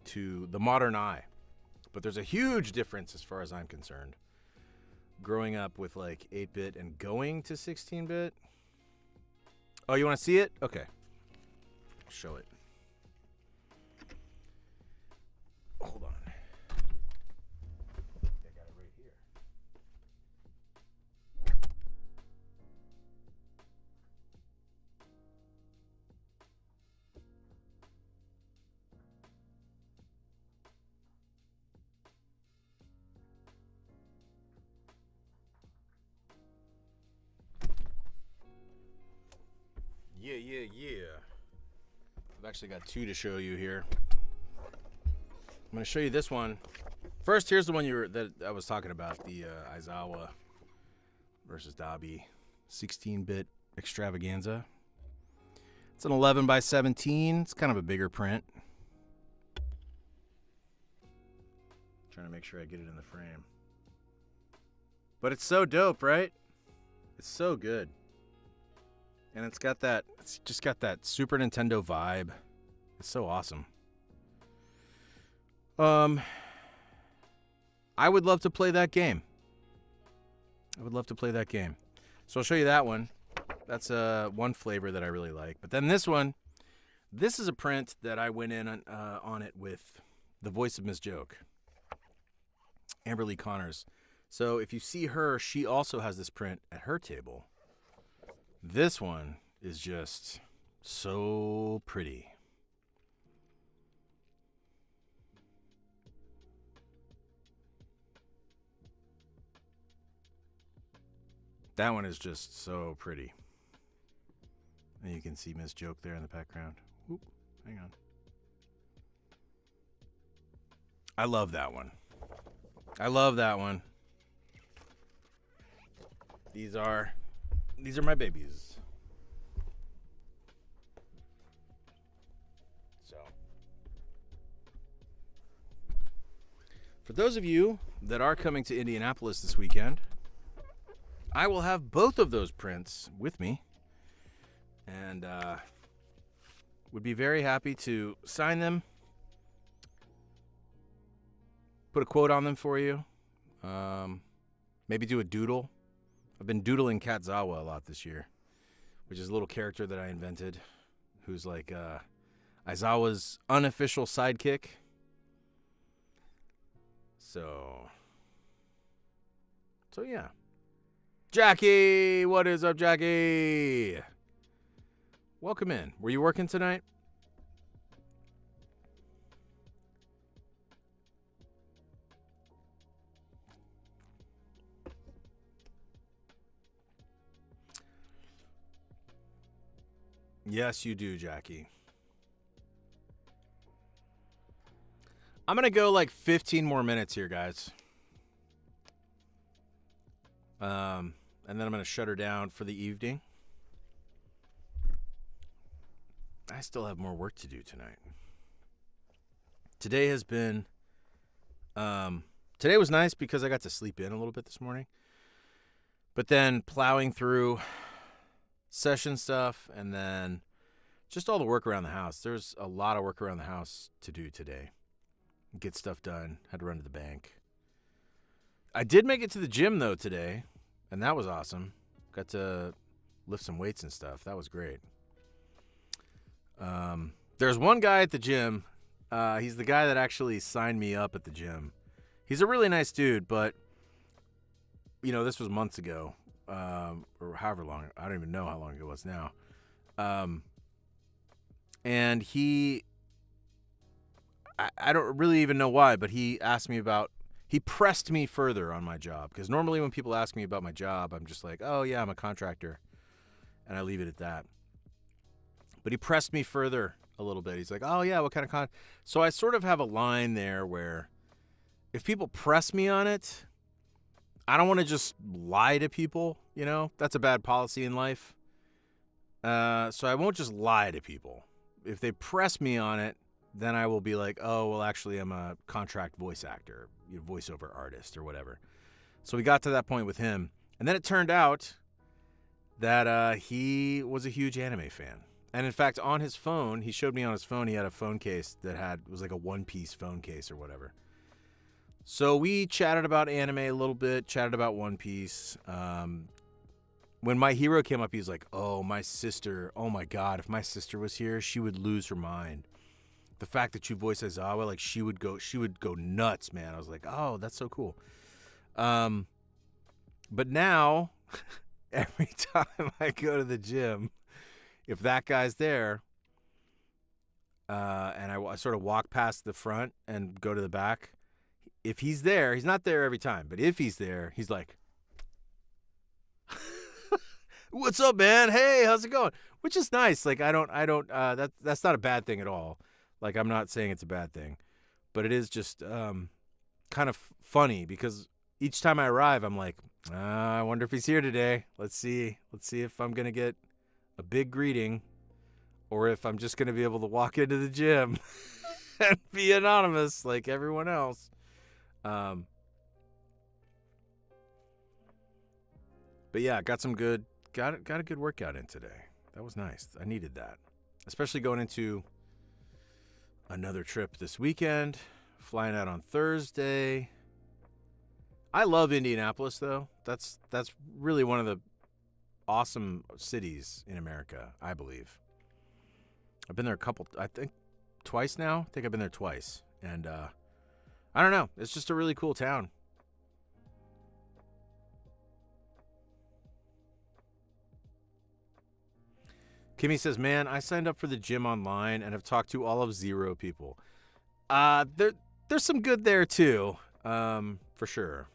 [SPEAKER 1] to the modern eye. But there's a huge difference as far as I'm concerned. Growing up with like 8-bit and going to 16-bit. Oh, you want to see it? Okay. I'll show it. Hold on. I got it right here. Yeah. I've actually got two to show you here. I'm going to show you this one. First, here's the one that I was talking about, the Aizawa versus Dabi 16-bit extravaganza. It's an 11 by 17. It's kind of a bigger print. Trying to make sure I get it in the frame. But it's so dope, right? It's so good. And it's just got that Super Nintendo vibe. It's so awesome. I would love to play that game. So I'll show you that one. That's one flavor that I really like. But then this one, this is a print that I went in on it with the voice of Ms. Joke, Amber Lee Connors. So if you see her, she also has this print at her table. This one is just so pretty. That one is just so pretty. And you can see Miss Joke there in the background. Oop, hang on. I love that one. I love that one. These are my babies. So, for those of you that are coming to Indianapolis this weekend, I will have both of those prints with me, and would be very happy to sign them, put a quote on them for you, maybe do a doodle. I've been doodling Katzawa a lot this year, which is a little character that I invented, who's like Aizawa's unofficial sidekick. So yeah. Jackie, what is up, Jackie? Welcome in. Were you working tonight? Yes, you do, Jackie. I'm going to go like 15 more minutes here, guys. And then I'm going to shut her down for the evening. I still have more work to do tonight. Today has been... today was nice because I got to sleep in a little bit this morning. But then plowing through session stuff and then just all the work around the house. There's a lot of work around the house to do today. Get stuff done. Had to run to the bank. I did make it to the gym, though, today, and that was awesome. Got to lift some weights and stuff. That was great. There's one guy at the gym. He's the guy that actually signed me up at the gym. He's a really nice dude, but, you know, this was months ago, or however long. I don't even know how long it was now. And he... I don't really even know why, but he asked me about, he pressed me further on my job. Because normally when people ask me about my job, I'm just like, oh yeah, I'm a contractor. And I leave it at that. But he pressed me further a little bit. He's like, oh yeah, what kind of So I sort of have a line there where if people press me on it, I don't want to just lie to people, you know? That's a bad policy in life. So I won't just lie to people. If they press me on it, then I will be like, oh, well, actually, I'm a contract voice actor, voiceover artist or whatever. So we got to that point with him. And then it turned out that he was a huge anime fan. And in fact, on his phone, he showed me on his phone, he had a phone case that was like a one-piece phone case or whatever. So we chatted about anime a little bit, chatted about One Piece. When My Hero came up, he was like, oh, my sister, oh my God, if my sister was here, she would lose her mind. The fact that you voice Aizawa, like she would go nuts, man. I was like, oh, that's so cool. But now, every time I go to the gym, if that guy's there, and I sort of walk past the front and go to the back, if he's there, he's not there every time, but if he's there, he's like, what's up, man? Hey, how's it going? Which is nice. Like, that's not a bad thing at all. Like, I'm not saying it's a bad thing, but it is just kind of funny because each time I arrive, I'm like, I wonder if he's here today. Let's see if I'm going to get a big greeting or if I'm just going to be able to walk into the gym and be anonymous like everyone else. But yeah, got a good workout in today. That was nice. I needed that, especially going into another trip this weekend, flying out on Thursday. I love Indianapolis, though. That's really one of the awesome cities in America, I believe. I've been there twice now. I think I've been there twice. And I don't know. It's just a really cool town. Kimmy says, man, I signed up for the gym online and have talked to all of 0 people. There's some good there, too, for sure.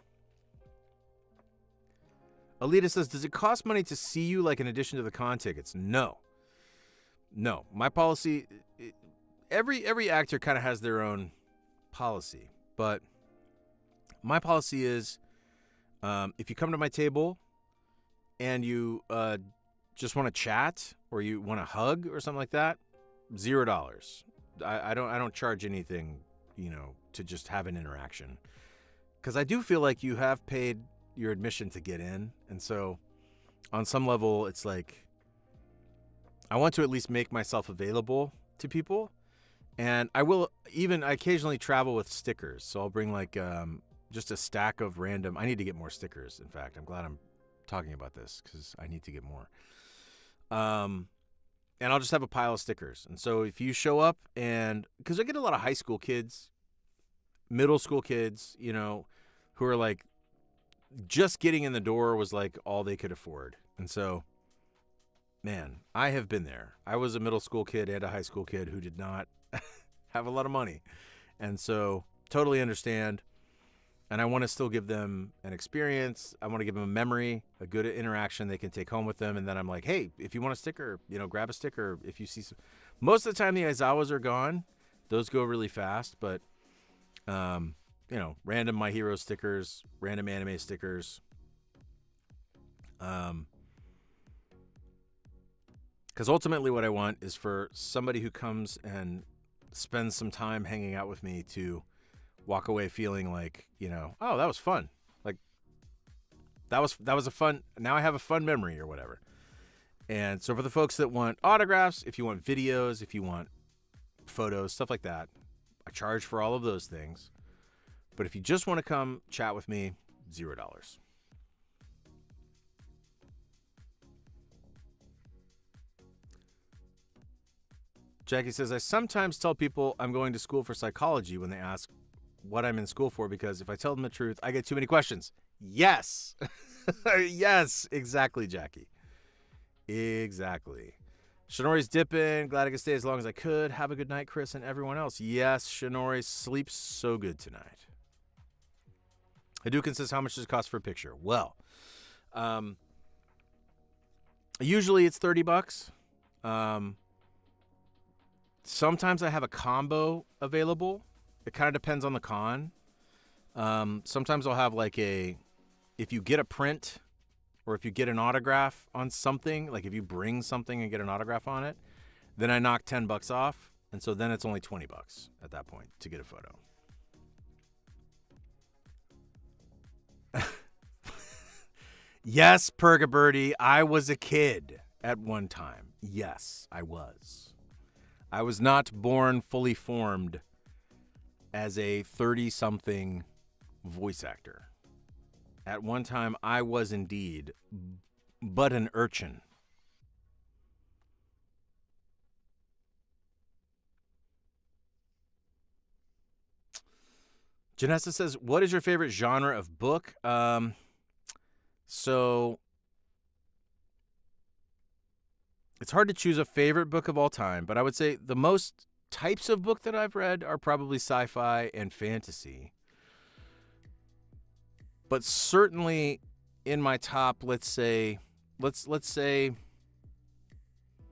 [SPEAKER 1] Alita says, does it cost money to see you like in addition to the con tickets? No. No. My policy, every actor kind of has their own policy. But my policy is if you come to my table and you just want to chat or you want to hug or something like that, $0. I don't charge anything, to just have an interaction. Because I do feel like you have paid your admission to get in. And so on some level, it's like I want to at least make myself available to people. And I occasionally travel with stickers. So I'll bring like just a stack of random. I need to get more stickers. In fact, I'm glad I'm talking about this because I need to get more. And I'll just have a pile of stickers. And so if you show up because I get a lot of high school kids, middle school kids, who are like, just getting in the door was like all they could afford. And so, man, I have been there. I was a middle school kid and a high school kid who did not have a lot of money. And so totally understand. And I want to still give them an experience. I want to give them a memory, a good interaction they can take home with them. And then I'm like, hey, if you want a sticker, grab a sticker. If you see most of the time the Aizawas are gone. Those go really fast. But, random My Hero stickers, random anime stickers. Because ultimately what I want is for somebody who comes and spends some time hanging out with me to walk away feeling like, oh, that was fun. Like that was a fun, now I have a fun memory or whatever. And so for the folks that want autographs, if you want videos, if you want photos, stuff like that, I charge for all of those things. But if you just want to come chat with me, $0. Jackie says, I sometimes tell people I'm going to school for psychology when they ask what I'm in school for, because if I tell them the truth, I get too many questions. Yes. Yes, exactly, Jackie. Exactly. Shinori's dipping. Glad I could stay as long as I could. Have a good night, Chris, and everyone else. Yes, Shinori sleeps so good tonight. Hadouken says, how much does it cost for a picture? Well, usually it's $30. Sometimes I have a combo available. It kind of depends on the con. Sometimes I'll have like if you get a print or if you get an autograph on something, like if you bring something and get an autograph on it, then I knock $10 off. And so then it's only $20 at that point to get a photo. Yes, Purgabirdie, I was a kid at one time. Yes, I was. I was not born fully formed as a 30-something voice actor. At one time, I was indeed but an urchin. Janessa says, what is your favorite genre of book? So it's hard to choose a favorite book of all time, but I would say the most types of book that I've read are probably sci-fi and fantasy. But certainly in my top, let's say,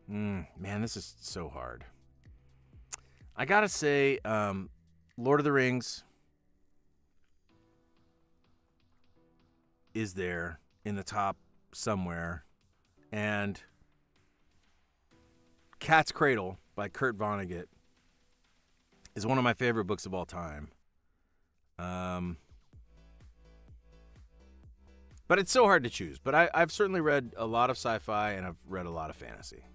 [SPEAKER 1] man, this is so hard. I gotta say, Lord of the Rings is there in the top somewhere, and Cat's Cradle by Kurt Vonnegut is one of my favorite books of all time. But it's so hard to choose. But I've certainly read a lot of sci-fi and I've read a lot of fantasy.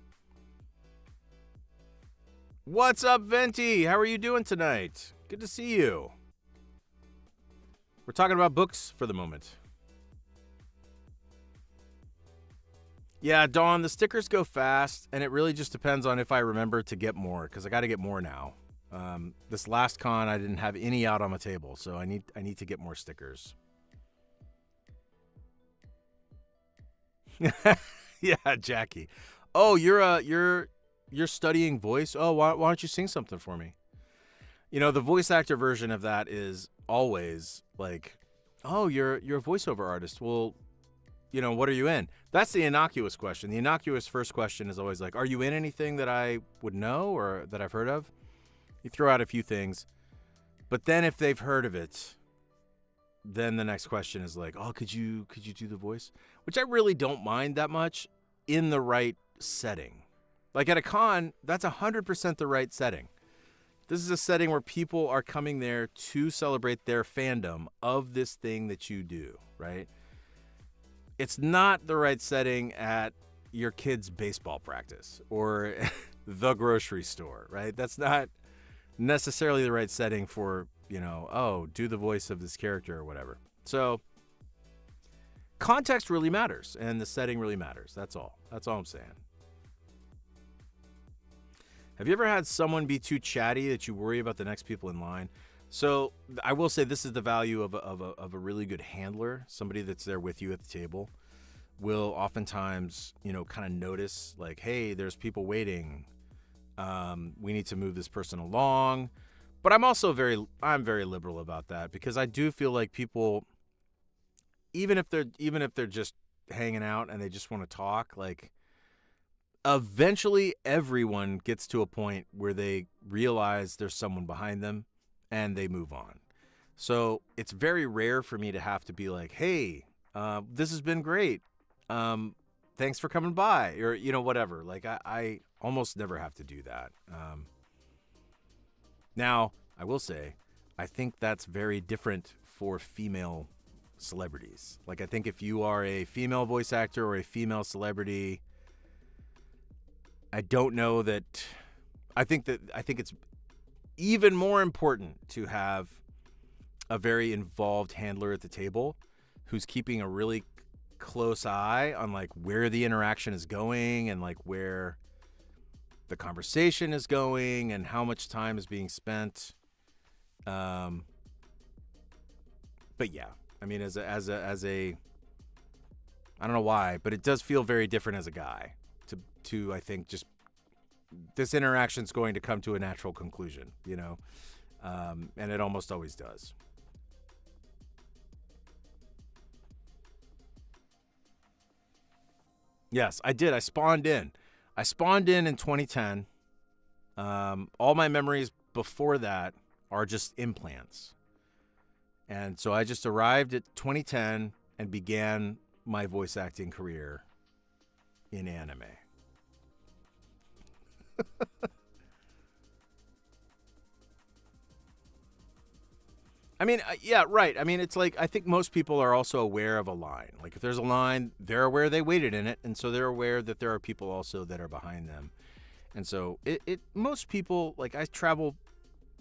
[SPEAKER 1] What's up, Venti? How are you doing tonight? Good to see you. We're talking about books for the moment. Yeah, Dawn, the stickers go fast, and it really just depends on if I remember to get more, because I got to get more now. This last con, I didn't have any out on the table, so I need to get more stickers. Yeah, Jackie. Oh, you're studying voice? Oh, why don't you sing something for me? The voice actor version of that is always like, oh, you're a voiceover artist. Well, what are you in? That's the innocuous question. The innocuous first question is always like, are you in anything that I would know or that I've heard of? You throw out a few things. But then if they've heard of it, then the next question is like, oh, could you do the voice? Which I really don't mind that much in the right setting. Like at a con, that's 100% the right setting. This is a setting where people are coming there to celebrate their fandom of this thing that you do, right? It's not the right setting at your kid's baseball practice or the grocery store, right? That's not necessarily the right setting for, do the voice of this character or whatever. So context really matters and the setting really matters. That's all. That's all I'm saying. Have you ever had someone be too chatty that you worry about the next people in line? So I will say this is the value of a really good handler. Somebody that's there with you at the table will oftentimes, kind of notice like, hey, there's people waiting. We need to move this person along. But I'm also I'm very liberal about that because I do feel like people, even if they're just hanging out and they just want to talk, like eventually everyone gets to a point where they realize there's someone behind them and they move on. So it's very rare for me to have to be like, hey, this has been great. Thanks for coming by or, whatever. Like I almost never have to do that. Now, I will say, I think that's very different for female celebrities. Like, I think if you are a female voice actor or a female celebrity, I don't know that. I think it's even more important to have a very involved handler at the table who's keeping a really close eye on like where the interaction is going and like where the conversation is going and how much time is being spent. But yeah, I mean, as a, I don't know why, but it does feel very different as a guy to I think just this interaction's going to come to a natural conclusion, and it almost always does. Yes, I did. I spawned in in 2010. All my memories before that are just implants. And so I just arrived at 2010 and began my voice acting career in anime. I mean, yeah, right. I mean, it's like, I think most people are also aware of a line. Like if there's a line, they're aware they waited in it. And so they're aware that there are people also that are behind them. And so most people, like I travel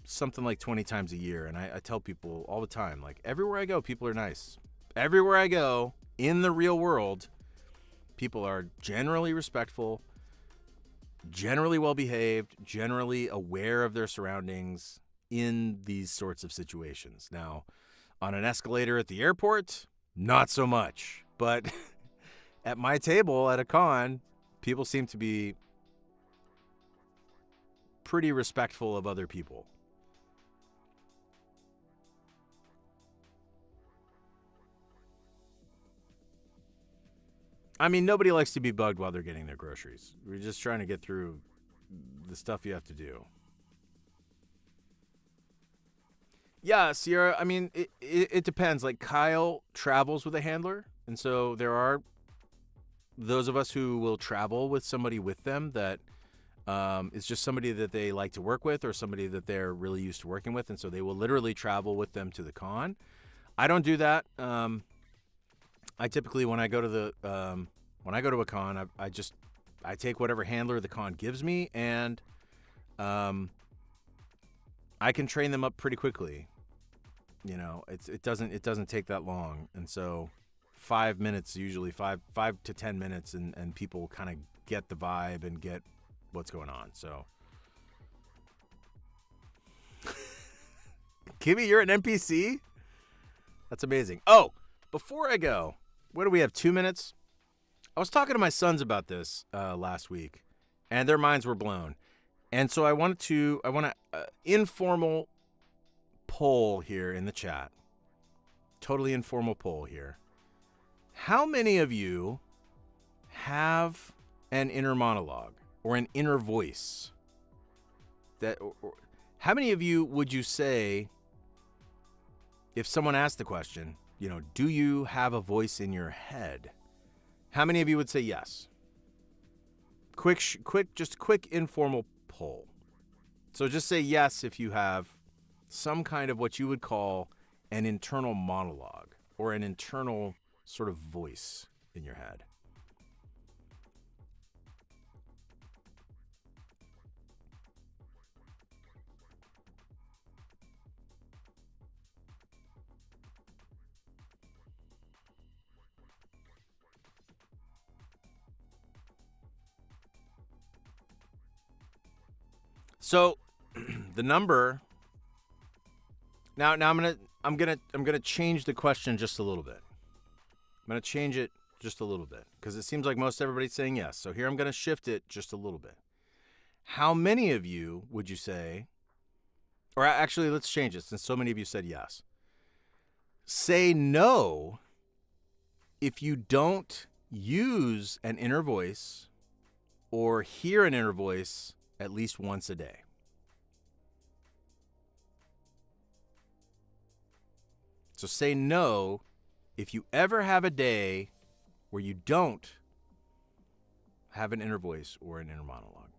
[SPEAKER 1] something like 20 times a year. And I tell people all the time, like everywhere I go, people are nice. Everywhere I go in the real world, people are generally respectful, generally well-behaved, generally aware of their surroundings in these sorts of situations. Now, on an escalator at the airport, not so much. But at my table at a con, people seem to be pretty respectful of other people. I mean, nobody likes to be bugged while they're getting their groceries. We're just trying to get through the stuff you have to do. Yeah, Sierra, I mean, it depends. Like, Kyle travels with a handler, and so there are those of us who will travel with somebody with them that is just somebody that they like to work with or somebody that they're really used to working with, and so they will literally travel with them to the con. I don't do that. I typically, when I go to a con, I take whatever handler the con gives me, and I can train them up pretty quickly. It doesn't take that long, and so 5 minutes, usually 5 to 10 minutes, and people kind of get the vibe and get what's going on. So, Kimmy, you're an NPC? That's amazing. Oh, before I go, what do we have? 2 minutes? I was talking to my sons about this last week, and their minds were blown. And so I want to informal poll here in the chat. Totally informal poll here. How many of you have an inner monologue or an inner voice? How many of you would you say, if someone asked the question, do you have a voice in your head? How many of you would say yes? Just quick informal poll. So just say yes if you have some kind of what you would call an internal monologue or an internal sort of voice in your head. So the number now I'm gonna change the question just a little bit. I'm gonna change it just a little bit because it seems like most everybody's saying yes. So here I'm gonna shift it just a little bit. How many of you would you say, or actually let's change it since so many of you said yes. Say no if you don't use an inner voice or hear an inner voice at least once a day. So say no if you ever have a day where you don't have an inner voice or an inner monologue.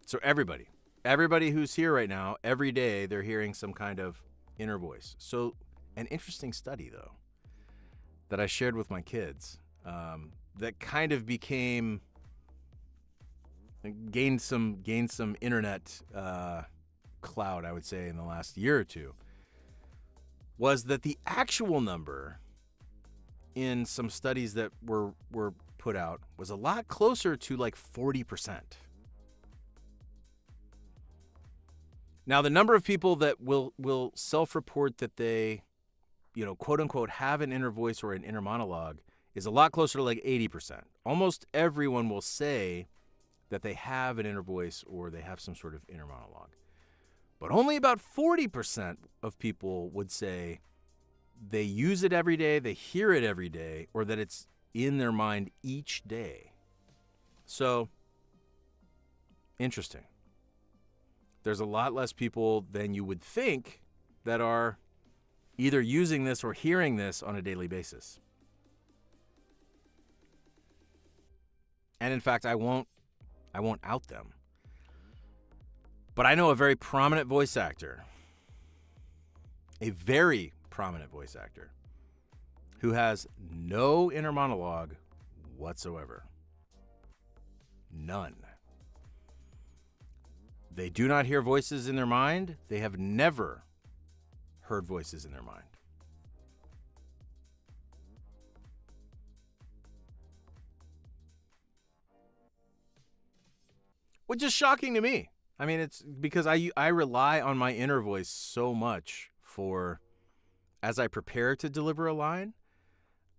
[SPEAKER 1] So everybody who's here right now, every day they're hearing some kind of inner voice. So an interesting study, though, that I shared with my kids that kind of gained some internet clout, I would say, in the last year or two, was that the actual number in some studies that were put out was a lot closer to like 40%. Now, the number of people that will self-report that they, quote unquote, have an inner voice or an inner monologue is a lot closer to like 80%. Almost everyone will say that they have an inner voice or they have some sort of inner monologue. But only about 40% of people would say they use it every day, they hear it every day, or that it's in their mind each day. So, interesting. There's a lot less people than you would think that are either using this or hearing this on a daily basis. And in fact, I won't out them. But I know a very prominent voice actor, who has no inner monologue whatsoever. None. They do not hear voices in their mind. They have never heard voices in their mind. Which is shocking to me. I mean, it's because I rely on my inner voice so much as I prepare to deliver a line.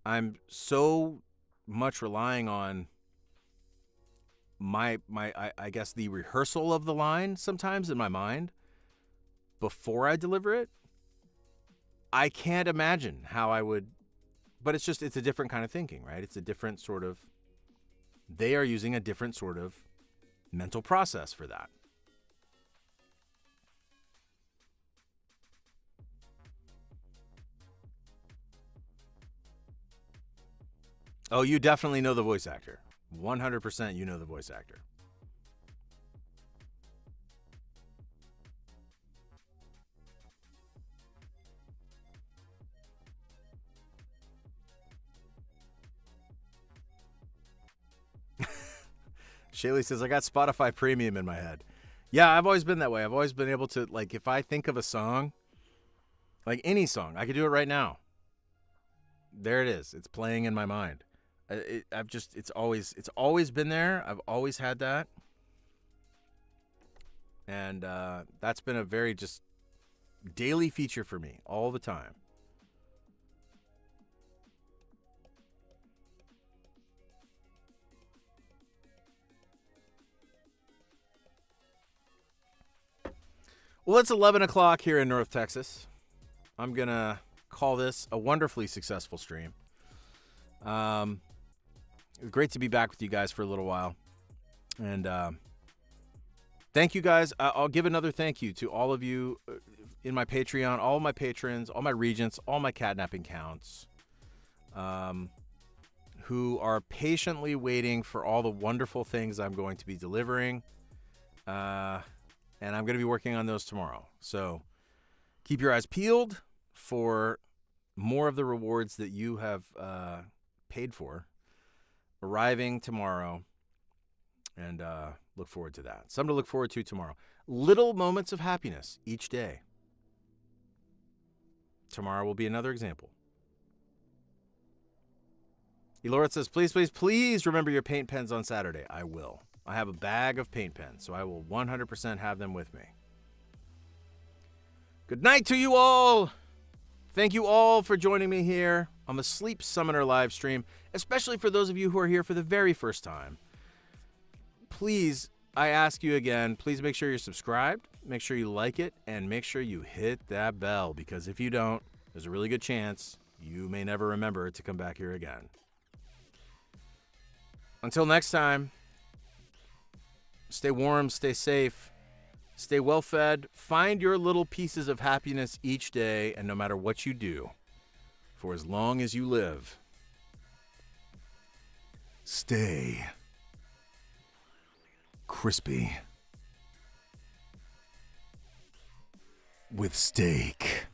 [SPEAKER 1] I'm so much relying on I guess the rehearsal of the line sometimes in my mind before I deliver it. I can't imagine how I would, but it's a different kind of thinking, right? It's a different sort of, they are using a different sort of mental process for that. Oh, you definitely know the voice actor. 100% you know the voice actor. Shaylee says, I got Spotify Premium in my head. Yeah, I've always been that way. I've always been able to, like, if I think of a song, like any song, I could do it right now. There it is. It's playing in my mind. It's always been there. I've always had that. And that's been a very just daily feature for me all the time. Well, it's 11 o'clock here in North Texas. I'm going to call this a wonderfully successful stream. Great to be back with you guys for a little while. And thank you guys. I'll give another thank you to all of you in my Patreon, all my patrons, all my regents, all my catnapping counts, who are patiently waiting for all the wonderful things I'm going to be delivering. And I'm going to be working on those tomorrow. So keep your eyes peeled for more of the rewards that you have paid for arriving tomorrow. And look forward to that. Something to look forward to tomorrow. Little moments of happiness each day. Tomorrow will be another example. Elorit says, please remember your paint pens on Saturday. I will. I have a bag of paint pens, so I will 100% have them with me. Good night to you all. Thank you all for joining me here on the Sleep Summoner live stream, especially for those of you who are here for the very first time. Please, I ask you again, please make sure you're subscribed, make sure you like it, and make sure you hit that bell, because if you don't, there's a really good chance you may never remember to come back here again. Until next time, stay warm, stay safe, stay well fed, find your little pieces of happiness each day, and no matter what you do, for as long as you live,
[SPEAKER 2] stay crispy with steak.